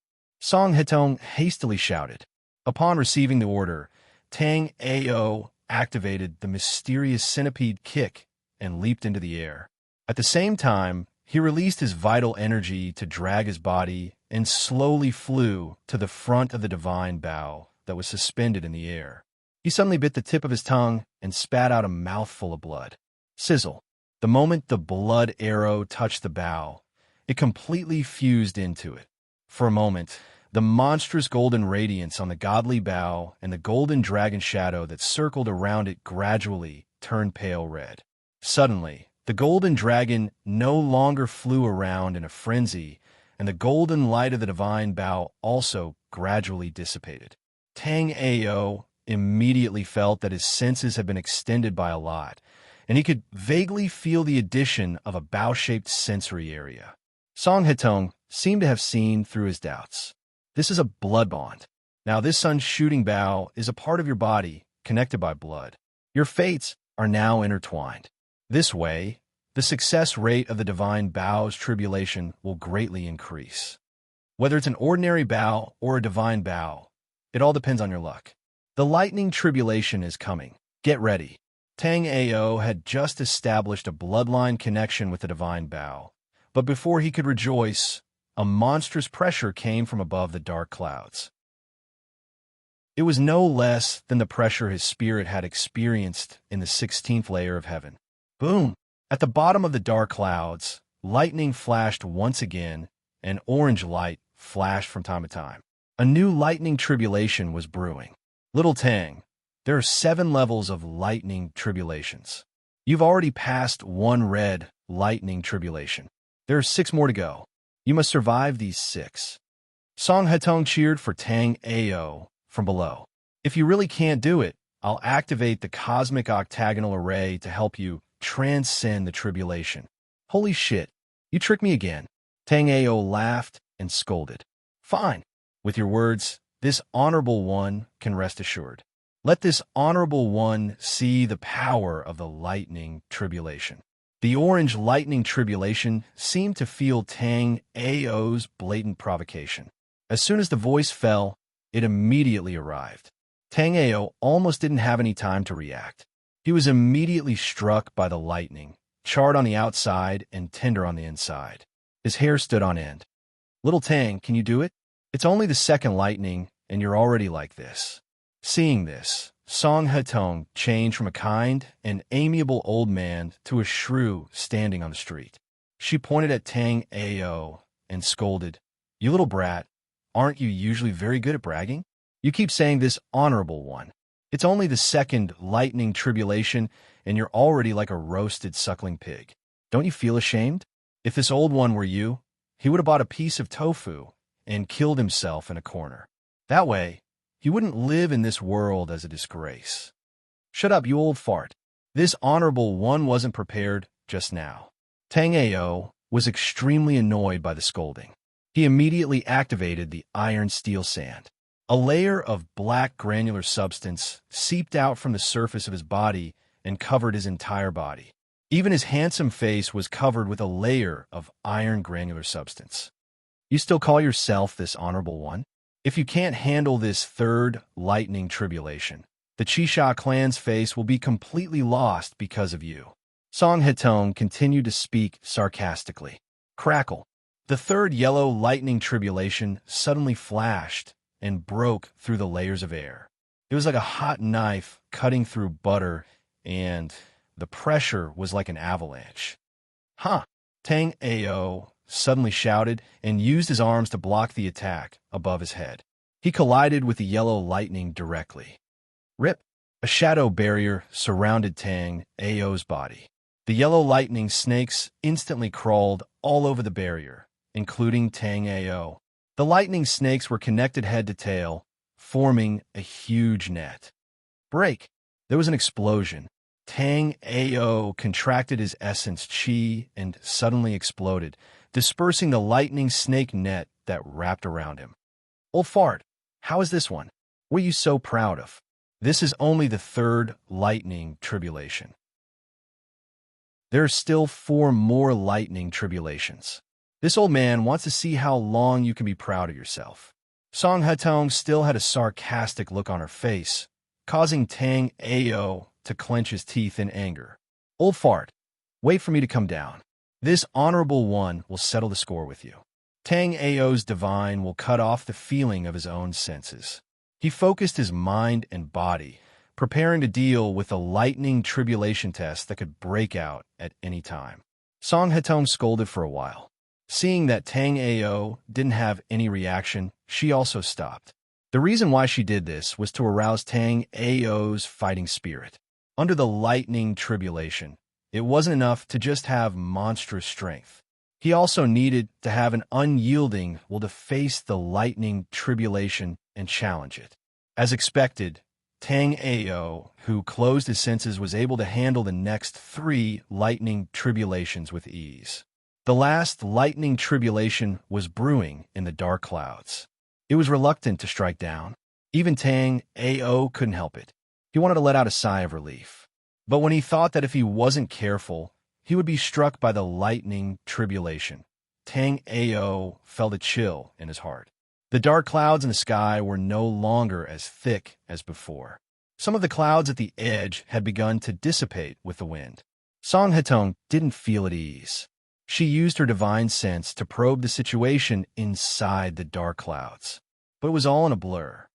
Song Hetong hastily shouted. Upon receiving the order, Tang Ao activated the mysterious centipede kick and leaped into the air. At the same time, he released his vital energy to drag his body and slowly flew to the front of the divine bow that was suspended in the air. He suddenly bit the tip of his tongue and spat out a mouthful of blood. Sizzle. The moment the blood arrow touched the bow, it completely fused into it. For a moment, the monstrous golden radiance on the godly bow and the golden dragon shadow that circled around it gradually turned pale red. Suddenly, the golden dragon no longer flew around in a frenzy, and the golden light of the divine bow also gradually dissipated. Tang Ao immediately felt that his senses had been extended by a lot, and he could vaguely feel the addition of a bow-shaped sensory area. Song Hetong seemed to have seen through his doubts. This is a blood bond. Now this sun's shooting bow is a part of your body connected by blood. Your fates are now intertwined. This way, the success rate of the divine bow's tribulation will greatly increase. Whether it's an ordinary bow or a divine bow, it all depends on your luck. The lightning tribulation is coming. Get ready. Tang Ao had just established a bloodline connection with the divine bow, but before he could rejoice, a monstrous pressure came from above the dark clouds. It was no less than the pressure his spirit had experienced in the 16th layer of heaven. Boom! At the bottom of the dark clouds, lightning flashed once again, and orange light flashed from time to time. A new lightning tribulation was brewing. Little Tang, there are 7 levels of lightning tribulations. You've already passed 1 red lightning tribulation. There are 6 more to go. You must survive these 6. Song Hetong cheered for Tang Ao from below. If you really can't do it, I'll activate the cosmic octagonal array to help you transcend the tribulation. Holy shit, you tricked me again. Tang Ao laughed and scolded. Fine. With your words, this honorable one can rest assured. Let this honorable one see the power of the lightning tribulation. The orange lightning tribulation seemed to feel Tang Ao's blatant provocation. As soon as the voice fell, it immediately arrived. Tang Ao almost didn't have any time to react. He was immediately struck by the lightning, charred on the outside and tender on the inside. His hair stood on end. "Little Tang, can you do it? It's only the second lightning, and you're already like this." Seeing this, Song Hetong changed from a kind and amiable old man to a shrew standing on the street. She pointed at Tang Ao and scolded, "You little brat, aren't you usually very good at bragging? You keep saying this honorable one. It's only the second lightning tribulation, and you're already like a roasted suckling pig. Don't you feel ashamed? If this old one were you, he would have bought a piece of tofu and killed himself in a corner. That way, he wouldn't live in this world as a disgrace." "Shut up, you old fart." This honorable one wasn't prepared just now. Tang Ao was extremely annoyed by the scolding. He immediately activated the iron steel sand. A layer of black granular substance seeped out from the surface of his body and covered his entire body. Even his handsome face was covered with a layer of iron granular substance. "You still call yourself this honorable one? If you can't handle this third lightning tribulation, the Chisha clan's face will be completely lost because of you." Song Hetong continued to speak sarcastically. Crackle. The third yellow lightning tribulation suddenly flashed and broke through the layers of air. It was like a hot knife cutting through butter, and the pressure was like an avalanche. "Huh!" Tang Ao suddenly shouted and used his arms to block the attack above his head. He collided with the yellow lightning directly. Rip! A shadow barrier surrounded Tang Ao's body. The yellow lightning snakes instantly crawled all over the barrier, including Tang Ao. The lightning snakes were connected head to tail, forming a huge net. Break! There was an explosion. Tang Ao contracted his essence chi and suddenly exploded, dispersing the lightning snake net that wrapped around him. "Old fart, how is this one? What are you so proud of?" This is only the third lightning tribulation. There are still 4 more lightning tribulations. This old man wants to see how long you can be proud of yourself. Song Hetong still had a sarcastic look on her face, causing Tang Ao to clench his teeth in anger. "Old fart, wait for me to come down. This honorable one will settle the score with you." Tang Ao's divine will cut off the feeling of his own senses. He focused his mind and body, preparing to deal with a lightning tribulation test that could break out at any time. Song Hetong scolded for a while. Seeing that Tang Ao didn't have any reaction, she also stopped. The reason why she did this was to arouse Tang Ao's fighting spirit. Under the lightning tribulation, it wasn't enough to just have monstrous strength. He also needed to have an unyielding will to face the lightning tribulation and challenge it. As expected, Tang Ao, who closed his senses, was able to handle the next 3 lightning tribulations with ease. The last lightning tribulation was brewing in the dark clouds. It was reluctant to strike down. Even Tang Ao couldn't help it. He wanted to let out a sigh of relief. But when he thought that if he wasn't careful, he would be struck by the lightning tribulation, Tang Ao felt a chill in his heart. The dark clouds in the sky were no longer as thick as before. Some of the clouds at the edge had begun to dissipate with the wind. Song Hetong didn't feel at ease. She used her divine sense to probe the situation inside the dark clouds. But it was all in a blur.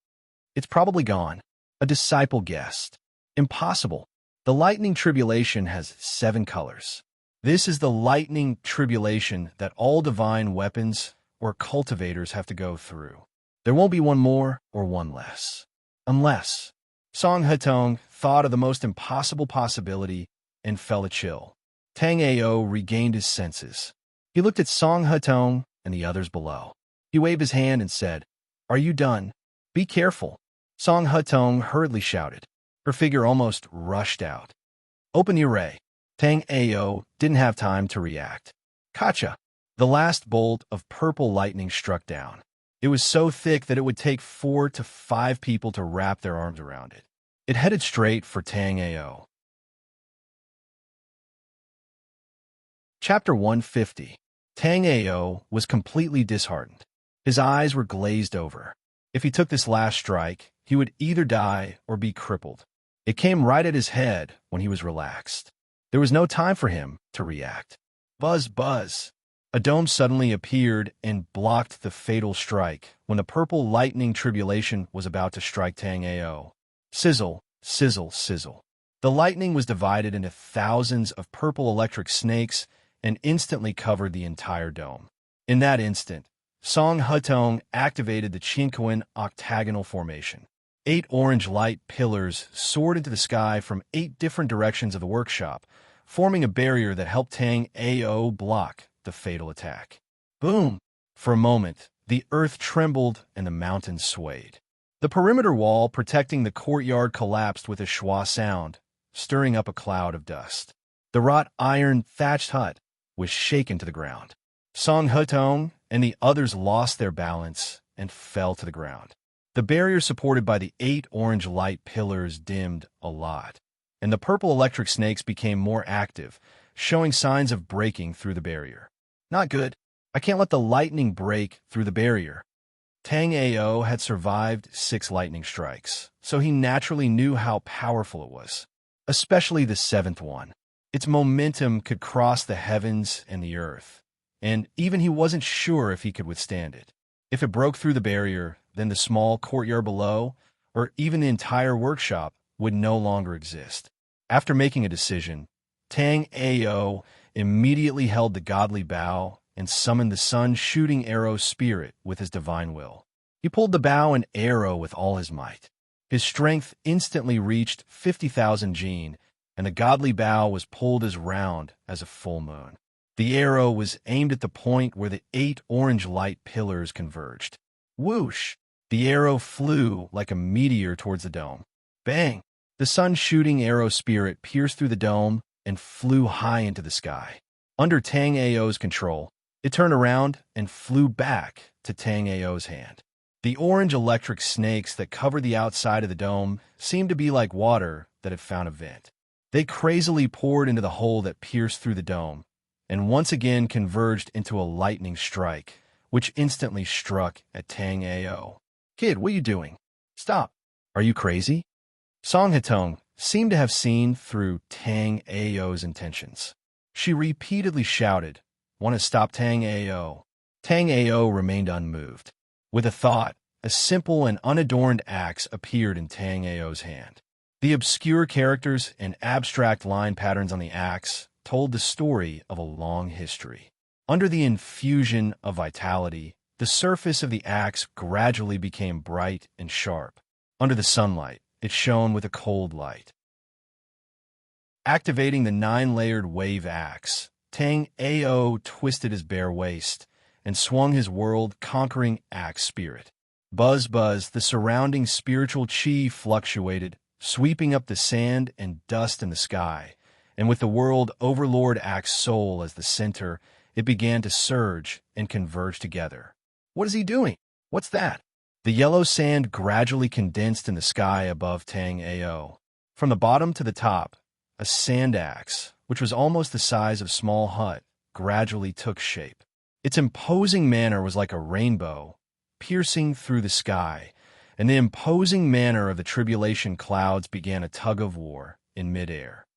"It's probably gone. A disciple guessed. Impossible. The lightning tribulation has 7 colors. This is the lightning tribulation that all divine weapons or cultivators have to go through. There won't be one more or one less. Unless..." Song Hetong thought of the most impossible possibility and felt a chill. Tang Ao regained his senses. He looked at Song Hetong and the others below. He waved his hand and said, "Are you done? Be careful." Song Hetong hurriedly shouted. Her figure almost rushed out. "Open the array." Tang Ao didn't have time to react. Kacha! The last bolt of purple lightning struck down. It was so thick that it would take 4 to 5 people to wrap their arms around it. It headed straight for Tang Ao. Chapter 150. Tang Ao was completely disheartened. His eyes were glazed over. If he took this last strike, he would either die or be crippled. It came right at his head when he was relaxed. There was no time for him to react. Buzz, buzz. A dome suddenly appeared and blocked the fatal strike when the purple lightning tribulation was about to strike Tang Ao. Sizzle, sizzle, sizzle. The lightning was divided into thousands of purple electric snakes and instantly covered the entire dome. In that instant, Song Hutong activated the Chinquin octagonal formation. 8 orange light pillars soared into the sky from 8 different directions of the workshop, forming a barrier that helped Tang Ao block the fatal attack. Boom! For a moment, the earth trembled and the mountains swayed. The perimeter wall protecting the courtyard collapsed with a schwa sound, stirring up a cloud of dust. The wrought iron thatched hut was shaken to the ground. Song Hutong and the others lost their balance and fell to the ground. The barrier supported by the 8 orange light pillars dimmed a lot, and the purple electric snakes became more active, showing signs of breaking through the barrier. Not good. I can't let the lightning break through the barrier. Tang Ao had survived 6 lightning strikes, so he naturally knew how powerful it was, especially the 7th one. Its momentum could cross the heavens and the earth, and even he wasn't sure if he could withstand it. If it broke through the barrier, then the small courtyard below, or even the entire workshop, would no longer exist. After making a decision, Tang Ao immediately held the godly bow and summoned the sun-shooting arrow spirit with his divine will. He pulled the bow and arrow with all his might. His strength instantly reached 50,000 jin, and the godly bow was pulled as round as a full moon. The arrow was aimed at the point where the 8 orange light pillars converged. Whoosh! The arrow flew like a meteor towards the dome. Bang! The sun-shooting arrow spirit pierced through the dome and flew high into the sky. Under Tang Ao's control, it turned around and flew back to Tang Ao's hand. The orange electric snakes that covered the outside of the dome seemed to be like water that had found a vent. They crazily poured into the hole that pierced through the dome, and once again converged into a lightning strike, which instantly struck at Tang Ao. Kid, what are you doing? Stop. Are you crazy? Song Hutong seemed to have seen through Tang Ao's intentions. She repeatedly shouted, "Want to stop Tang Ao?" Tang Ao remained unmoved. With a thought, a simple and unadorned axe appeared in Tang Ao's hand. The obscure characters and abstract line patterns on the axe told the story of a long history. Under the infusion of vitality, the surface of the axe gradually became bright and sharp. Under the sunlight, it shone with a cold light. Activating the 9-layered wave axe, Tang Ao twisted his bare waist and swung his world-conquering axe spirit. Buzz, buzz, the surrounding spiritual chi fluctuated, sweeping up the sand and dust in the sky, and with the world overlord axe soul as the center, it began to surge and converge together. What is he doing? What's that? The yellow sand gradually condensed in the sky above Tang Ao. From the bottom to the top, a sand axe, which was almost the size of a small hut, gradually took shape. Its imposing manner was like a rainbow, piercing through the sky, and the imposing manner of the tribulation clouds began a tug-of-war in midair.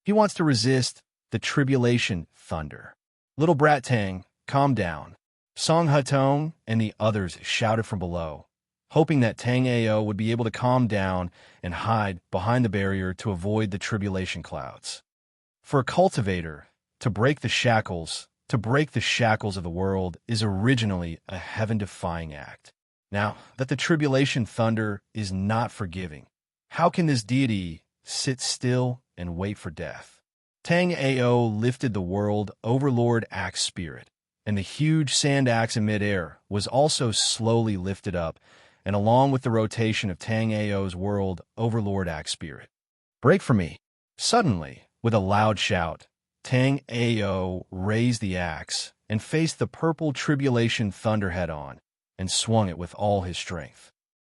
He wants to resist the tribulation thunder. Little brat Tang, calm down. Song Hutong and the others shouted from below, hoping that Tang Ao would be able to calm down and hide behind the barrier to avoid the tribulation clouds. For a cultivator, to break the shackles of the world is originally a heaven-defying act. Now that the tribulation thunder is not forgiving, how can this deity sit still and wait for death? Tang Ao lifted the world overlord axe spirit, and the huge sand axe in midair was also slowly lifted up, and along with the rotation of Tang Ao's world overlord axe spirit. Break for me. Suddenly, with a loud shout, Tang Ao raised the axe and faced the purple tribulation thunder head-on and swung it with all his strength.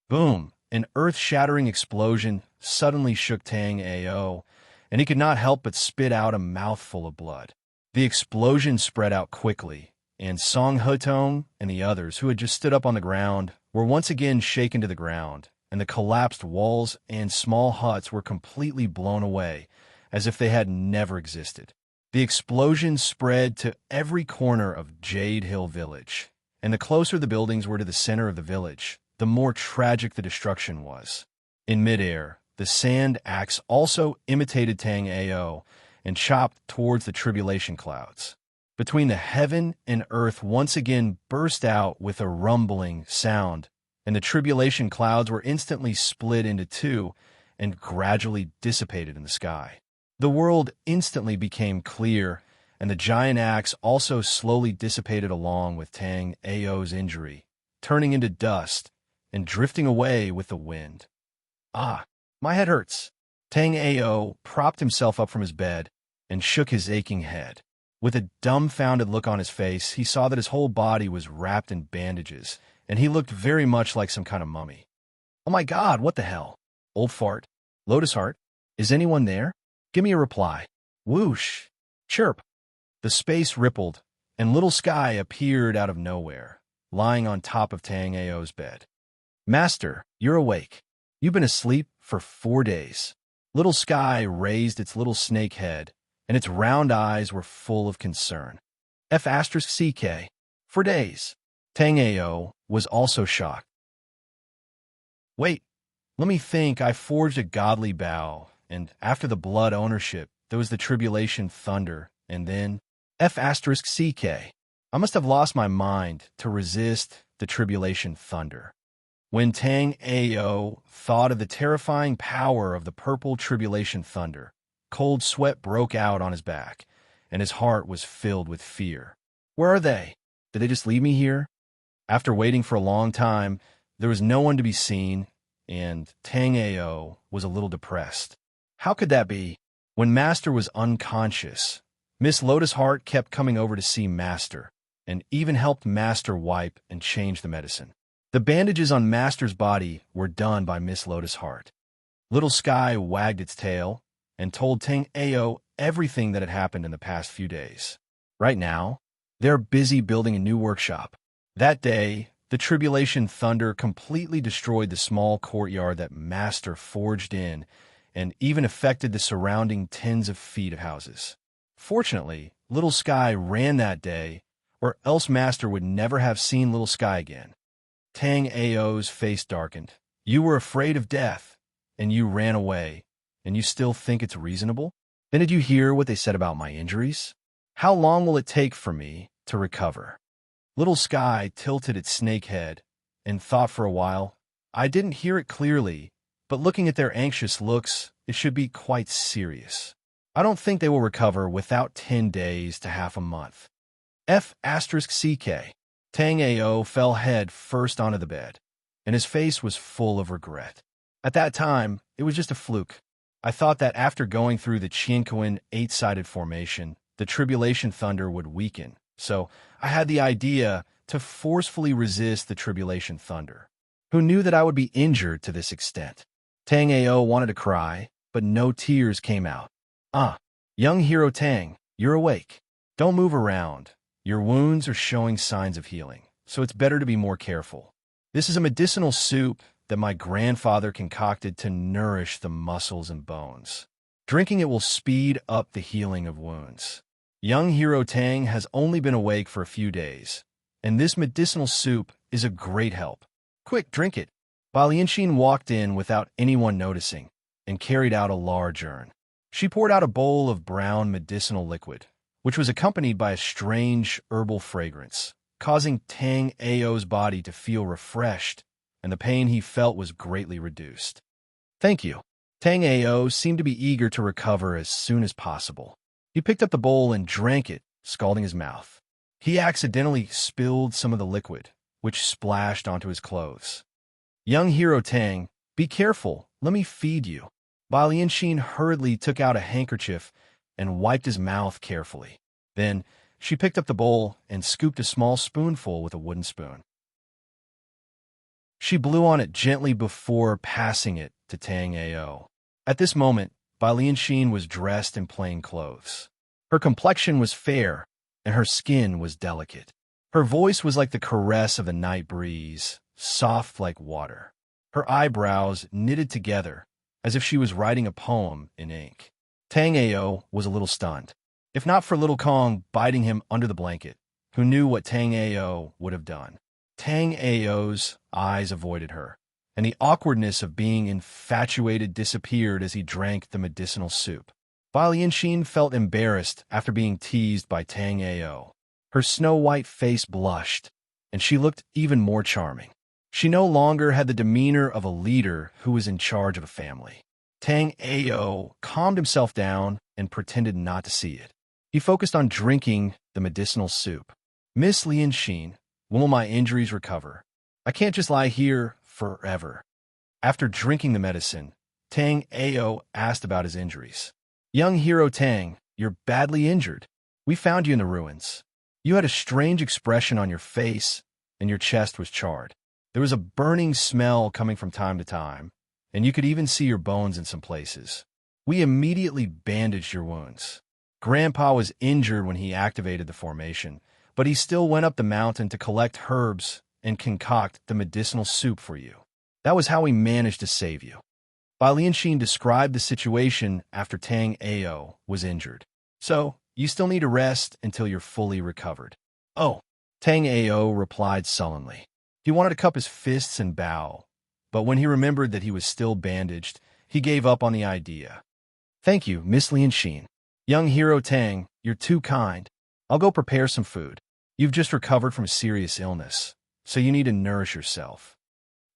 Boom! An earth-shattering explosion suddenly shook Tang Ao, and he could not help but spit out a mouthful of blood. The explosion spread out quickly, and Song Hotong and the others, who had just stood up on the ground, were once again shaken to the ground, and the collapsed walls and small huts were completely blown away, as if they had never existed. The explosion spread to every corner of Jade Hill Village, and the closer the buildings were to the center of the village, the more tragic the destruction was. In midair, the sand axe also imitated Tang Ao and chopped towards the tribulation clouds. Between the heaven and earth once again burst out with a rumbling sound, and the tribulation clouds were instantly split into two and gradually dissipated in the sky. The world instantly became clear, and the giant axe also slowly dissipated along with Tang Ao's injury, turning into dust and drifting away with the wind. Ah, my head hurts. Tang Ao propped himself up from his bed and shook his aching head. With a dumbfounded look on his face, he saw that his whole body was wrapped in bandages, and he looked very much like some kind of mummy. Oh my God, what the hell? Old fart. Lotus Heart? Is anyone there? Give me a reply. Whoosh. Chirp. The space rippled, and Little Sky appeared out of nowhere, lying on top of Tang Ao's bed. Master, you're awake. You've been asleep for 4 days. Little Sky raised its little snake head, and its round eyes were full of concern. F*CK. For days. Tang Ao was also shocked. Wait, let me think. I forged a godly vow, and after the blood ownership, there was the tribulation thunder, and then F*CK. I must have lost my mind to resist the tribulation thunder. When Tang Ao thought of the terrifying power of the purple tribulation thunder, cold sweat broke out on his back, and his heart was filled with fear. Where are they? Did they just leave me here? After waiting for a long time, there was no one to be seen, and Tang Ao was a little depressed. How could that be? When Master was unconscious, Miss Lotus Heart kept coming over to see Master, and even helped Master wipe and change the medicine. The bandages on Master's body were done by Miss Lotus Heart. Little Sky wagged its tail and told Tang Ao everything that had happened in the past few days. Right now, they're busy building a new workshop. That day, the tribulation thunder completely destroyed the small courtyard that Master forged in, and even affected the surrounding tens of feet of houses. Fortunately, Little Sky ran that day, or else Master would never have seen Little Sky again. Tang Ao's face darkened. You were afraid of death, and you ran away, and you still think it's reasonable? Then did you hear what they said about my injuries? How long will it take for me to recover? Little Sky tilted its snake head and thought for a while. I didn't hear it clearly, but looking at their anxious looks, it should be quite serious. I don't think they will recover without 10 days to half a month. F*CK. Tang Ao fell head first onto the bed, and his face was full of regret. At that time, it was just a fluke. I thought that after going through the Qianquan 8-sided formation, the tribulation thunder would weaken, so I had the idea to forcefully resist the tribulation thunder. Who knew that I would be injured to this extent? Tang Ao wanted to cry, but no tears came out. Young hero Tang, you're awake. Don't move around. Your wounds are showing signs of healing, so it's better to be more careful. This is a medicinal soup that my grandfather concocted to nourish the muscles and bones. Drinking it will speed up the healing of wounds. Young hero Tang has only been awake for a few days, and this medicinal soup is a great help. Quick, drink it. Ba Lianxin walked in without anyone noticing and carried out a large urn. She poured out a bowl of brown medicinal liquid, which was accompanied by a strange herbal fragrance, causing Tang Ao's body to feel refreshed, and the pain he felt was greatly reduced. Thank you. Tang Ao seemed to be eager to recover as soon as possible. He picked up the bowl and drank it, scalding his mouth. He accidentally spilled some of the liquid, which splashed onto his clothes. Young hero Tang, be careful. Let me feed you. Ba Lianxin hurriedly took out a handkerchief and wiped his mouth carefully. Then she picked up the bowl and scooped a small spoonful with a wooden spoon. She blew on it gently before passing it to Tang Ao. At this moment, Lianxin was dressed in plain clothes. Her complexion was fair, and her skin was delicate. Her voice was like the caress of a night breeze, soft like water. Her eyebrows knitted together, as if she was writing a poem in ink. Tang Ao was a little stunned, if not for little Kong biting him under the blanket, who knew what Tang Ao would have done. Tang Ao's eyes avoided her, and the awkwardness of being infatuated disappeared as he drank the medicinal soup. Lianxin felt embarrassed after being teased by Tang Ao. Her snow-white face blushed, and she looked even more charming. She no longer had the demeanor of a leader who was in charge of a family. Tang Ao calmed himself down and pretended not to see it. He focused on drinking the medicinal soup. "Miss Lianxin, when will my injuries recover? I can't just lie here forever." After drinking the medicine, Tang Ao asked about his injuries. "Young hero Tang, you're badly injured. We found you in the ruins. You had a strange expression on your face, and your chest was charred. There was a burning smell coming from time to time, and you could even see your bones in some places. We immediately bandaged your wounds. Grandpa was injured when he activated the formation, but he still went up the mountain to collect herbs and concoct the medicinal soup for you. That was how we managed to save you." Lianxin described the situation after Tang Ao was injured. "So, you still need to rest until you're fully recovered." "Oh," Tang Ao replied sullenly. He wanted to cup his fists and bow, but when he remembered that he was still bandaged, he gave up on the idea. "Thank you, Miss Lianxin. Young hero Tang, you're too kind. I'll go prepare some food. You've just recovered from a serious illness, so you need to nourish yourself."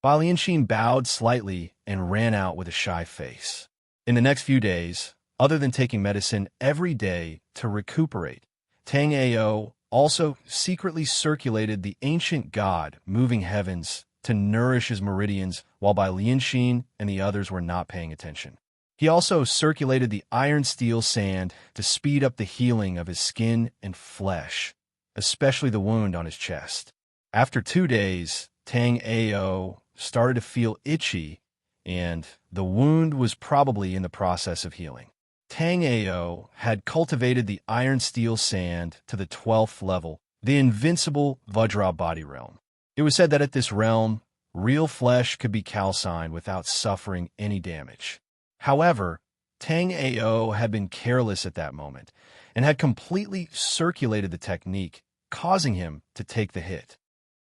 Lianxin bowed slightly and ran out with a shy face. In the next few days, other than taking medicine every day to recuperate, Tang Ao also secretly circulated the ancient god moving heavens to nourish his meridians while Lianxin and the others were not paying attention. He also circulated the iron steel sand to speed up the healing of his skin and flesh, especially the wound on his chest. After 2 days, Tang Ao started to feel itchy, and the wound was probably in the process of healing. Tang Ao had cultivated the iron steel sand to the 12th level, the invincible Vajra body realm. It was said that at this realm, real flesh could be calcined without suffering any damage. However, Tang Ao had been careless at that moment and had completely circulated the technique, causing him to take the hit.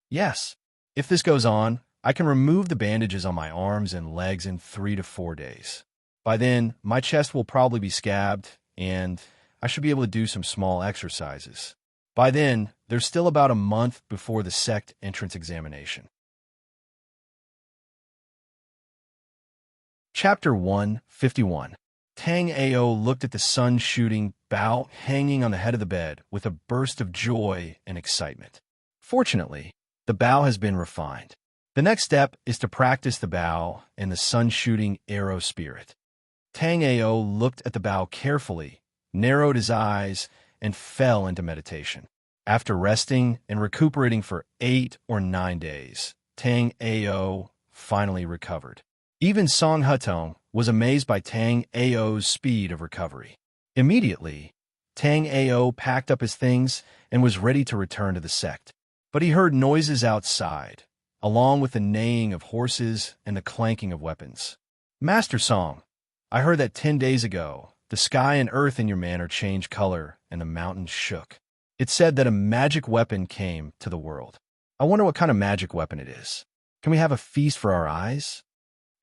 "Yes, if this goes on, I can remove the bandages on my arms and legs in 3 to 4 days. By then, my chest will probably be scabbed, and I should be able to do some small exercises. By then, there's still about a month before the sect entrance examination." Chapter 151. Tang Ao looked at the sun-shooting bough hanging on the head of the bed with a burst of joy and excitement. Fortunately, the bough has been refined. The next step is to practice the bow and the sun-shooting arrow spirit. Tang Ao looked at the bow carefully, narrowed his eyes, and fell into meditation. After resting and recuperating for 8 or 9 days, Tang Ao finally recovered. Even Song Hutong was amazed by Tang Ao's speed of recovery. Immediately, Tang Ao packed up his things and was ready to return to the sect. But he heard noises outside, along with the neighing of horses and the clanking of weapons. "Master Song, I heard that 10 days ago, the sky and earth in your manor changed color and the mountains shook. It said that a magic weapon came to the world. I wonder what kind of magic weapon it is. Can we have a feast for our eyes?"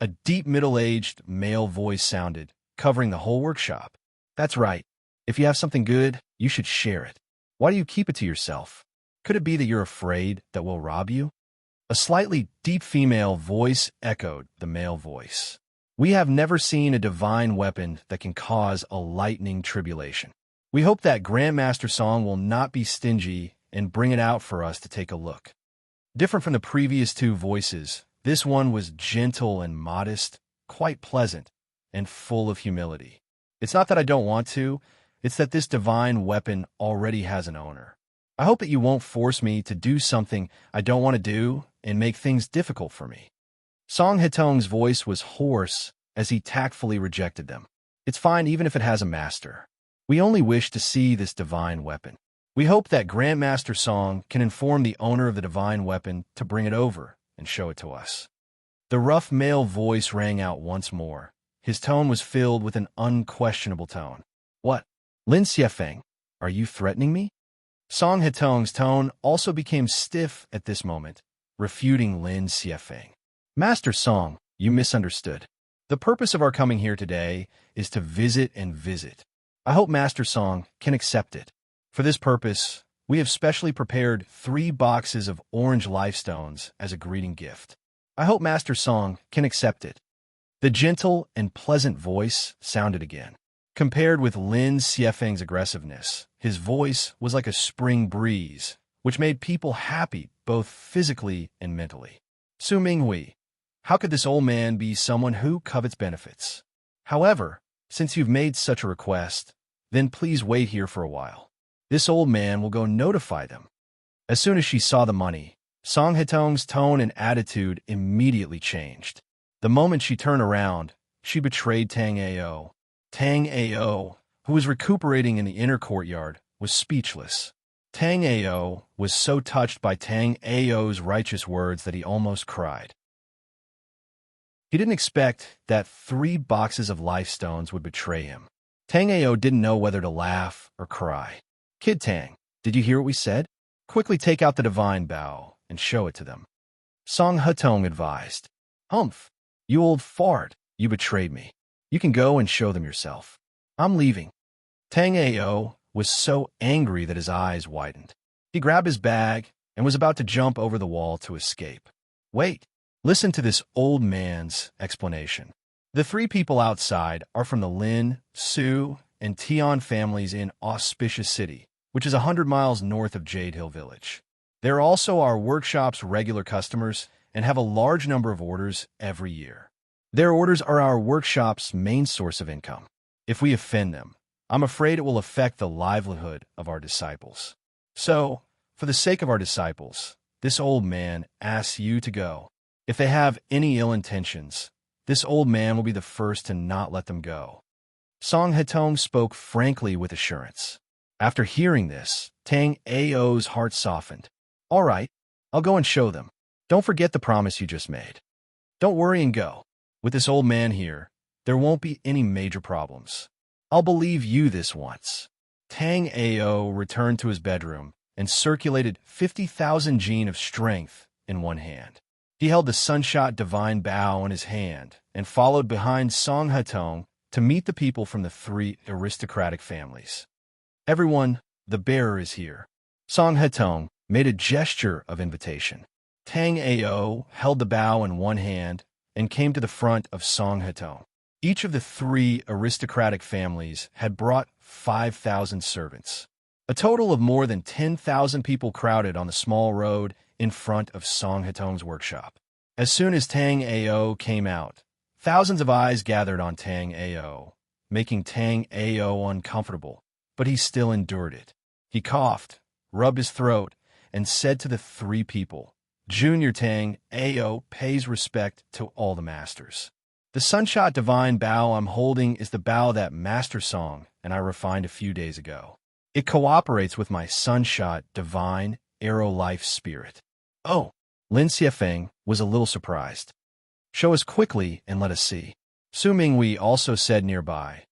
A deep middle-aged male voice sounded, covering the whole workshop. "That's right. If you have something good, you should share it. Why do you keep it to yourself? Could it be that you're afraid that we'll rob you?" A slightly deep female voice echoed the male voice. "We have never seen a divine weapon that can cause a lightning tribulation. We hope that Grandmaster Song will not be stingy and bring it out for us to take a look." Different from the previous 2 voices, this one was gentle and modest, quite pleasant, and full of humility. "It's not that I don't want to, it's that this divine weapon already has an owner. I hope that you won't force me to do something I don't want to do and make things difficult for me." Song Hetong's voice was hoarse as he tactfully rejected them. It's fine even if it has a master. We only wish to see this divine weapon. We hope that Grandmaster Song can inform the owner of the divine weapon to bring it over and show it to us. The rough male voice rang out once more. His tone was filled with an unquestionable tone. What? Lin Xiefeng, are you threatening me? Song Hetong's tone also became stiff at this moment, refuting Lin Xiefeng. Master Song, you misunderstood. The purpose of our coming here today is to visit and visit. I hope Master Song can accept it. For this purpose, we have specially prepared 3 boxes of orange lifestones as a greeting gift. I hope Master Song can accept it. The gentle and pleasant voice sounded again. Compared with Lin Xiefeng's aggressiveness, his voice was like a spring breeze, which made people happy both physically and mentally. Su Minghui, how could this old man be someone who covets benefits? However, since you've made such a request, then please wait here for a while. This old man will go notify them. As soon as she saw the money, Song Hetong's tone and attitude immediately changed. The moment she turned around, she betrayed Tang Ao. Tang Ao, who was recuperating in the inner courtyard, was speechless. Tang Ao was so touched by Tang Ao's righteous words that he almost cried. He didn't expect that 3 boxes of life stones would betray him. Tang Ao didn't know whether to laugh or cry. Kid Tang, did you hear what we said? Quickly take out the divine bow and show it to them. Song Hetong advised. Humph, you old fart, you betrayed me. You can go and show them yourself. I'm leaving. Tang Ao was so angry that his eyes widened. He grabbed his bag and was about to jump over the wall to escape. Wait, listen to this old man's explanation. The 3 people outside are from the Lin, Su, and Tian families in Auspicious City, which is 100 miles north of Jade Hill Village. They're also our workshop's regular customers and have a large number of orders every year. Their orders are our workshop's main source of income. If we offend them, I'm afraid it will affect the livelihood of our disciples. So, for the sake of our disciples, this old man asks you to go. If they have any ill intentions, this old man will be the first to not let them go. Song Hetong spoke frankly with assurance. After hearing this, Tang Ao's heart softened. All right, I'll go and show them. Don't forget the promise you just made. Don't worry and go. With this old man here, there won't be any major problems. I'll believe you this once. Tang Ao returned to his bedroom and circulated 50,000 gene of strength in one hand. He held the Sunshot Divine Bow in his hand and followed behind Song Hetong to meet the people from the 3 aristocratic families. Everyone, the bearer is here. Song Hetong made a gesture of invitation. Tang Ao held the bow in one hand and came to the front of Song Hetong. Each of the 3 aristocratic families had brought 5,000 servants. A total of more than 10,000 people crowded on the small road in front of Song Hetong's workshop. As soon as Tang Ao came out, thousands of eyes gathered on Tang Ao, making Tang Ao uncomfortable, but he still endured it. He coughed, rubbed his throat, and said to the 3 people, Junior Tang Ao pays respect to all the masters. The Sunshot Divine Bow I'm holding is the bow that Master Song and I refined a few days ago. It cooperates with my Sunshot Divine Arrow Life Spirit. Oh, Lin Xiefeng was a little surprised. Show us quickly and let us see. Su Minghui also said nearby,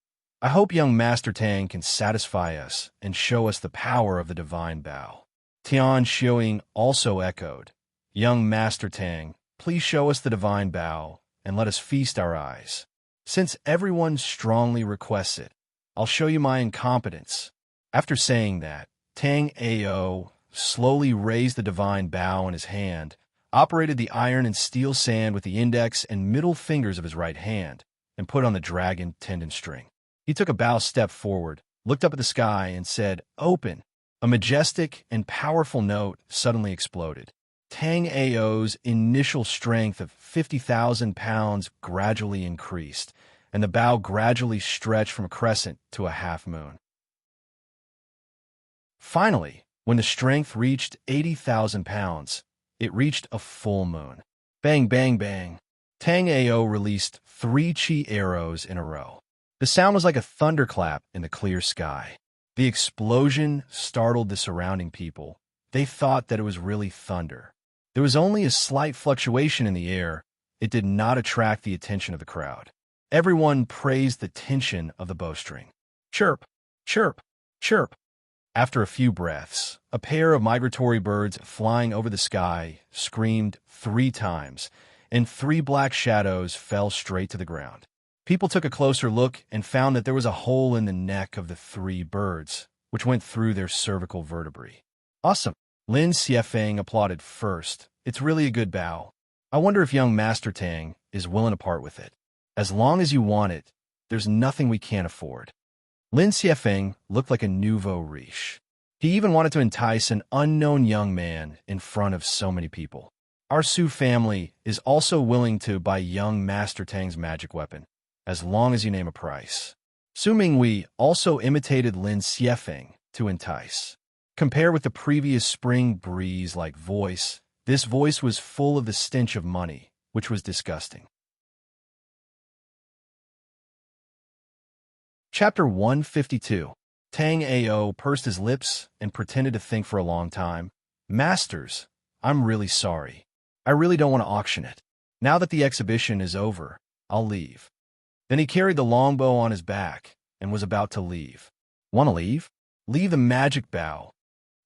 I hope young Master Tang can satisfy us and show us the power of the Divine Bow. Tian Xiuing also echoed, Young Master Tang, please show us the Divine Bow and let us feast our eyes. Since everyone strongly requests it, I'll show you my incompetence. After saying that, Tang Ao slowly raised the Divine Bow in his hand, operated the iron and steel sand with the index and middle fingers of his right hand, and put on the dragon tendon string. He took a bow step forward, looked up at the sky, and said, Open! A majestic and powerful note suddenly exploded. Tang Ao's initial strength of 50,000 pounds gradually increased, and the bow gradually stretched from a crescent to a half moon. Finally, when the strength reached 80,000 pounds, it reached a full moon. Bang, bang, bang. Tang Ao released 3 chi arrows in a row. The sound was like a thunderclap in the clear sky. The explosion startled the surrounding people. They thought that it was really thunder. There was only a slight fluctuation in the air. It did not attract the attention of the crowd. Everyone praised the tension of the bowstring. Chirp, chirp, chirp. After a few breaths, a pair of migratory birds flying over the sky screamed 3 times, and 3 black shadows fell straight to the ground. People took a closer look and found that there was a hole in the neck of the 3 birds, which went through their cervical vertebrae. Awesome! Lin Xiefeng applauded first. It's really a good bow. I wonder if young Master Tang is willing to part with it. As long as you want it, there's nothing we can't afford. Lin Xiefeng looked like a nouveau riche. He even wanted to entice an unknown young man in front of so many people. Our Su family is also willing to buy young Master Tang's magic weapon, as long as you name a price. Su Mingwei also imitated Lin Xiefeng to entice. Compared with the previous spring breeze-like voice, this voice was full of the stench of money, which was disgusting. Chapter 152. Tang Ao pursed his lips and pretended to think for a long time. Masters, I'm really sorry. I really don't want to auction it. Now that the exhibition is over, I'll leave. Then he carried the longbow on his back and was about to leave. Want to leave? Leave the magic bow.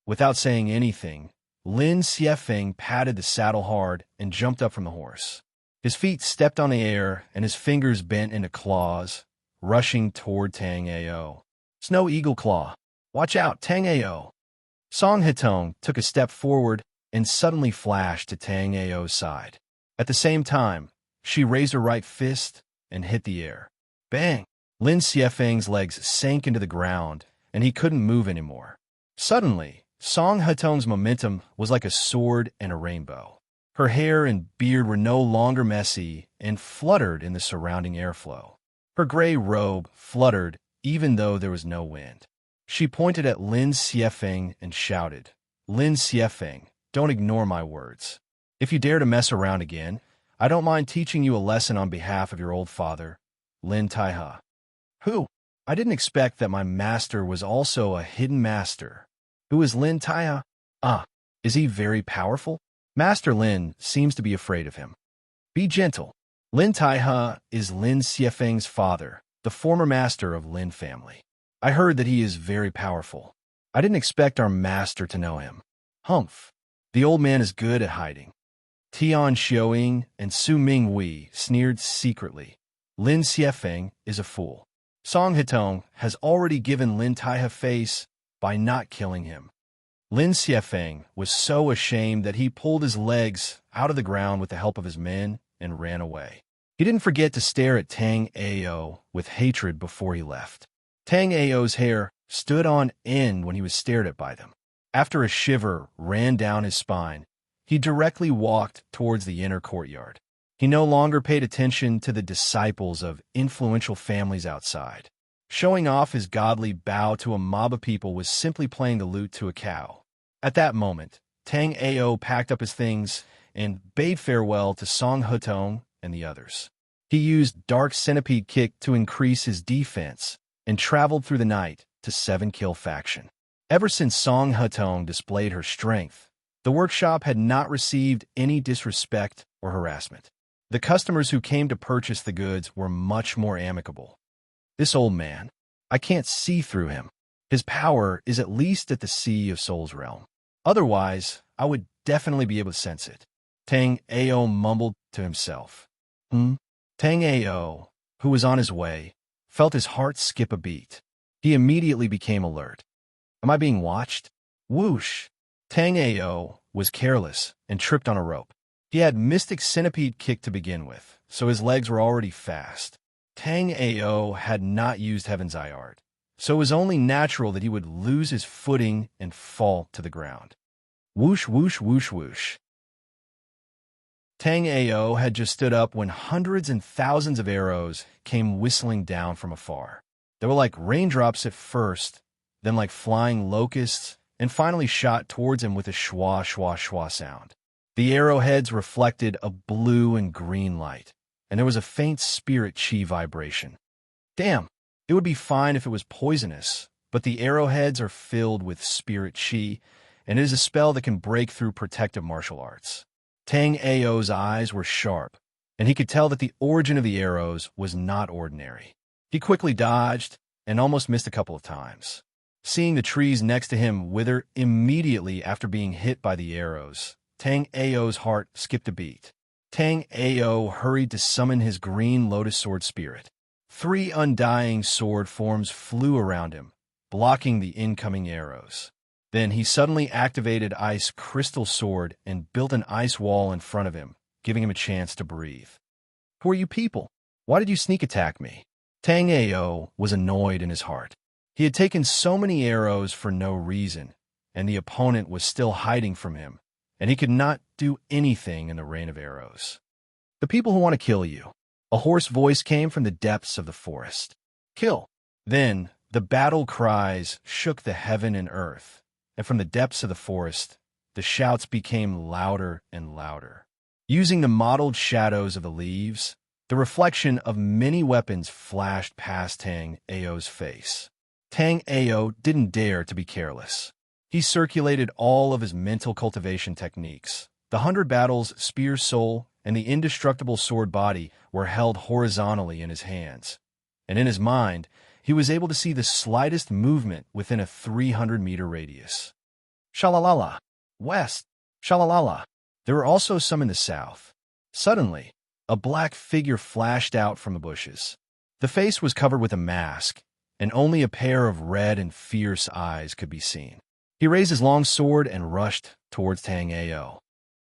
Without saying anything, Lin Xiefeng patted the saddle hard and jumped up from the horse. His feet stepped on the air and his fingers bent into claws, rushing toward Tang Ao. Snow Eagle Claw. Watch out, Tang Ao. Song Hetong took a step forward and suddenly flashed to Tang Ao's side. At the same time, she raised her right fist and hit the air. Bang! Lin Xiefeng's legs sank into the ground, and he couldn't move anymore. Suddenly, Song Hetong's momentum was like a sword and a rainbow. Her hair and beard were no longer messy and fluttered in the surrounding airflow. Her gray robe fluttered even though there was no wind. She pointed at Lin Xiefeng and shouted, Lin Xiefeng, don't ignore my words. If you dare to mess around again, I don't mind teaching you a lesson on behalf of your old father, Lin Taihe. Who? I didn't expect that my master was also a hidden master. Who is Lin Taihe? Ah, is he very powerful? Master Lin seems to be afraid of him. Be gentle. Lin Taihe is Lin Xiefeng's father, the former master of Lin family. I heard that he is very powerful. I didn't expect our master to know him. Humph. The old man is good at hiding. Tian Xiaoying and Su Mingwei sneered secretly. Lin Xiefeng is a fool. Song Hetong has already given Lin Taihe face by not killing him. Lin Xiefeng was so ashamed that he pulled his legs out of the ground with the help of his men and ran away. He didn't forget to stare at Tang Ao with hatred before he left. Tang Ao's hair stood on end when he was stared at by them. After a shiver ran down his spine, he directly walked towards the inner courtyard. He no longer paid attention to the disciples of influential families outside. Showing off his godly bow to a mob of people was simply playing the lute to a cow. At that moment, Tang Ao packed up his things and bade farewell to Song Hetong and the others. He used Dark Centipede Kick to increase his defense and traveled through the night to 7-kill faction. Ever since Song Hetong displayed her strength, the workshop had not received any disrespect or harassment. The customers who came to purchase the goods were much more amicable. This old man, I can't see through him. His power is at least at the Sea of Souls realm. Otherwise, I would definitely be able to sense it. Tang Ao mumbled to himself. Tang Ao, who was on his way, felt his heart skip a beat. He immediately became alert. Am I being watched? Whoosh! Tang Ao was careless and tripped on a rope. He had Mystic Centipede Kick to begin with, so his legs were already fast. Tang Ao had not used Heaven's Eye Art, so it was only natural that he would lose his footing and fall to the ground. Whoosh, whoosh, whoosh, whoosh. Tang Ao had just stood up when hundreds and thousands of arrows came whistling down from afar. They were like raindrops at first, then like flying locusts, and finally shot towards him with a schwa, schwa, schwa sound. The arrowheads reflected a blue and green light, and there was a faint spirit chi vibration. Damn, it would be fine if it was poisonous, but the arrowheads are filled with spirit chi, and it is a spell that can break through protective martial arts. Tang Ao's eyes were sharp, and he could tell that the origin of the arrows was not ordinary. He quickly dodged and almost missed a couple of times. Seeing the trees next to him wither immediately after being hit by the arrows, Tang Ao's heart skipped a beat. Tang Ao hurried to summon his green lotus sword spirit. 3 undying sword forms flew around him, blocking the incoming arrows. Then he suddenly activated Ice Crystal Sword and built an ice wall in front of him, giving him a chance to breathe. Who are you people? Why did you sneak attack me? Tang Ao was annoyed in his heart. He had taken so many arrows for no reason, and the opponent was still hiding from him, and he could not do anything in the rain of arrows. The people who want to kill you. A hoarse voice came from the depths of the forest. Kill. Then the battle cries shook the heaven and earth, and from the depths of the forest, the shouts became louder and louder. Using the mottled shadows of the leaves, the reflection of many weapons flashed past Tang Ao's face. Tang Ao didn't dare to be careless. He circulated all of his mental cultivation techniques. The 100 battles, spear soul, and the indestructible sword body were held horizontally in his hands. And in his mind, he was able to see the slightest movement within a 300-meter radius. Shalalala. West. Shalalala. There were also some in the south. Suddenly, a black figure flashed out from the bushes. The face was covered with a mask, and only a pair of red and fierce eyes could be seen. He raised his long sword and rushed towards Tang Ao.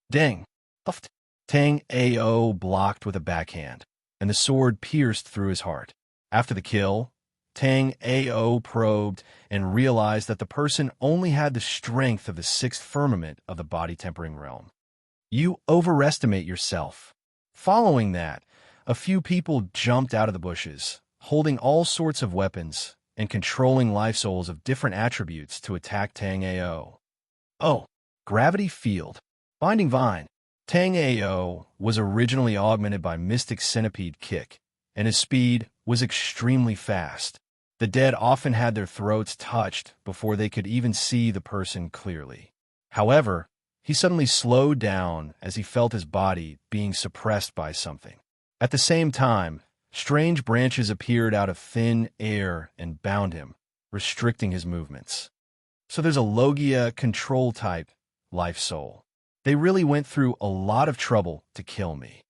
Dang! Huffed. Tang Ao blocked with a backhand, and the sword pierced through his heart. After the kill, Tang Ao probed and realized that the person only had the strength of the 6th firmament of the body-tempering realm. You overestimate yourself. Following that, a few people jumped out of the bushes, holding all sorts of weapons and controlling life souls of different attributes to attack Tang Ao. Oh, gravity field. Binding vine. Tang Ao was originally augmented by Mystic Centipede Kick, and his speed was extremely fast. The dead often had their throats touched before they could even see the person clearly. However, he suddenly slowed down as he felt his body being suppressed by something. At the same time, strange branches appeared out of thin air and bound him, restricting his movements. So there's a Logia control-type life soul. They really went through a lot of trouble to kill me.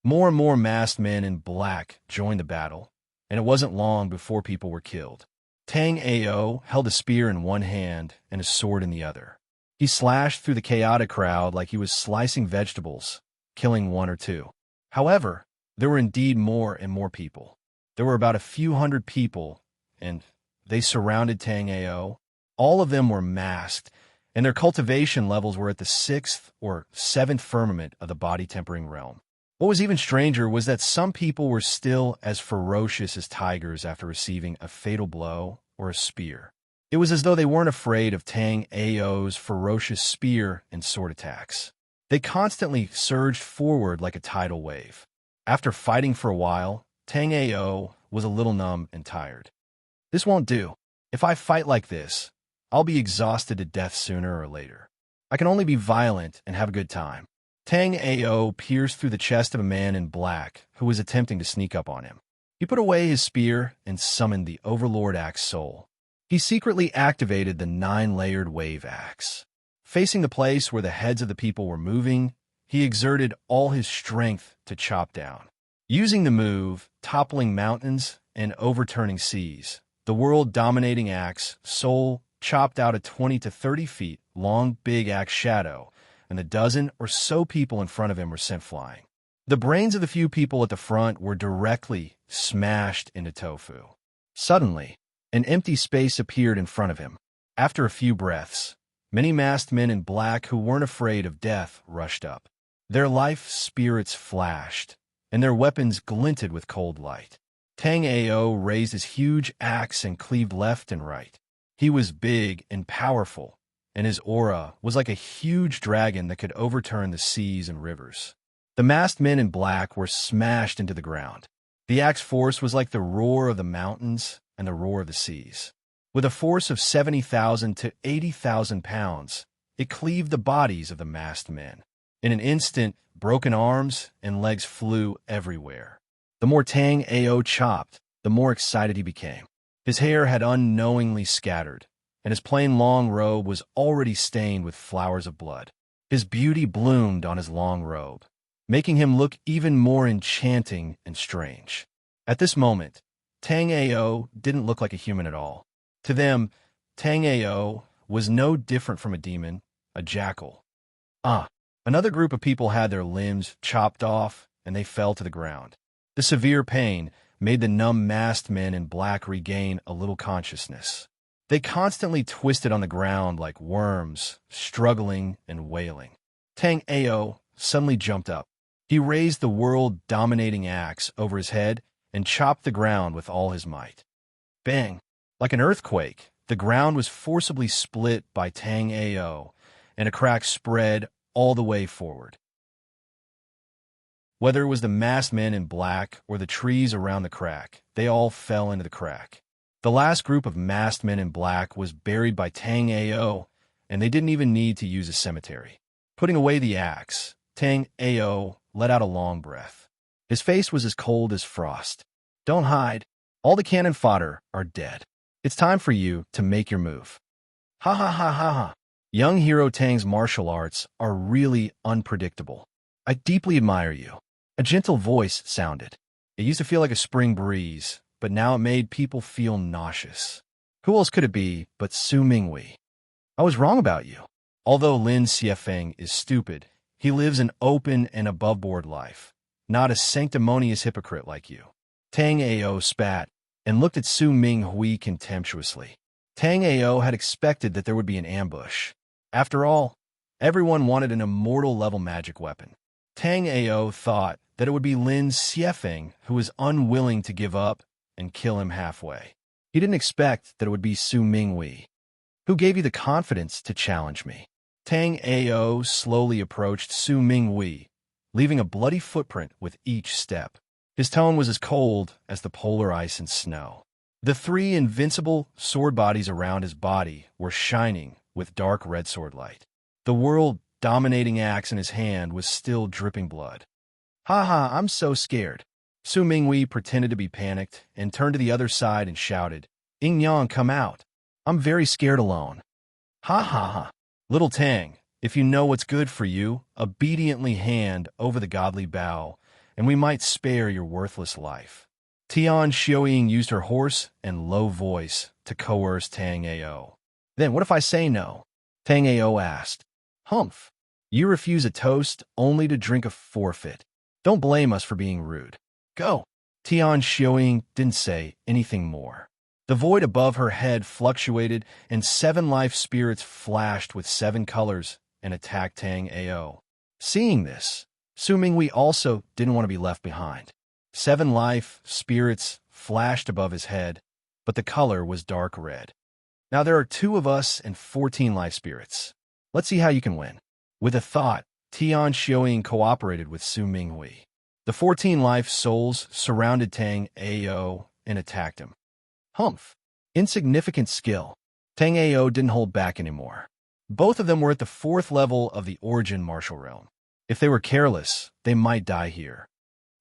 More and more masked men in black joined the battle, and it wasn't long before people were killed. Tang Ao held a spear in one hand and a sword in the other. He slashed through the chaotic crowd like he was slicing vegetables, killing 1 or 2. However, there were indeed more and more people. There were about a few hundred people, and they surrounded Tang Ao. All of them were masked, and their cultivation levels were at the 6th or 7th firmament of the body-tempering realm. What was even stranger was that some people were still as ferocious as tigers after receiving a fatal blow or a spear. It was as though they weren't afraid of Tang Ao's ferocious spear and sword attacks. They constantly surged forward like a tidal wave. After fighting for a while, Tang Ao was a little numb and tired. This won't do. If I fight like this, I'll be exhausted to death sooner or later. I can only be violent and have a good time. Tang Ao pierced through the chest of a man in black who was attempting to sneak up on him. He put away his spear and summoned the Overlord Axe Soul. He secretly activated the 9-layered wave axe. Facing the place where the heads of the people were moving, he exerted all his strength to chop down. Using the move, toppling mountains and overturning seas, the world-dominating axe Soul chopped out a 20 to 30 feet long big axe shadow, and the dozen or so people in front of him were sent flying. The brains of the few people at the front were directly smashed into tofu. Suddenly, an empty space appeared in front of him. After a few breaths, many masked men in black who weren't afraid of death rushed up. Their life spirits flashed, and their weapons glinted with cold light. Tang Ao raised his huge axe and cleaved left and right. He was big and powerful, and his aura was like a huge dragon that could overturn the seas and rivers. The masked men in black were smashed into the ground. The axe force was like the roar of the mountains and the roar of the seas. With a force of 70,000 to 80,000 pounds, it cleaved the bodies of the masked men. In an instant, broken arms and legs flew everywhere. The more Tang Ao chopped, the more excited he became. His hair had unknowingly scattered, and his plain long robe was already stained with flowers of blood. His beauty bloomed on his long robe, making him look even more enchanting and strange. At this moment, Tang Ao didn't look like a human at all. To them, Tang Ao was no different from a demon, a jackal. Another group of people had their limbs chopped off, and they fell to the ground. The severe pain made the numb masked men in black regain a little consciousness. They constantly twisted on the ground like worms, struggling and wailing. Tang Ao suddenly jumped up. He raised the world-dominating axe over his head and chopped the ground with all his might. Bang! Like an earthquake, the ground was forcibly split by Tang Ao, and a crack spread all the way forward. Whether it was the masked men in black or the trees around the crack, they all fell into the crack. The last group of masked men in black was buried by Tang Ao, and they didn't even need to use a cemetery. Putting away the axe, Tang Ao let out a long breath. His face was as cold as frost. Don't hide. All the cannon fodder are dead. It's time for you to make your move. Ha ha ha ha ha. Young hero Tang's martial arts are really unpredictable. I deeply admire you. A gentle voice sounded. It used to feel like a spring breeze, but now it made people feel nauseous. Who else could it be but Su Mingwei? I was wrong about you. Although Lin Xiefeng is stupid, he lives an open and above-board life, not a sanctimonious hypocrite like you. Tang Ao spat and looked at Su Minghui contemptuously. Tang Ao had expected that there would be an ambush. After all, everyone wanted an immortal-level magic weapon. Tang Ao thought that it would be Lin Xiefeng who was unwilling to give up and kill him halfway. He didn't expect that it would be Su Minghui. Who gave you the confidence to challenge me? Tang Ao slowly approached Su Minghui, leaving a bloody footprint with each step. His tone was as cold as the polar ice and snow. The three invincible sword bodies around his body were shining with dark red sword light. The world-dominating axe in his hand was still dripping blood. Ha ha, I'm so scared. Su Minghui pretended to be panicked and turned to the other side and shouted, Yin Yang, come out. I'm very scared alone. Ha ha ha. Little Tang, if you know what's good for you, obediently hand over the godly bow, and we might spare your worthless life. Tian Xiaoying used her hoarse and low voice to coerce Tang Ao. Then what if I say no? Tang Ao asked. Humph. You refuse a toast only to drink a forfeit. Don't blame us for being rude. Go. Tian Xiaoying didn't say anything more. The void above her head fluctuated, and 7 life spirits flashed with 7 colors and attacked Tang Ao. Seeing this, Su Minghui also didn't want to be left behind. 7 life spirits flashed above his head, but the color was dark red. Now there are 2 of us and 14 life spirits. Let's see how you can win. With a thought, Tian Xiaoying cooperated with Su Minghui. The 14 life souls surrounded Tang Ao and attacked him. Humph. Insignificant skill. Tang Ao didn't hold back anymore. Both of them were at the 4th level of the origin martial realm. If they were careless, they might die here.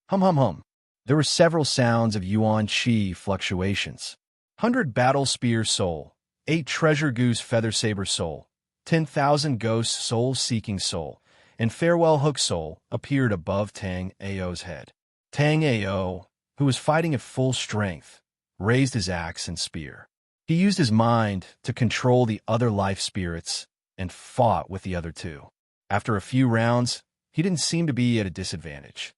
Hum hum hum. There were several sounds of Yuan Qi fluctuations. 100 battle spear soul, 8 treasure goose feather saber soul, 10,000 ghost soul seeking soul, and farewell hook soul appeared above Tang Ao's head. Tang Ao, who was fighting at full strength, raised his axe and spear. He used his mind to control the other life spirits and fought with the other 2. After a few rounds, he didn't seem to be at a disadvantage.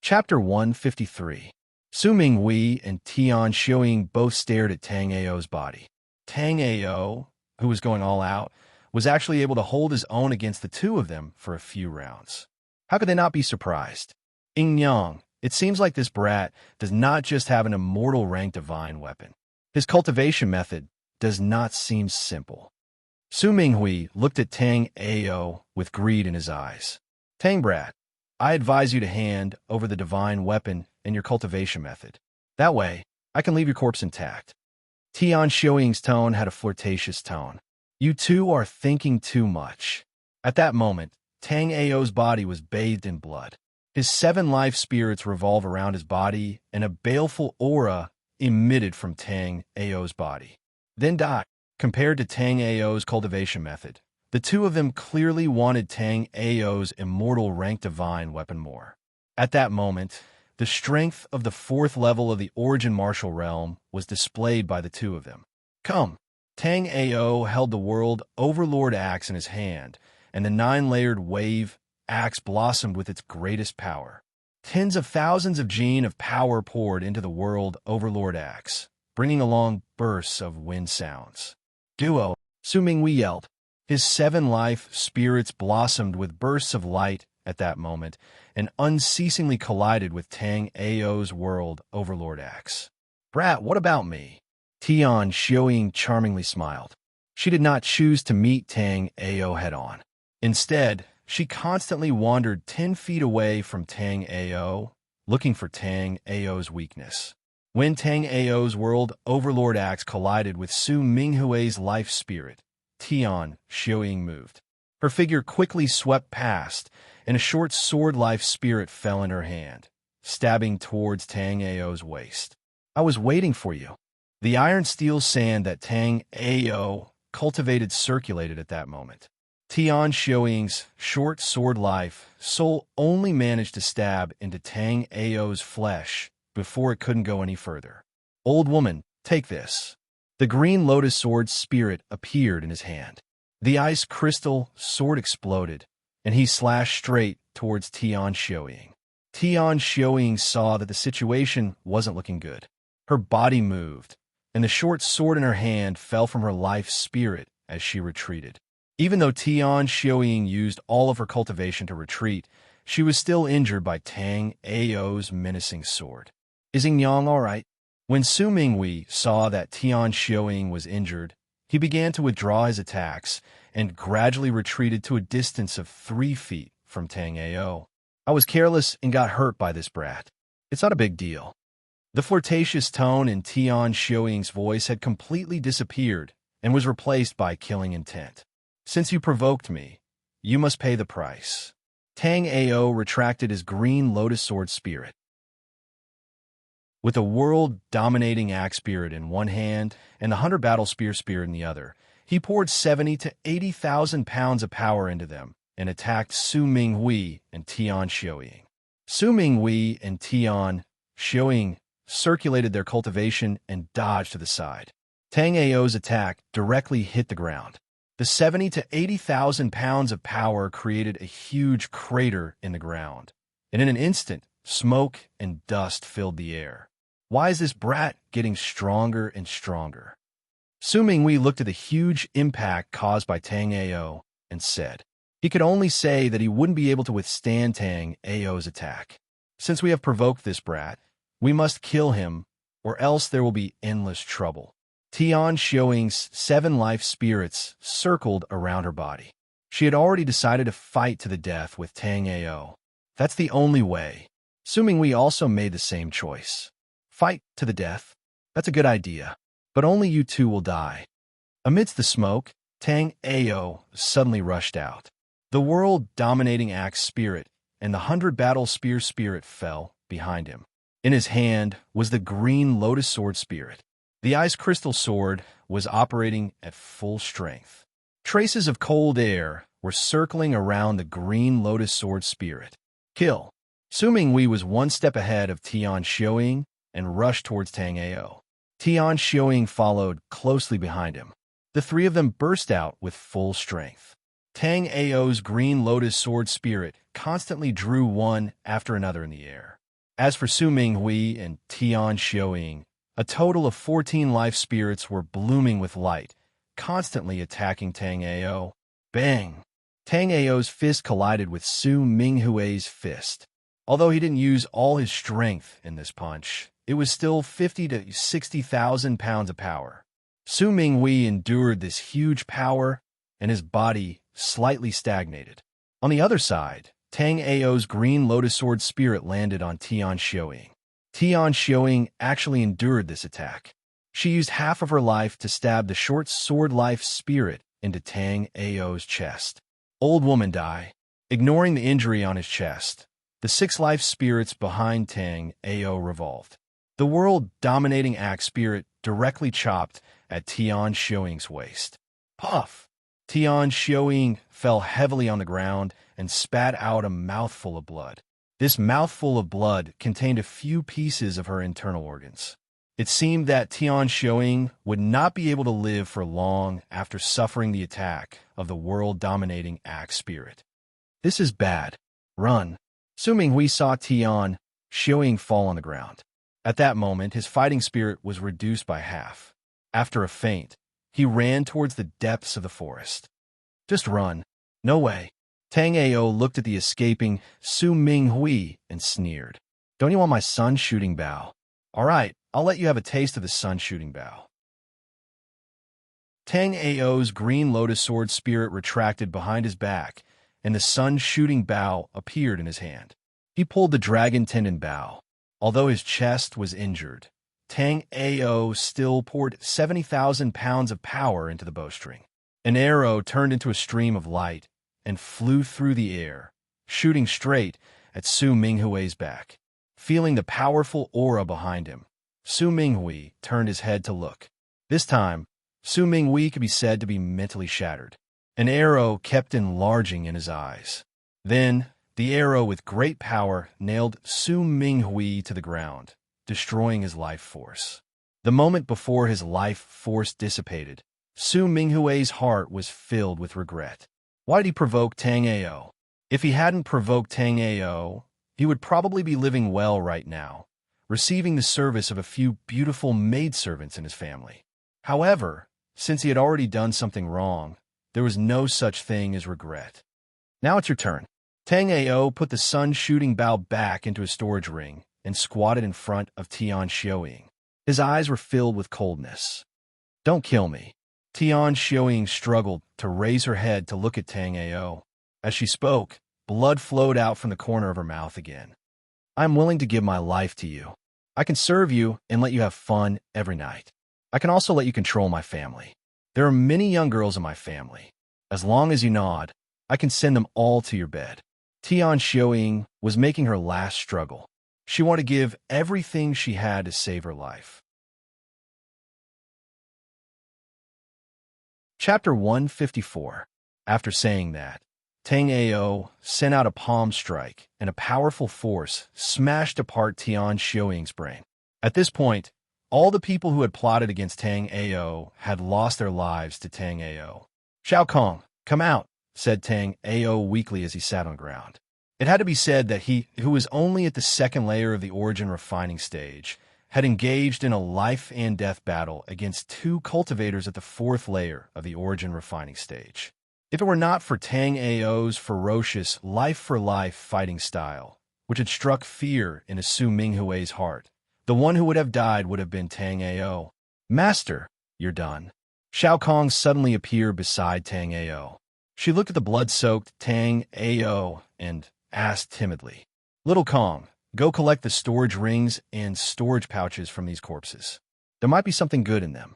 Chapter 153. Su Minghui and Tian Xiaoying both stared at Tang Ao's body. Tang Ao, who was going all out, was actually able to hold his own against the 2 of them for a few rounds. How could they not be surprised? Yin Yang, it seems like this brat does not just have an immortal rank divine weapon. His cultivation method does not seem simple. Su Minghui looked at Tang Ao with greed in his eyes. Tang brat, I advise you to hand over the divine weapon and your cultivation method. That way, I can leave your corpse intact. Tian Xiuying's tone had a flirtatious tone. You two are thinking too much. At that moment, Tang Ao's body was bathed in blood. His 7 life spirits revolve around his body, and a baleful aura emitted from Tang Ao's body. Then died. Compared to Tang Ao's cultivation method, the two of them clearly wanted Tang Ao's immortal rank divine weapon more. At that moment, the strength of the 4th level of the origin martial realm was displayed by the two of them. Come! Tang Ao held the world overlord axe in his hand, and the 9-layered wave axe blossomed with its greatest power. Tens of thousands of gene of power poured into the world overlord axe, bringing along bursts of wind sounds. Duo, Su Minghui yelled. His 7 life spirits blossomed with bursts of light at that moment and unceasingly collided with Tang Ao's world overlord axe. Brat, what about me? Tian Xiuying charmingly smiled. She did not choose to meet Tang Ao head-on. Instead, she constantly wandered 10 feet away from Tang Ao, looking for Tang Ao's weakness. When Tang Ao's world overlord axe collided with Su Minghui's life spirit, Tian Xiuying moved. Her figure quickly swept past, and a short sword life spirit fell in her hand, stabbing towards Tang Ao's waist. I was waiting for you. The iron-steel sand that Tang Ao cultivated circulated at that moment. Tian Xiuying's short sword life soul only managed to stab into Tang Ao's flesh before it couldn't go any further. Old woman, take this. The green lotus sword spirit appeared in his hand. The ice crystal sword exploded, and he slashed straight towards Tian Xiuying. Tian Xiuying saw that the situation wasn't looking good. Her body moved, and the short sword in her hand fell from her life spirit as she retreated. Even though Tian Xiuying used all of her cultivation to retreat, she was still injured by Tang Ao's menacing sword. Is Yang all right? When Su Minghui saw that Tian Xiuying was injured, he began to withdraw his attacks and gradually retreated to a distance of 3 feet from Tang Ao. I was careless and got hurt by this brat. It's not a big deal. The flirtatious tone in Tian Xiuying's voice had completely disappeared and was replaced by killing intent. Since you provoked me, you must pay the price. Tang Ao retracted his green lotus sword spirit. With a world-dominating axe spirit in one hand and the 100 battle spear spirit in the other, he poured 70 to 80,000 pounds of power into them and attacked Su Minghui and Tian Xiuying. Su Minghui and Tian Xiuying circulated their cultivation and dodged to the side. Tang Ao's attack directly hit the ground. The 70 to 80,000 pounds of power created a huge crater in the ground, and in an instant, smoke and dust filled the air. Why is this brat getting stronger and stronger? Su Minghui looked at the huge impact caused by Tang Ao and said, he could only say that he wouldn't be able to withstand Tang Ao's attack. Since we have provoked this brat, we must kill him, or else there will be endless trouble. Tian Xiuying's 7 life spirits circled around her body. She had already decided to fight to the death with Tang Ao. That's the only way. Su Minghui also made the same choice. Fight to the death? That's a good idea, but only you two will die. Amidst the smoke, Tang Ao suddenly rushed out. The world-dominating axe spirit and the 100 battle spear spirit fell behind him. In his hand was the green lotus sword spirit. The ice crystal sword was operating at full strength. Traces of cold air were circling around the green lotus sword spirit. Kill. Su Minghui was 1 step ahead of Tian Xiuying and rushed towards Tang Ao. Tian Xiuying followed closely behind him. The 3 of them burst out with full strength. Tang Ao's green lotus sword spirit constantly drew one after another in the air. As for Su Minghui and Tian Xiuying, a total of 14 life spirits were blooming with light, constantly attacking Tang Ao. Bang! Tang Ao's fist collided with Su Minghui's fist. Although he didn't use all his strength in this punch, it was still 50 to 60,000 pounds of power. Su Minghui endured this huge power and his body slightly stagnated. On the other side, Tang Ao's green lotus sword spirit landed on Tian Xiuying. Tian Xiuying actually endured this attack. She used half of her life to stab the short sword life spirit into Tang Ao's chest. Old woman die. Ignoring the injury on his chest, the 6 life spirits behind Tang Ao revolved. The world-dominating axe spirit directly chopped at Tian Xiuying's waist. Puff! Tian Xiuying fell heavily on the ground and spat out a mouthful of blood. This mouthful of blood contained a few pieces of her internal organs. It seemed that Tian Xiuying would not be able to live for long after suffering the attack of the world-dominating axe spirit. This is bad. Run. Su Minghui saw Tian Xiuying fall on the ground. At that moment, his fighting spirit was reduced by half. After a feint, he ran towards the depths of the forest. Just run. No way. Tang Ao looked at the escaping Su Minghui and sneered. Don't you want my sun shooting bow? All right, I'll let you have a taste of the sun shooting bow. Tang Ao's green lotus sword spirit retracted behind his back, and the sun shooting bow appeared in his hand. He pulled the dragon tendon bow. Although his chest was injured, Tang Ao still poured 70,000 pounds of power into the bowstring. An arrow turned into a stream of light and flew through the air, shooting straight at Su Minghui's back. Feeling the powerful aura behind him, Su Minghui turned his head to look. This time, Su Minghui could be said to be mentally shattered. An arrow kept enlarging in his eyes. Then, the arrow with great power nailed Su Minghui to the ground, destroying his life force. The moment before his life force dissipated, Su Minghui's heart was filled with regret. Why did he provoke Tang Ao? If he hadn't provoked Tang Ao, he would probably be living well right now, receiving the service of a few beautiful maidservants in his family. However, since he had already done something wrong, there was no such thing as regret. Now it's your turn. Tang Ao put the sun-shooting bow back into his storage ring and squatted in front of Tian Xiuying. His eyes were filled with coldness. Don't kill me. Tian Xiuying struggled to raise her head to look at Tang Ao. As she spoke, blood flowed out from the corner of her mouth again. I'm willing to give my life to you. I can serve you and let you have fun every night. I can also let you control my family. There are many young girls in my family. As long as you nod, I can send them all to your bed. Tian Xiuying was making her last struggle. She wanted to give everything she had to save her life. Chapter 154. After saying that, Tang Ao sent out a palm strike, and a powerful force smashed apart Tian Xiuying's brain. At this point, all the people who had plotted against Tang Ao had lost their lives to Tang Ao. Xiao Kong, come out, said Tang Ao weakly as he sat on the ground. It had to be said that he, who was only at the second layer of the origin refining stage, had engaged in a life-and-death battle against 2 cultivators at the 4th layer of the origin refining stage. If it were not for Tang Ao's ferocious life-for-life fighting style, which had struck fear into Su Minghui's heart, the one who would have died would have been Tang Ao. Master, you're done. Xiao Kong suddenly appeared beside Tang Ao. She looked at the blood-soaked Tang Ao and asked timidly, Little Kong, go collect the storage rings and storage pouches from these corpses. There might be something good in them.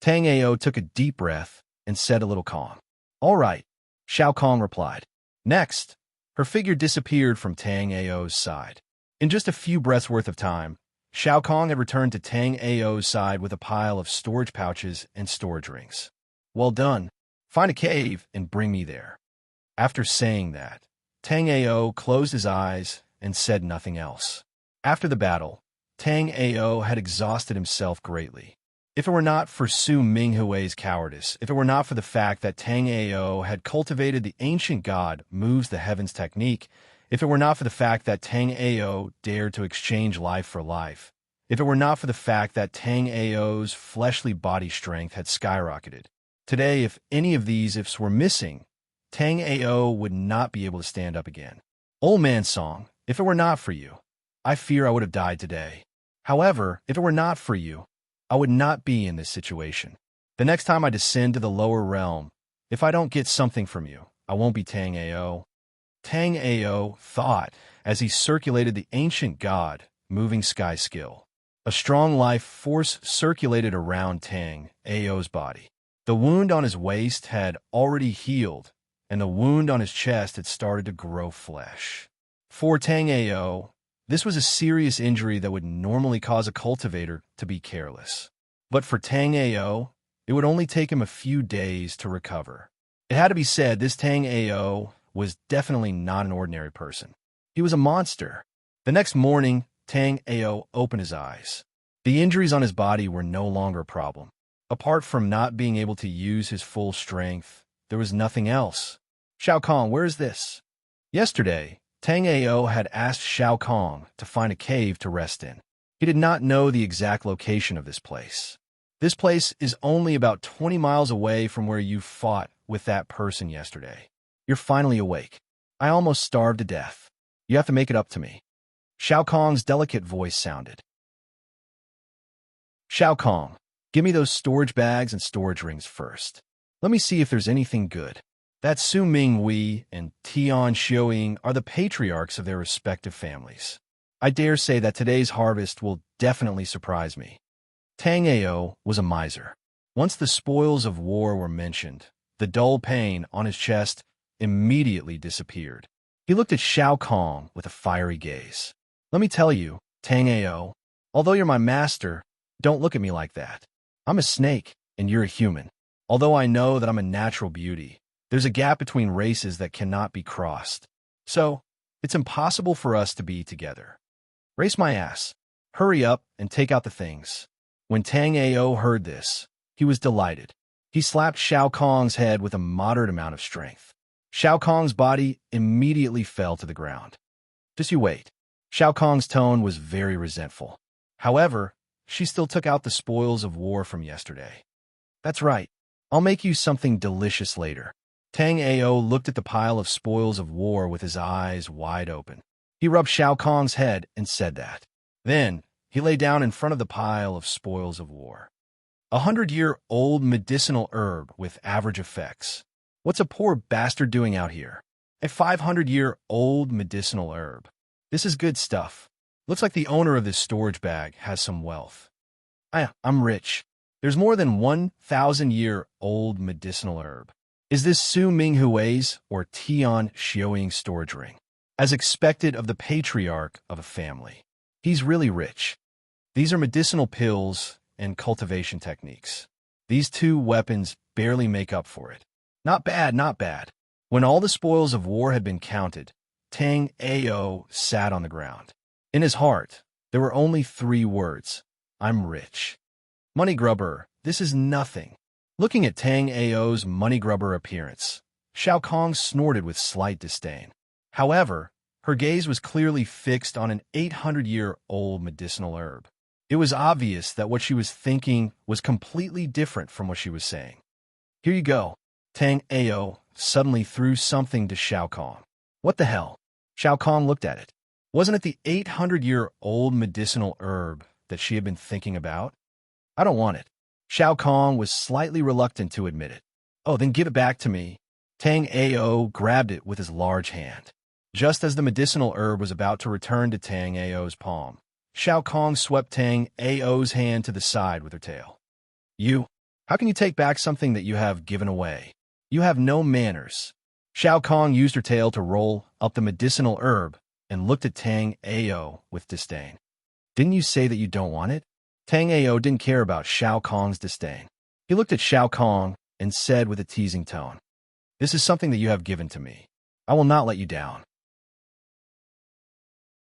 Tang Ao took a deep breath and said to Little Kong, All right, Xiao Kong replied. Next, her figure disappeared from Tang Ao's side. In just a few breaths' worth of time, Xiao Kong had returned to Tang Ao's side with a pile of storage pouches and storage rings. Well done. Find a cave and bring me there. After saying that, Tang Ao closed his eyes and said nothing else. After the battle, Tang Ao had exhausted himself greatly. If it were not for Su Minghui's cowardice, if it were not for the fact that Tang Ao had cultivated the ancient god moves the heavens technique, if it were not for the fact that Tang Ao dared to exchange life for life, if it were not for the fact that Tang Ao's fleshly body strength had skyrocketed, today if any of these ifs were missing, Tang Ao would not be able to stand up again. Old man song, if it were not for you, I fear I would have died today. However, if it were not for you, I would not be in this situation. The next time I descend to the lower realm, If I don't get something from you, I won't be Tang Ao. Tang Ao thought as he circulated the ancient god, moving sky skill. A strong life force circulated around Tang Ao's body. The wound on his waist had already healed, and the wound on his chest had started to grow flesh. For Tang Ao, this was a serious injury that would normally cause a cultivator to be careless. But for Tang Ao, it would only take him a few days to recover. It had to be said, this Tang Ao was definitely not an ordinary person. He was a monster. The next morning, Tang Ao opened his eyes. The injuries on his body were no longer a problem. Apart from not being able to use his full strength, there was nothing else. Shao Kong, where is this? Yesterday, Tang Ao had asked Shao Kong to find a cave to rest in. He did not know the exact location of this place. This place is only about 20 miles away from where you fought with that person yesterday. You're finally awake. I almost starved to death. You have to make it up to me. Shao Kong's delicate voice sounded. Shao Kong, give me those storage bags and storage rings first. Let me see if there's anything good. That Su Ming Wei and Tian Xiuying are the patriarchs of their respective families. I dare say that today's harvest will definitely surprise me. Tang Ao was a miser. Once the spoils of war were mentioned, the dull pain on his chest immediately disappeared. He looked at Shao Kong with a fiery gaze. Let me tell you, Tang Ao, although you're my master, don't look at me like that. I'm a snake, and you're a human. Although I know that I'm a natural beauty, there's a gap between races that cannot be crossed. So, it's impossible for us to be together. Race my ass. Hurry up and take out the things. When Tang Ao heard this, he was delighted. He slapped Shao Kong's head with a moderate amount of strength. Shao Kong's body immediately fell to the ground. Just you wait. Shao Kong's tone was very resentful. However, she still took out the spoils of war from yesterday. That's right. I'll make you something delicious later. Tang Ao looked at the pile of spoils of war with his eyes wide open. He rubbed Shao Kong's head and said that. Then, he lay down in front of the pile of spoils of war. 100-year-old medicinal herb with average effects. What's a poor bastard doing out here? A 500-year-old medicinal herb. This is good stuff. Looks like the owner of this storage bag has some wealth. I'm rich. There's more than 1,000-year-old medicinal herb. Is this Su Ming Hui's or Tian Xiuying storage ring? As expected of the patriarch of a family. He's really rich. These are medicinal pills and cultivation techniques. These two weapons barely make up for it. Not bad, not bad. When all the spoils of war had been counted, Tang Ao sat on the ground. In his heart, there were only 3 words. I'm rich. Money grubber, this is nothing. Looking at Tang Ao's money grubber appearance, Shao Kong snorted with slight disdain. However, her gaze was clearly fixed on an 800-year-old medicinal herb. It was obvious that what she was thinking was completely different from what she was saying. Here you go. Tang Ao suddenly threw something to Shao Kong. What the hell? Shao Kong looked at it. Wasn't it the 800-year-old medicinal herb that she had been thinking about? I don't want it. Shao Kong was slightly reluctant to admit it. Oh, then give it back to me. Tang Ao grabbed it with his large hand. Just as the medicinal herb was about to return to Tang Ao's palm, Shao Kong swept Tang Ao's hand to the side with her tail. How can you take back something that you have given away? You have no manners. Shao Kong used her tail to roll up the medicinal herb and looked at Tang Ao with disdain. Didn't you say that you don't want it? Tang Ao didn't care about Shao Kong's disdain. He looked at Shao Kong and said with a teasing tone, This is something that you have given to me. I will not let you down.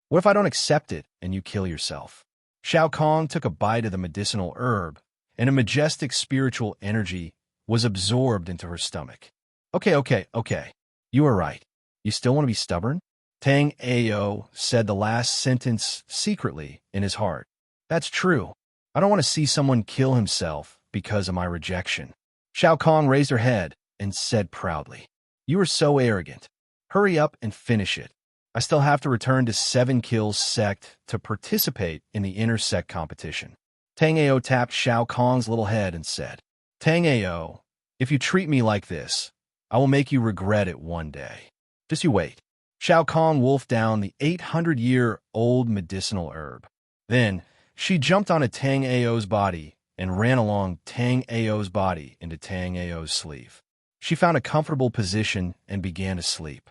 What if I don't accept it and you kill yourself? Shao Kong took a bite of the medicinal herb, and a majestic spiritual energy was absorbed into her stomach. Okay. You are right. You still want to be stubborn? Tang Ao said the last sentence secretly in his heart. That's true. I don't want to see someone kill himself because of my rejection. Shao Kong raised her head and said proudly, You are so arrogant. Hurry up and finish it. I still have to return to 7 Kills Sect to participate in the inter-sect competition. Tang Ao tapped Shao Kong's little head and said, Tang Ao, if you treat me like this, I will make you regret it one day. Just you wait. Shao Kahn wolfed down the 800-year-old medicinal herb. Then, she jumped onto Tang Ao's body and ran along Tang Ao's body into Tang Ao's sleeve. She found a comfortable position and began to sleep.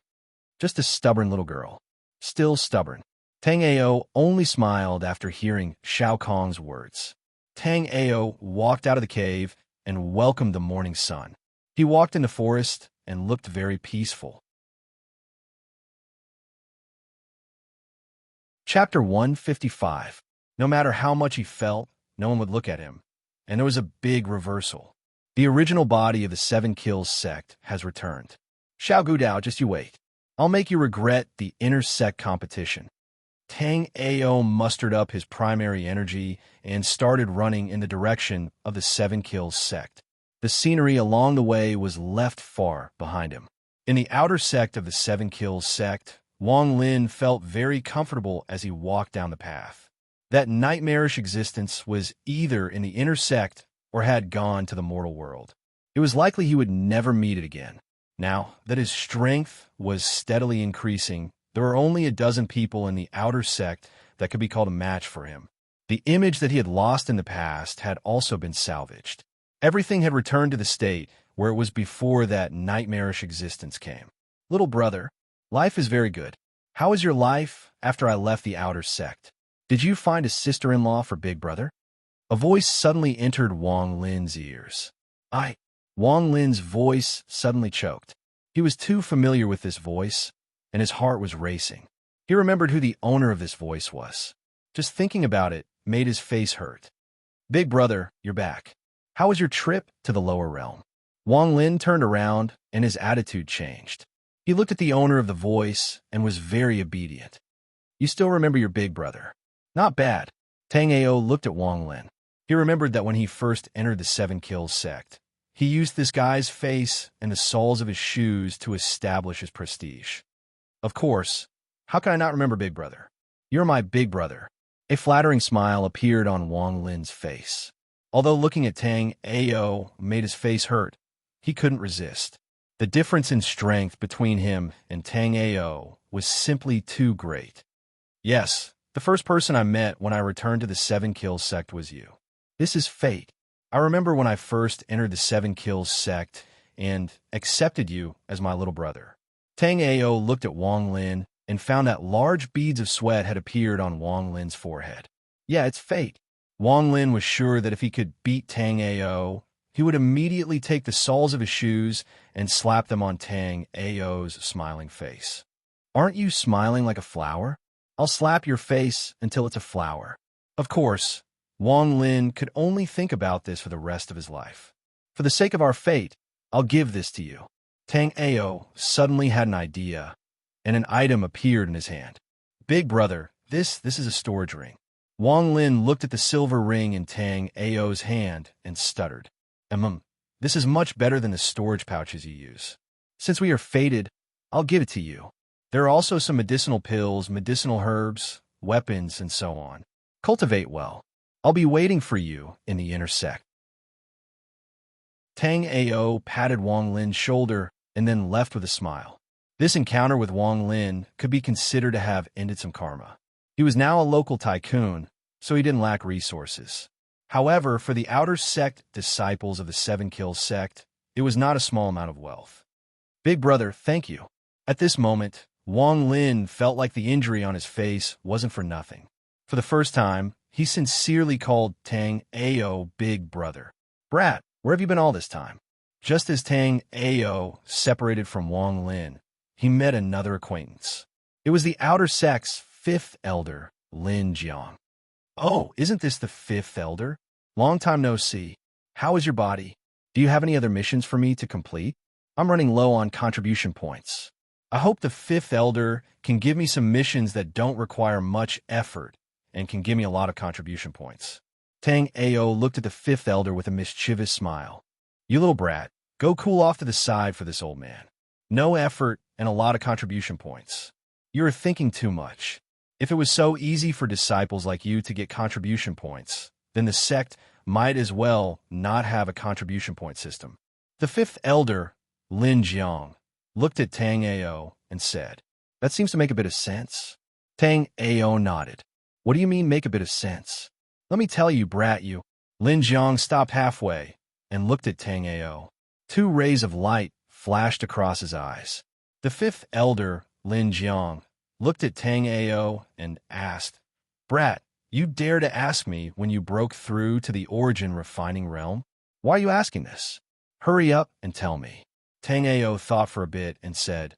Just a stubborn little girl. Still stubborn. Tang Ao only smiled after hearing Shao Kahn's words. Tang Ao walked out of the cave and welcomed the morning sun. He walked in the forest and looked very peaceful. Chapter 155. No matter how much he felt, no one would look at him. And there was a big reversal. The original body of the Seven Kills sect has returned. Xiao Gudao, just you wait. I'll make you regret the inter-sect competition. Tang Ao mustered up his primary energy and started running in the direction of the Seven Kills sect. The scenery along the way was left far behind him. In the outer sect of the Seven Kills sect, Wang Lin felt very comfortable as he walked down the path. That nightmarish existence was either in the inner sect or had gone to the mortal world. It was likely he would never meet it again. Now that his strength was steadily increasing, there were only a dozen people in the outer sect that could be called a match for him. The image that he had lost in the past had also been salvaged. Everything had returned to the state where it was before that nightmarish existence came. Little brother, life is very good. How is your life after I left the outer sect? Did you find a sister-in-law for big brother? A voice suddenly entered Wang Lin's ears. Wang Lin's voice suddenly choked. He was too familiar with this voice, and his heart was racing. He remembered who the owner of this voice was. Just thinking about it made his face hurt. Big brother, you're back. How was your trip to the lower realm? Wang Lin turned around, and his attitude changed. He looked at the owner of the voice and was very obedient. You still remember your big brother. Not bad. Tang Ao looked at Wang Lin. He remembered that when he first entered the Seven Kills sect, he used this guy's face and the soles of his shoes to establish his prestige. Of course, how can I not remember big brother? You're my big brother. A flattering smile appeared on Wang Lin's face. Although looking at Tang Ao made his face hurt, he couldn't resist. The difference in strength between him and Tang Ao was simply too great. Yes, the first person I met when I returned to the Seven Kills sect was you. This is fate. I remember when I first entered the Seven Kills sect and accepted you as my little brother. Tang Ao looked at Wang Lin and found that large beads of sweat had appeared on Wang Lin's forehead. Yeah, it's fate. Wang Lin was sure that if he could beat Tang Ao, he would immediately take the soles of his shoes and slap them on Tang Ao's smiling face. Aren't you smiling like a flower? I'll slap your face until it's a flower. Of course, Wang Lin could only think about this for the rest of his life. For the sake of our fate, I'll give this to you. Tang Ao suddenly had an idea, and an item appeared in his hand. Big brother, this is a storage ring. Wang Lin looked at the silver ring in Tang Ao's hand and stuttered. This is much better than the storage pouches you use. Since we are fated, I'll give it to you. There are also some medicinal pills, medicinal herbs, weapons, and so on. Cultivate well. I'll be waiting for you in the inner sect. Tang Ao patted Wang Lin's shoulder and then left with a smile. This encounter with Wang Lin could be considered to have ended some karma. He was now a local tycoon, so he didn't lack resources. However, for the outer sect disciples of the Seven Kills sect, it was not a small amount of wealth. Big brother, thank you. At this moment, Wang Lin felt like the injury on his face wasn't for nothing. For the first time, he sincerely called Tang Ao big brother. Brat, where have you been all this time? Just as Tang Ao separated from Wang Lin, he met another acquaintance. It was the outer sect's fifth elder, Lin Jiang. Oh, isn't this the fifth elder? Long time no see. How is your body? Do you have any other missions for me to complete? I'm running low on contribution points. I hope the fifth elder can give me some missions that don't require much effort and can give me a lot of contribution points. Tang Ao looked at the fifth elder with a mischievous smile. You little brat, go cool off to the side for this old man. No effort and a lot of contribution points. You're thinking too much. If it was so easy for disciples like you to get contribution points, then the sect might as well not have a contribution point system. The fifth elder Lin Jiang, looked at Tang Ao and said, "That seems to make a bit of sense." Tang Ao nodded. "What do you mean make a bit of sense?" "Let me tell you, brat, you." Lin Jiang stopped halfway and looked at Tang Ao. Two rays of light flashed across his eyes. The fifth elder, Lin Jiang, looked at Tang Ao and asked, "Brat, you dare to ask me when you broke through to the origin refining realm? Why are you asking this? Hurry up and tell me." Tang Ao thought for a bit and said,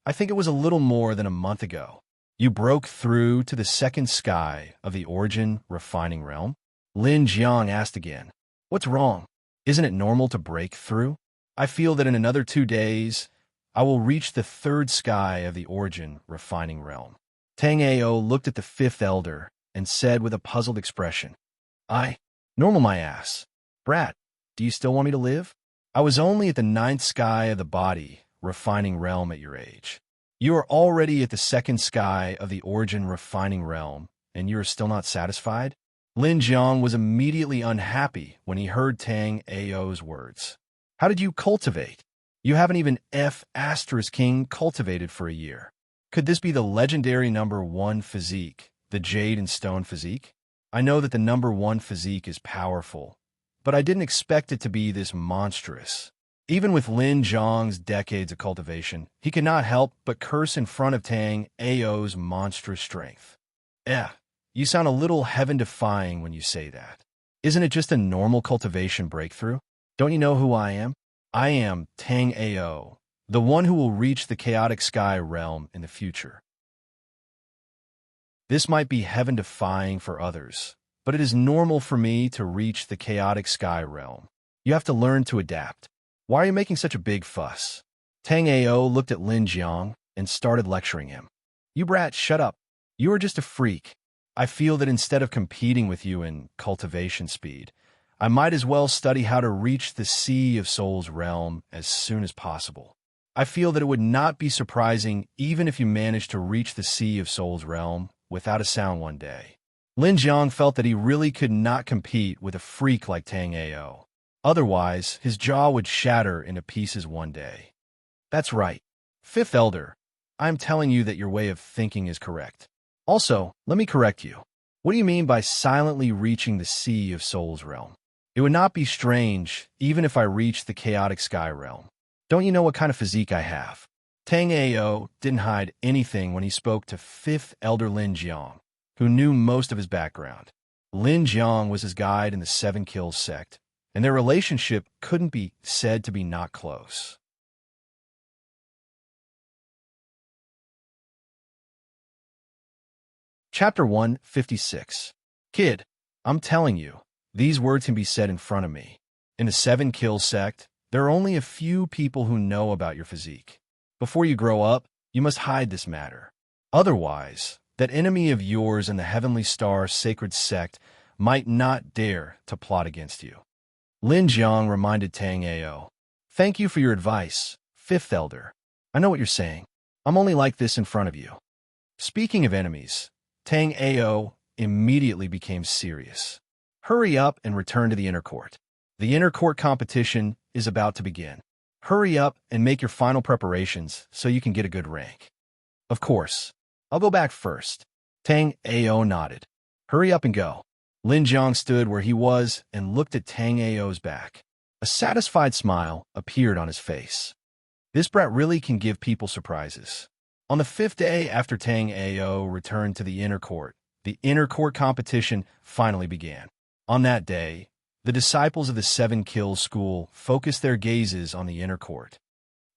"I think it was a little more than a month ago. You broke through to the second sky of the origin refining realm?" Lin Jiang asked again, "What's wrong? Isn't it normal to break through? I feel that in another 2 days, I will reach the third sky of the origin refining realm." Tang Ao looked at the fifth elder and said with a puzzled expression, Normal my ass. Brat, do you still want me to live? I was only at the ninth sky of the body refining realm at your age. You are already at the second sky of the origin refining realm, and you are still not satisfied?" Lin Jiang was immediately unhappy when he heard Tang Ao's words. "How did you cultivate? You haven't even F*King cultivated for a year. Could this be the legendary #1 physique, the Jade and Stone physique? I know that the #1 physique is powerful, but I didn't expect it to be this monstrous." Even with Lin Jiang's decades of cultivation, he could not help but curse in front of Tang Ao's monstrous strength. You sound a little heaven-defying when you say that. Isn't it just a normal cultivation breakthrough? Don't you know who I am? I am Tang Ao, the one who will reach the chaotic sky realm in the future. This might be heaven-defying for others, but it is normal for me to reach the chaotic sky realm. You have to learn to adapt. Why are you making such a big fuss? Tang Ao looked at Lin Jiang and started lecturing him. "You brat, shut up. You are just a freak. I feel that instead of competing with you in cultivation speed, I might as well study how to reach the Sea of Souls realm as soon as possible. I feel that it would not be surprising even if you managed to reach the Sea of Souls realm without a sound one day." Lin Jiang felt that he really could not compete with a freak like Tang Ao. Otherwise, his jaw would shatter into pieces one day. "That's right. Fifth Elder, I am telling you that your way of thinking is correct. Also, let me correct you. What do you mean by silently reaching the Sea of Souls realm? It would not be strange even if I reached the chaotic sky realm. Don't you know what kind of physique I have?" Tang Ao didn't hide anything when he spoke to Fifth Elder Lin Jiang, who knew most of his background. Lin Jiang was his guide in the Seven Kills sect, and their relationship couldn't be said to be not close. Chapter 156. Kid, I'm telling you, these words can be said in front of me. In the Seven Kills sect, there are only a few people who know about your physique. Before you grow up, you must hide this matter. Otherwise, that enemy of yours in the Heavenly Star Sacred Sect might not dare to plot against you. Lin Jiang reminded Tang Ao. "Thank you for your advice, Fifth Elder. I know what you're saying. I'm only like this in front of you." Speaking of enemies, Tang Ao immediately became serious. "Hurry up and return to the inner court. The inner court competition is about to begin. Hurry up and make your final preparations so you can get a good rank." "Of course. I'll go back first." Tang Ao nodded. "Hurry up and go." Lin Jiang stood where he was and looked at Tang Ao's back. A satisfied smile appeared on his face. This brat really can give people surprises. On the fifth day after Tang Ao returned to the inner court competition finally began. On that day, the disciples of the Seven Kills School focused their gazes on the inner court.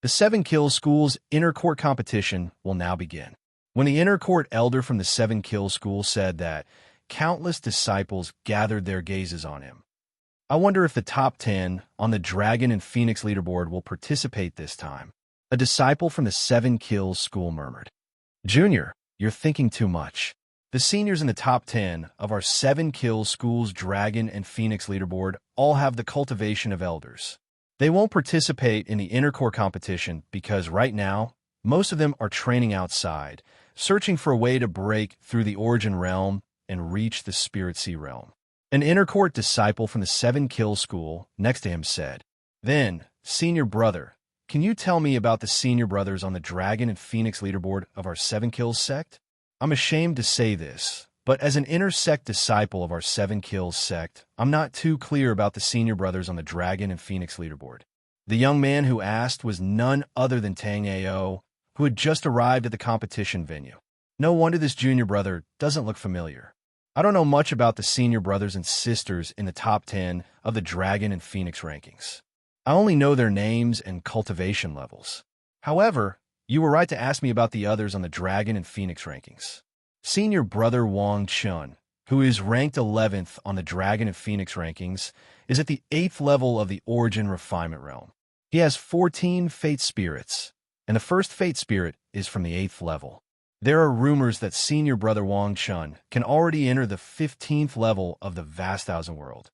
The Seven Kills School's inner court competition will now begin. When the inner court elder from the Seven Kills School said that, countless disciples gathered their gazes on him. "I wonder if the top 10 on the Dragon and Phoenix leaderboard will participate this time," a disciple from the Seven Kills School murmured. "Junior, you're thinking too much. The seniors in the top 10 of our Seven Kills School's Dragon and Phoenix leaderboard all have the cultivation of elders. They won't participate in the inner core competition because right now, most of them are training outside, searching for a way to break through the origin realm and reach the Spirit Sea realm." An inner court disciple from the Seven Kills School next to him said, "Then, senior brother, can you tell me about the senior brothers on the Dragon and Phoenix leaderboard of our 7 Kills sect? I'm ashamed to say this, but as an inner sect disciple of our 7 Kills sect, I'm not too clear about the senior brothers on the Dragon and Phoenix leaderboard. The young man who asked was none other than Tang Ao, who had just arrived at the competition venue. No wonder this junior brother doesn't look familiar. I don't know much about the senior brothers and sisters in the top 10 of the Dragon and Phoenix rankings. I only know their names and cultivation levels. However, you were right to ask me about the others on the Dragon and Phoenix rankings. Senior brother Wang Chun, who is ranked 11th on the Dragon and Phoenix rankings, is at the 8th level of the Origin Refinement Realm. He has 14 Fate Spirits, and the first Fate Spirit is from the 8th level. There are rumors that senior brother Wang Chun can already enter the 15th level of the Vast Thousand World.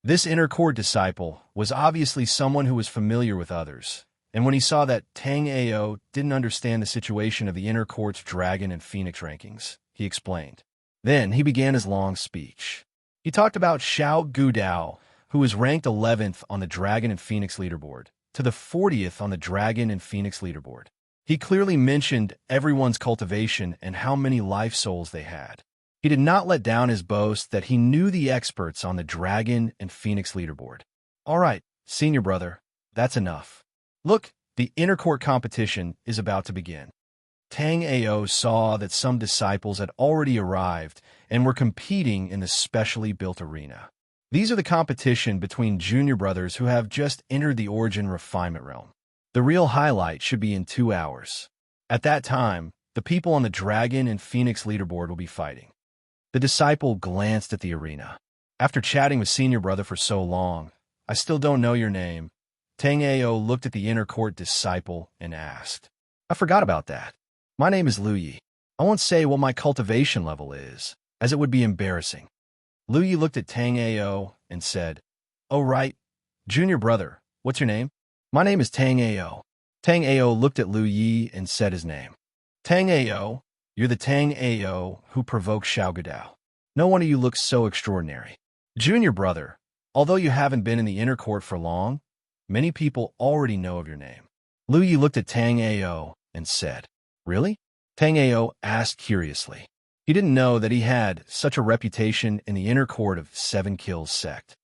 This inner court disciple was obviously someone who was familiar with others, and when he saw that Tang Ao didn't understand the situation of the inner court's Dragon and Phoenix rankings, he explained. Then he began his long speech. He talked about Xiao Gudao, who was ranked 11th on the Dragon and Phoenix leaderboard, to the 40th on the Dragon and Phoenix leaderboard. He clearly mentioned everyone's cultivation and how many life souls they had. He did not let down his boast that he knew the experts on the Dragon and Phoenix leaderboard. All right, senior brother, that's enough. Look, the inner court competition is about to begin. Tang Ao saw that some disciples had already arrived and were competing in the specially built arena. These are the competition between junior brothers who have just entered the Origin Refinement Realm. The real highlight should be in 2 hours. At that time, the people on the Dragon and Phoenix leaderboard will be fighting. The disciple glanced at the arena. After chatting with senior brother for so long, I still don't know your name. Tang Ao looked at the inner court disciple and asked, I forgot about that. My name is Lu Yi. I won't say what my cultivation level is, as it would be embarrassing. Lu Yi looked at Tang Ao and said, Oh right, junior brother, what's your name? My name is Tang Ao. Tang Ao looked at Lu Yi and said his name. Tang Ao, you're the Tang Ao who provoked Xiao Gudao. No wonder you look so extraordinary. Junior brother, although you haven't been in the inner court for long, many people already know of your name. Lu Yi looked at Tang Ao and said, Really? Tang Ao asked curiously. He didn't know that he had such a reputation in the inner court of 7 Kills sect.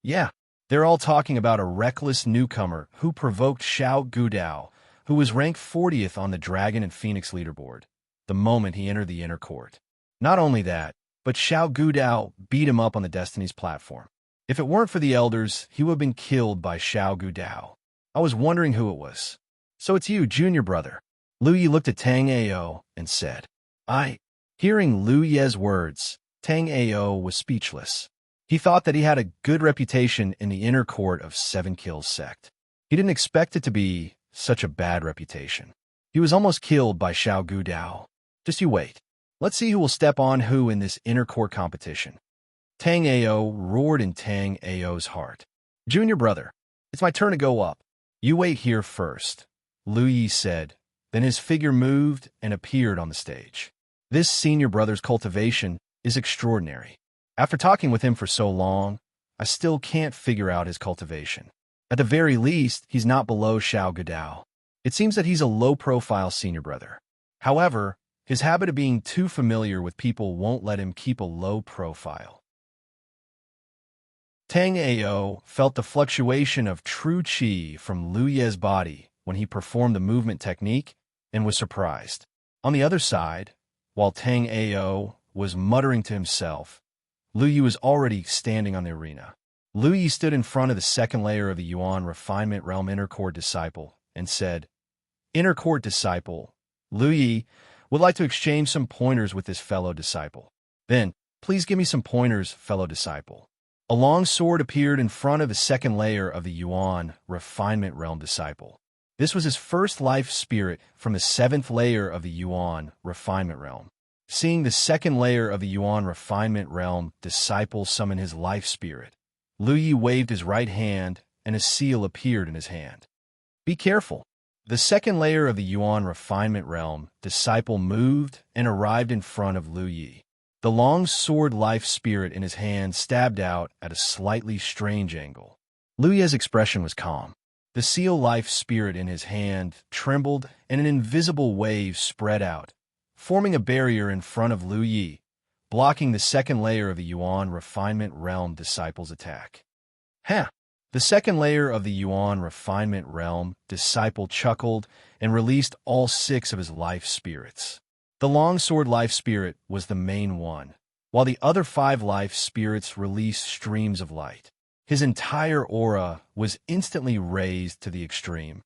Yeah, they're all talking about a reckless newcomer who provoked Xiao Gudao, who was ranked 40th on the Dragon and Phoenix leaderboard, the moment he entered the inner court. Not only that, but Xiao Gudao beat him up on the Destiny's platform. If it weren't for the elders, he would have been killed by Xiao Gudao. I was wondering who it was. So it's you, junior brother. Lu Yi looked at Tang Ao and said, Hearing Lu Ye's words, Tang Ao was speechless. He thought that he had a good reputation in the inner court of 7 Kills sect. He didn't expect it to be such a bad reputation. He was almost killed by Xiao Gudao. Just you wait. Let's see who will step on who in this inner court competition. Tang Ao roared in Tang Ao's heart. Junior brother, it's my turn to go up. You wait here first, Lu Yi said. Then his figure moved and appeared on the stage. This senior brother's cultivation is extraordinary. After talking with him for so long, I still can't figure out his cultivation. At the very least, he's not below Xiao Gudao. It seems that he's a low-profile senior brother. However, his habit of being too familiar with people won't let him keep a low profile. Tang Ao felt the fluctuation of true qi from Lu Ye's body when he performed the movement technique and was surprised. On the other side, while Tang Ao was muttering to himself, Lu Yi was already standing on the arena. Lu Yi stood in front of the second layer of the Yuan Refinement Realm Inner Court Disciple and said, Inner Court Disciple, Lu Yi would like to exchange some pointers with this fellow disciple. Then, please give me some pointers, fellow disciple. A long sword appeared in front of the second layer of the Yuan Refinement Realm Disciple. This was his first life spirit from the 7th layer of the Yuan Refinement Realm. Seeing the second layer of the Yuan Refinement Realm Disciple summon his life spirit, Lu Yi waved his right hand and a seal appeared in his hand. Be careful. The second layer of the Yuan Refinement Realm Disciple moved and arrived in front of Lu Yi. The long sword life spirit in his hand stabbed out at a slightly strange angle. Lu Yi's expression was calm. The seal life spirit in his hand trembled, and an invisible wave spread out, forming a barrier in front of Lu Yi, blocking the second layer of the Yuan Refinement Realm Disciple's attack. Huh! The second layer of the Yuan Refinement Realm Disciple chuckled and released all 6 of his life spirits. The longsword life spirit was the main one, while the other 5 life spirits released streams of light. His entire aura was instantly raised to the extreme.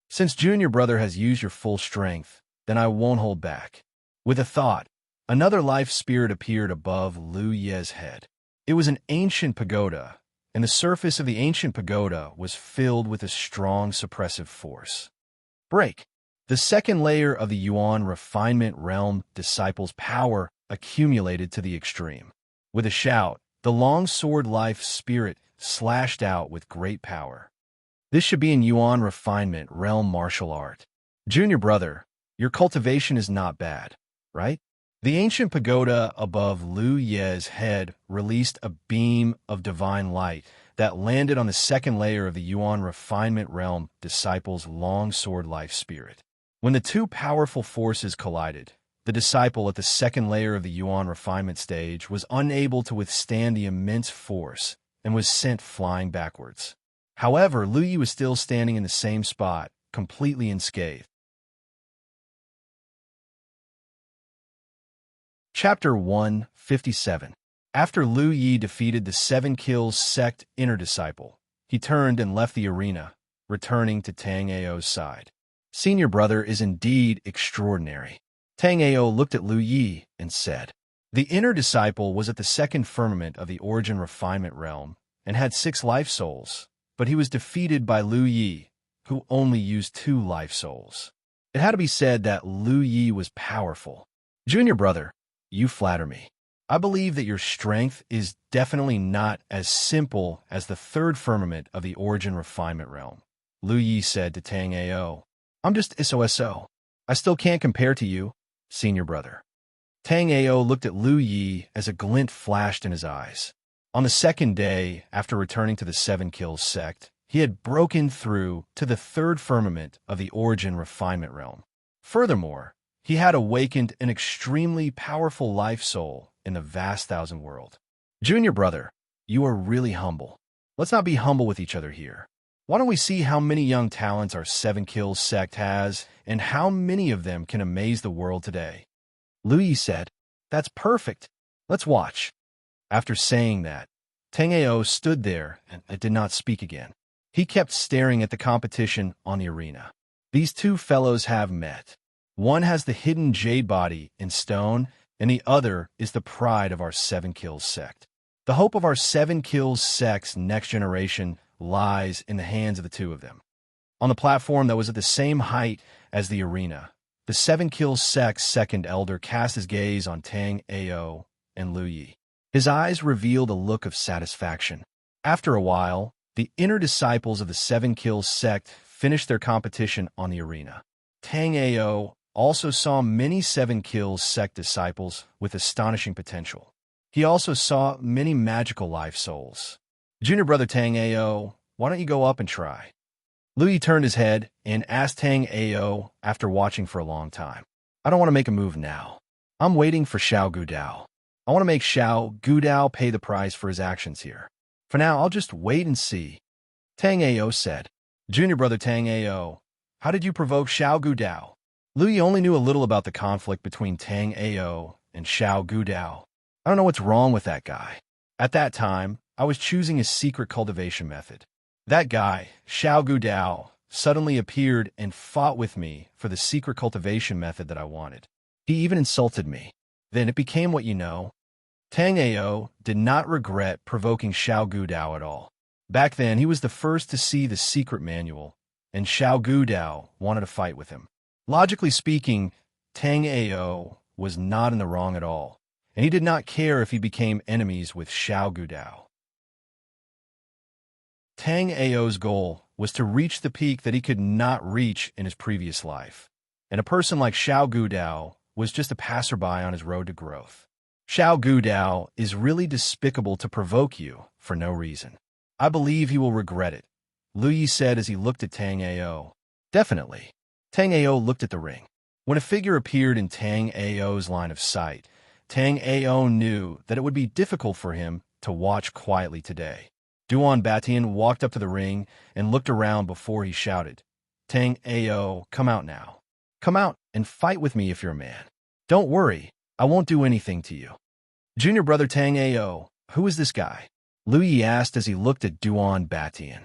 Since Junior Brother has used your full strength, then I won't hold back. With a thought, another life spirit appeared above Lu Ye's head. It was an ancient pagoda, and the surface of the ancient pagoda was filled with a strong suppressive force. Break! The second layer of the Yuan Refinement Realm Disciple's power accumulated to the extreme. With a shout, the longsword life spirit slashed out with great power. This should be in Yuan Refinement Realm Martial Art. Junior Brother, your cultivation is not bad, right? The ancient pagoda above Lu Ye's head released a beam of divine light that landed on the second layer of the Yuan Refinement Realm Disciple's longsword life spirit. When the 2 powerful forces collided, the disciple at the second layer of the Yuan Refinement stage was unable to withstand the immense force and was sent flying backwards. However, Lu Yi was still standing in the same spot, completely unscathed. Chapter 157. After Lu Yi defeated the 7 Kills sect inner disciple, he turned and left the arena, returning to Tang Ao's side. Senior Brother is indeed extraordinary. Tang Ao looked at Lu Yi and said, the inner disciple was at the second firmament of the Origin Refinement Realm and had 6 life souls, but he was defeated by Lu Yi, who only used 2 life souls. It had to be said that Lu Yi was powerful. Junior Brother, you flatter me. I believe that your strength is definitely not as simple as the 3rd firmament of the Origin Refinement Realm. Lu Yi said to Tang Ao, I'm just SOSO. I still can't compare to you, Senior Brother. Tang Ao looked at Lu Yi as a glint flashed in his eyes. On the second day, after returning to the 7 Kills sect, he had broken through to the 3rd firmament of the Origin Refinement Realm. Furthermore, he had awakened an extremely powerful life soul in the vast thousand world. Junior Brother, you are really humble. Let's not be humble with each other here. Why don't we see how many young talents our 7 Kills sect has and how many of them can amaze the world today? Lu Yi said, that's perfect. Let's watch. After saying that, Tang Ao stood there and did not speak again. He kept staring at the competition on the arena. These 2 fellows have met. One has the hidden jade body in stone, and the other is the pride of our 7 Kills sect. The hope of our 7 Kills sect's next generation lies in the hands of the 2 of them. On the platform that was at the same height as the arena, the 7 Kills sect's second elder cast his gaze on Tang Ao and Lu Yi. His eyes revealed a look of satisfaction. After a while, the inner disciples of the 7 Kills sect finished their competition on the arena. Tang Ao also saw many 7 Kills sect disciples with astonishing potential. He also saw many magical life souls. Junior Brother Tang Ao, why don't you go up and try? Lu Yi turned his head and asked Tang Ao after watching for a long time. I don't want to make a move now. I'm waiting for Xiao Gudao. I want to make Xiao Gudao pay the price for his actions here. For now, I'll just wait and see. Tang Ao said. Junior Brother Tang Ao, how did you provoke Xiao Gudao? Lu Yi only knew a little about the conflict between Tang Ao and Xiao Gudao. I don't know what's wrong with that guy. At that time, I was choosing his secret cultivation method. That guy, Xiao Gudao, suddenly appeared and fought with me for the secret cultivation method that I wanted. He even insulted me. Then it became what you know. Tang Ao did not regret provoking Xiao Gudao at all. Back then, he was the first to see the secret manual, and Xiao Gudao wanted to fight with him. Logically speaking, Tang Ao was not in the wrong at all, and he did not care if he became enemies with Xiao Gudao. Tang Ao's goal was to reach the peak that he could not reach in his previous life, and a person like Xiao Gudao was just a passerby on his road to growth. Xiao Gudao is really despicable to provoke you for no reason. I believe he will regret it, Lu Yi said as he looked at Tang Ao. Definitely. Tang Ao looked at the ring. When a figure appeared in Tang Ao's line of sight, Tang Ao knew that it would be difficult for him to watch quietly today. Duan Batian walked up to the ring and looked around before he shouted, Tang Ao, come out now. Come out and fight with me if you're a man. Don't worry, I won't do anything to you. Junior brother Tang Ao, who is this guy? Lu Yi asked as he looked at Duan Batian.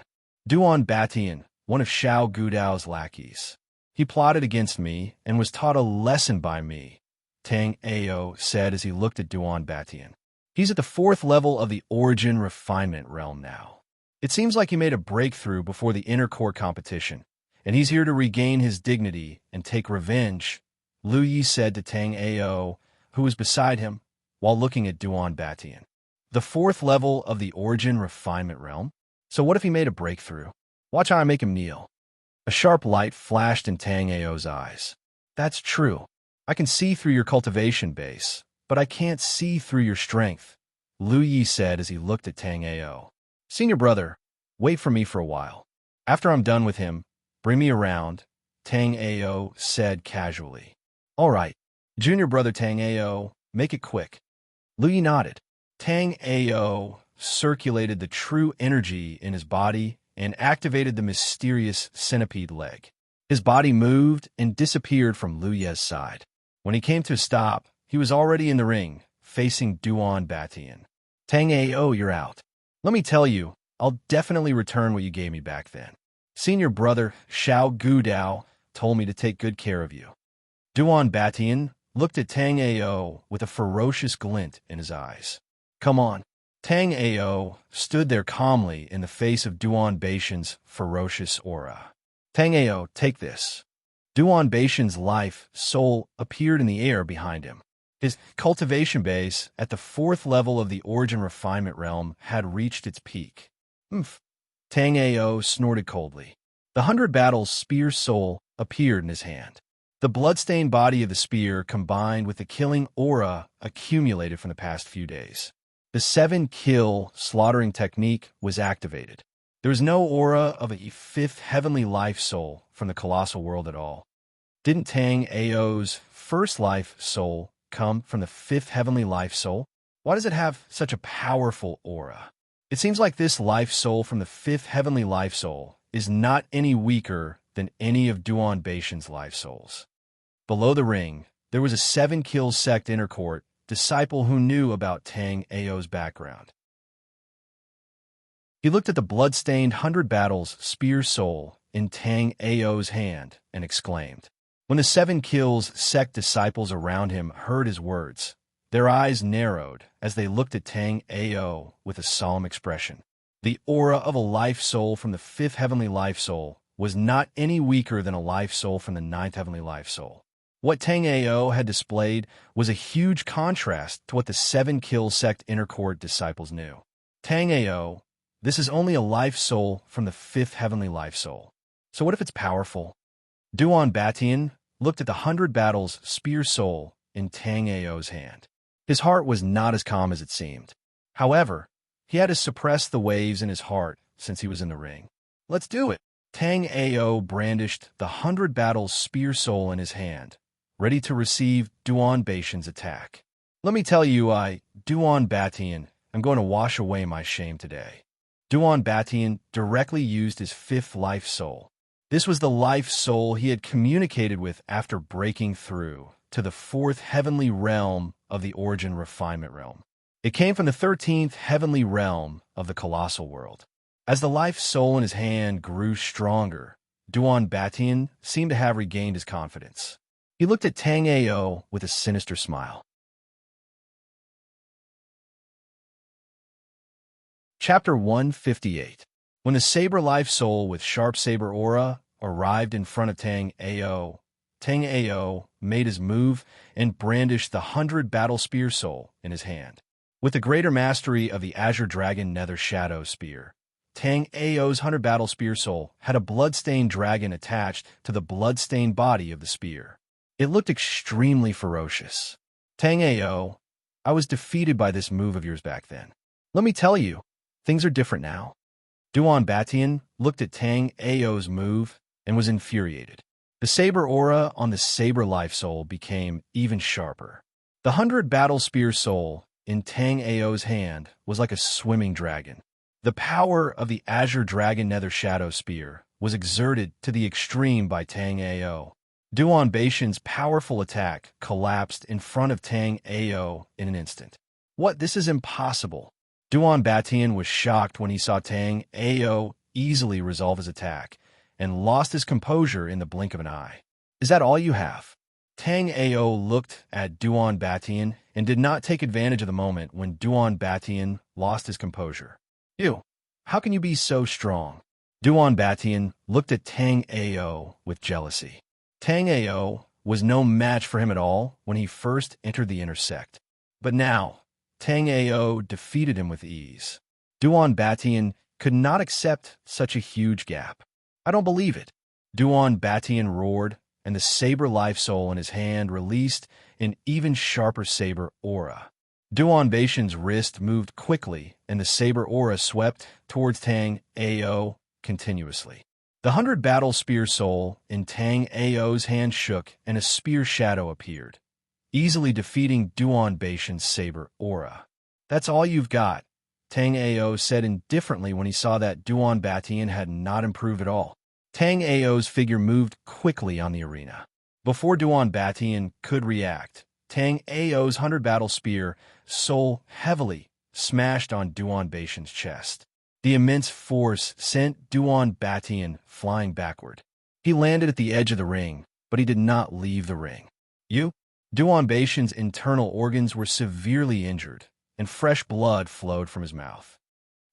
Duan Batian, one of Xiao Gudao's lackeys. He plotted against me and was taught a lesson by me, Tang Ao said as he looked at Duan Batian. He's at the 4th level of the origin refinement realm now. It seems like he made a breakthrough before the inner core competition, and he's here to regain his dignity and take revenge, Lu Yi said to Tang Ao, who was beside him, while looking at Duan Batian. The 4th level of the origin refinement realm? So what if he made a breakthrough? Watch how I make him kneel. A sharp light flashed in Tang Ao's eyes. That's true. I can see through your cultivation base, but I can't see through your strength, Lu Yi said as he looked at Tang Ao. Senior brother, wait for me for a while. After I'm done with him, bring me around, Tang Ao said casually. All right, junior brother Tang Ao, make it quick. Lu Yi nodded. Tang Ao circulated the true energy in his body and activated the mysterious centipede leg. His body moved and disappeared from Lu Ye's side. When he came to a stop, he was already in the ring, facing Duan Batian. Tang Ao, you're out. Let me tell you, I'll definitely return what you gave me back then. Senior brother Xiao Gudao told me to take good care of you. Duan Batian looked at Tang Ao with a ferocious glint in his eyes. Come on. Tang Ao stood there calmly in the face of Duan Batian's ferocious aura. Tang Ao, take this. Duan Batian's life soul appeared in the air behind him. His cultivation base at the 4th level of the origin refinement realm had reached its peak. Oomph. Tang Ao snorted coldly. The 100 battles spear soul appeared in his hand. The bloodstained body of the spear combined with the killing aura accumulated from the past few days. The 7-kill slaughtering technique was activated. There was no aura of a 5th heavenly life soul from the colossal world at all. Didn't Tang Ao's first life soul come from the 5th heavenly life soul? Why does it have such a powerful aura? It seems like this life soul from the 5th heavenly life soul is not any weaker than any of Duan Batian's life souls. Below the ring, there was a 7-kill sect inner court disciple who knew about Tang Ao's background. He looked at the blood-stained 100 battles spear soul in Tang Ao's hand and exclaimed. When the 7 kills sect disciples around him heard his words, their eyes narrowed as they looked at Tang Ao with a solemn expression. The aura of a life soul from the 5th heavenly life soul was not any weaker than a life soul from the 9th heavenly life soul. What Tang Ao had displayed was a huge contrast to what the 7-kill sect inner court disciples knew. Tang Ao, this is only a life soul from the 5th heavenly life soul. So what if it's powerful? Duan Batian looked at the 100 battles spear soul in Tang Ao's hand. His heart was not as calm as it seemed. However, he had to suppress the waves in his heart since he was in the ring. Let's do it. Tang Ao brandished the 100 battles spear soul in his hand, ready to receive Duan Batian's attack. Let me tell you, Duan Batian, I'm going to wash away my shame today. Duan Batian directly used his 5th life soul. This was the life soul he had communicated with after breaking through to the 4th heavenly realm of the origin refinement realm. It came from the 13th heavenly realm of the colossal world. As the life soul in his hand grew stronger, Duan Batian seemed to have regained his confidence. He looked at Tang Ao with a sinister smile. Chapter 158. When the saber life soul with sharp saber aura arrived in front of Tang Ao made his move and brandished the 100 battle spear soul in his hand. With the greater mastery of the Azure Dragon Nether Shadow Spear, Tang Ao's 100 battle spear soul had a blood-stained dragon attached to the blood-stained body of the spear. It looked extremely ferocious. Tang Ao, I was defeated by this move of yours back then. Let me tell you, things are different now. Duan Batian looked at Tang Ao's move and was infuriated. The saber aura on the saber life soul became even sharper. The 100 battle spear soul in Tang Ao's hand was like a swimming dragon. The power of the azure dragon nether shadow spear was exerted to the extreme by Tang Ao. Duan Baishan's powerful attack collapsed in front of Tang Ao in an instant. What? This is impossible. Duan Batian was shocked when he saw Tang Ao easily resolve his attack and lost his composure in the blink of an eye. Is that all you have? Tang Ao looked at Duan Batian and did not take advantage of the moment when Duan Batian lost his composure. You, how can you be so strong? Duan Batian looked at Tang Ao with jealousy. Tang Ao was no match for him at all when he first entered the intersect. But now, Tang Ao defeated him with ease. Duan Batian could not accept such a huge gap. I don't believe it. Duan Batian roared, and the saber life soul in his hand released an even sharper saber aura. Duan Baishan's wrist moved quickly, and the saber aura swept towards Tang Ao continuously. The 100 battle spear soul in Tang Ao's hand shook, and a spear shadow appeared, easily defeating Duan Baishan's saber aura. That's all you've got, Tang Ao said indifferently when he saw that Duan Batian had not improved at all. Tang Ao's figure moved quickly on the arena. Before Duan Batian could react, Tang Ao's 100 battle spear soul heavily smashed on Duan Baishan's chest. The immense force sent Duan Batian flying backward. He landed at the edge of the ring, but he did not leave the ring. Duan Baishan's internal organs were severely injured, and fresh blood flowed from his mouth.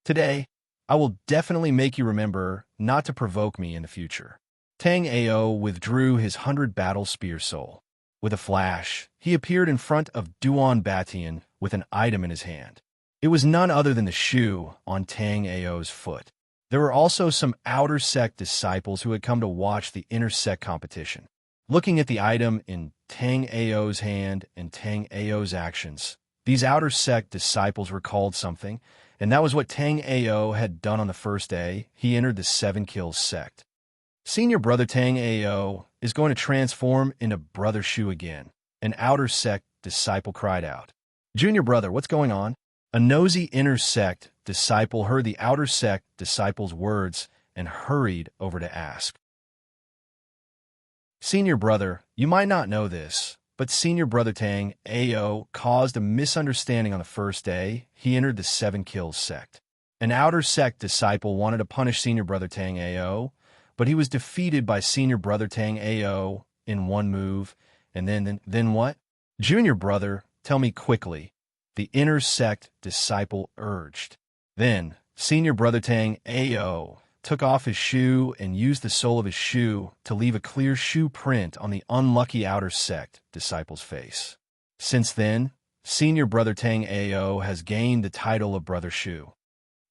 Today, I will definitely make you remember not to provoke me in the future. Tang Ao withdrew his 100 battle spear soul. With a flash, he appeared in front of Duan Batian with an item in his hand. It was none other than the shoe on Tang Ao's foot. There were also some outer sect disciples who had come to watch the inner sect competition. Looking at the item in Tang Ao's hand and Tang Ao's actions, these outer sect disciples recalled something, and that was what Tang Ao had done on the first day he entered the 7 Kills sect. Senior brother Tang Ao is going to transform into Brother Shu again, an outer sect disciple cried out. Junior brother, what's going on? A nosy inner sect disciple heard the outer sect disciple's words and hurried over to ask. Senior brother, you might not know this, but Senior brother Tang Ao caused a misunderstanding on the first day he entered the 7 Kills sect. An outer sect disciple wanted to punish Senior brother Tang Ao, but he was defeated by Senior brother Tang Ao in one move, and then what? Junior brother, tell me quickly, the inner sect disciple urged. Then, Senior brother Tang Ao took off his shoe and used the sole of his shoe to leave a clear shoe print on the unlucky outer sect disciple's face. Since then, Senior brother Tang Ao has gained the title of Brother Shu.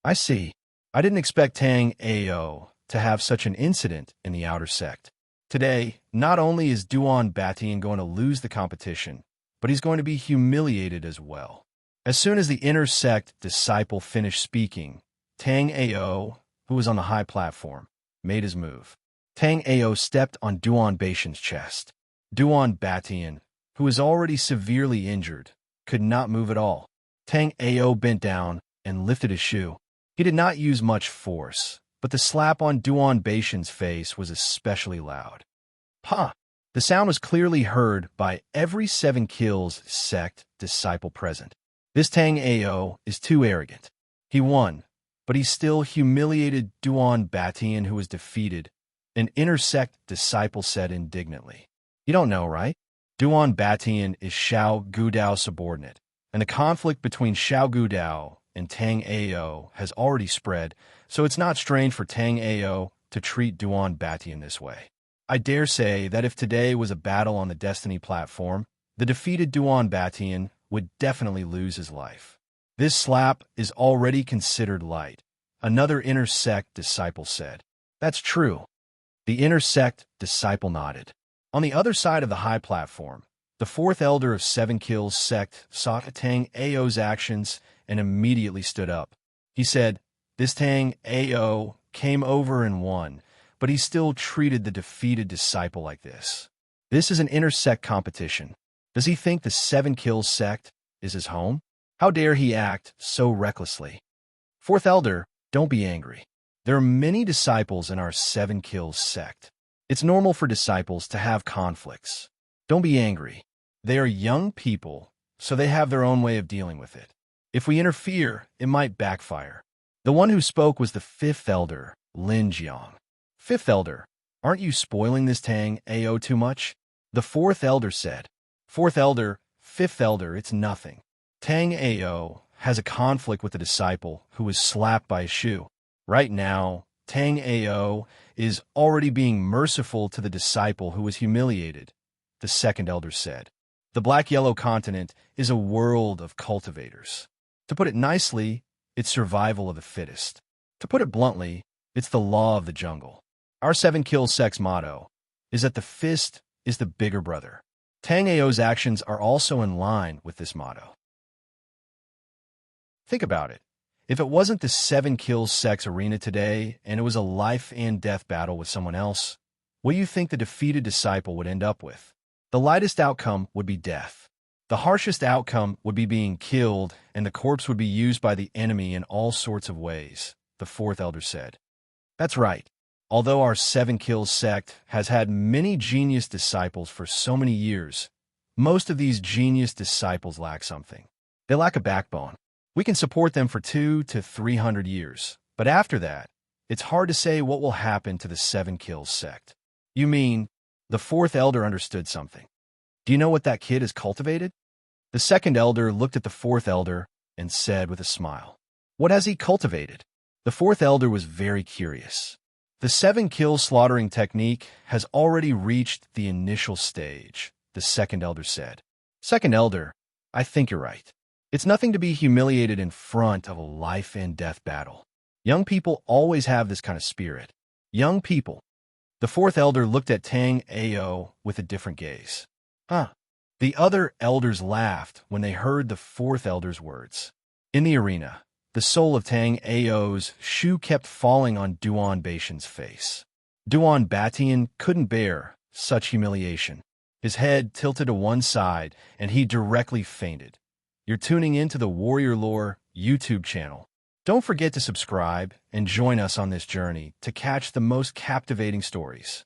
I see. I didn't expect Tang Ao to have such an incident in the outer sect. Today, not only is Duan Batian going to lose the competition, but he's going to be humiliated as well. As soon as the inner sect disciple finished speaking, Tang Ao, who was on the high platform, made his move. Tang Ao stepped on Duan Baishan's chest. Duan Batian, who was already severely injured, could not move at all. Tang Ao bent down and lifted his shoe. He did not use much force, but the slap on Duan Baishan's face was especially loud. Pa! The sound was clearly heard by every 7 Kills sect disciple present. This Tang Ao is too arrogant. He won, but he still humiliated Duan Batian, who was defeated, an inner sect disciple said indignantly. You don't know, right? Duan Batian is Xiao Gudao's subordinate, and the conflict between Xiao Gudao and Tang Ao has already spread, so it's not strange for Tang Ao to treat Duan Batian this way. I dare say that if today was a battle on the Destiny platform, the defeated Duan Batian would definitely lose his life. This slap is already considered light, another inner sect disciple said. That's true. The inner sect disciple nodded. On the other side of the high platform, the 4th elder of 7 Kills sect saw Tang Ao's actions and immediately stood up. He said, This Tang Ao came over and won, but he still treated the defeated disciple like this. This is an intersect competition. Does he think the Seven Kills sect is his home? How dare he act so recklessly? Fourth Elder, don't be angry. There are many disciples in our Seven Kills sect. It's normal for disciples to have conflicts. Don't be angry. They are young people, so they have their own way of dealing with it. If we interfere, it might backfire. The one who spoke was the Fifth Elder, Lin Jiang. Fifth Elder, aren't you spoiling this Tang Ao too much? The Fourth Elder said. Fourth Elder, Fifth Elder, it's nothing. Tang Ao has a conflict with the disciple who was slapped by a shoe. Right now, Tang Ao is already being merciful to the disciple who was humiliated, the Second Elder said. The Black-Yellow Continent is a world of cultivators. To put it nicely, it's survival of the fittest. To put it bluntly, it's the law of the jungle. Our Seven Kills sect's motto is that the fist is the bigger brother. Tang Ao's actions are also in line with this motto. Think about it. If it wasn't the Seven Kills sect's arena today and it was a life and death battle with someone else, what do you think the defeated disciple would end up with? The lightest outcome would be death. The harshest outcome would be being killed, and the corpse would be used by the enemy in all sorts of ways, the Fourth Elder said. That's right. Although our Seven Kills sect has had many genius disciples for so many years, most of these genius disciples lack something. They lack a backbone. We can support them for 200 to 300 years, but after that, it's hard to say what will happen to the Seven Kills sect. You mean, the Fourth Elder understood something. Do you know what that kid has cultivated? The Second Elder looked at the Fourth Elder and said with a smile, What has he cultivated? The Fourth Elder was very curious. The Seven Kills slaughtering technique has already reached the initial stage, the Second Elder said. Second Elder, I think you're right. It's nothing to be humiliated in front of a life and death battle. Young people always have this kind of spirit. Young people. The Fourth Elder looked at Tang Ao with a different gaze. The other elders laughed when they heard the Fourth Elder's words. In the arena, the soul of Tang Ao's shoe kept falling on Duan Baishan's face. Duan Batian couldn't bear such humiliation. His head tilted to one side, and he directly fainted. You're tuning in to the Warrior Lore YouTube channel. Don't forget to subscribe and join us on this journey to catch the most captivating stories.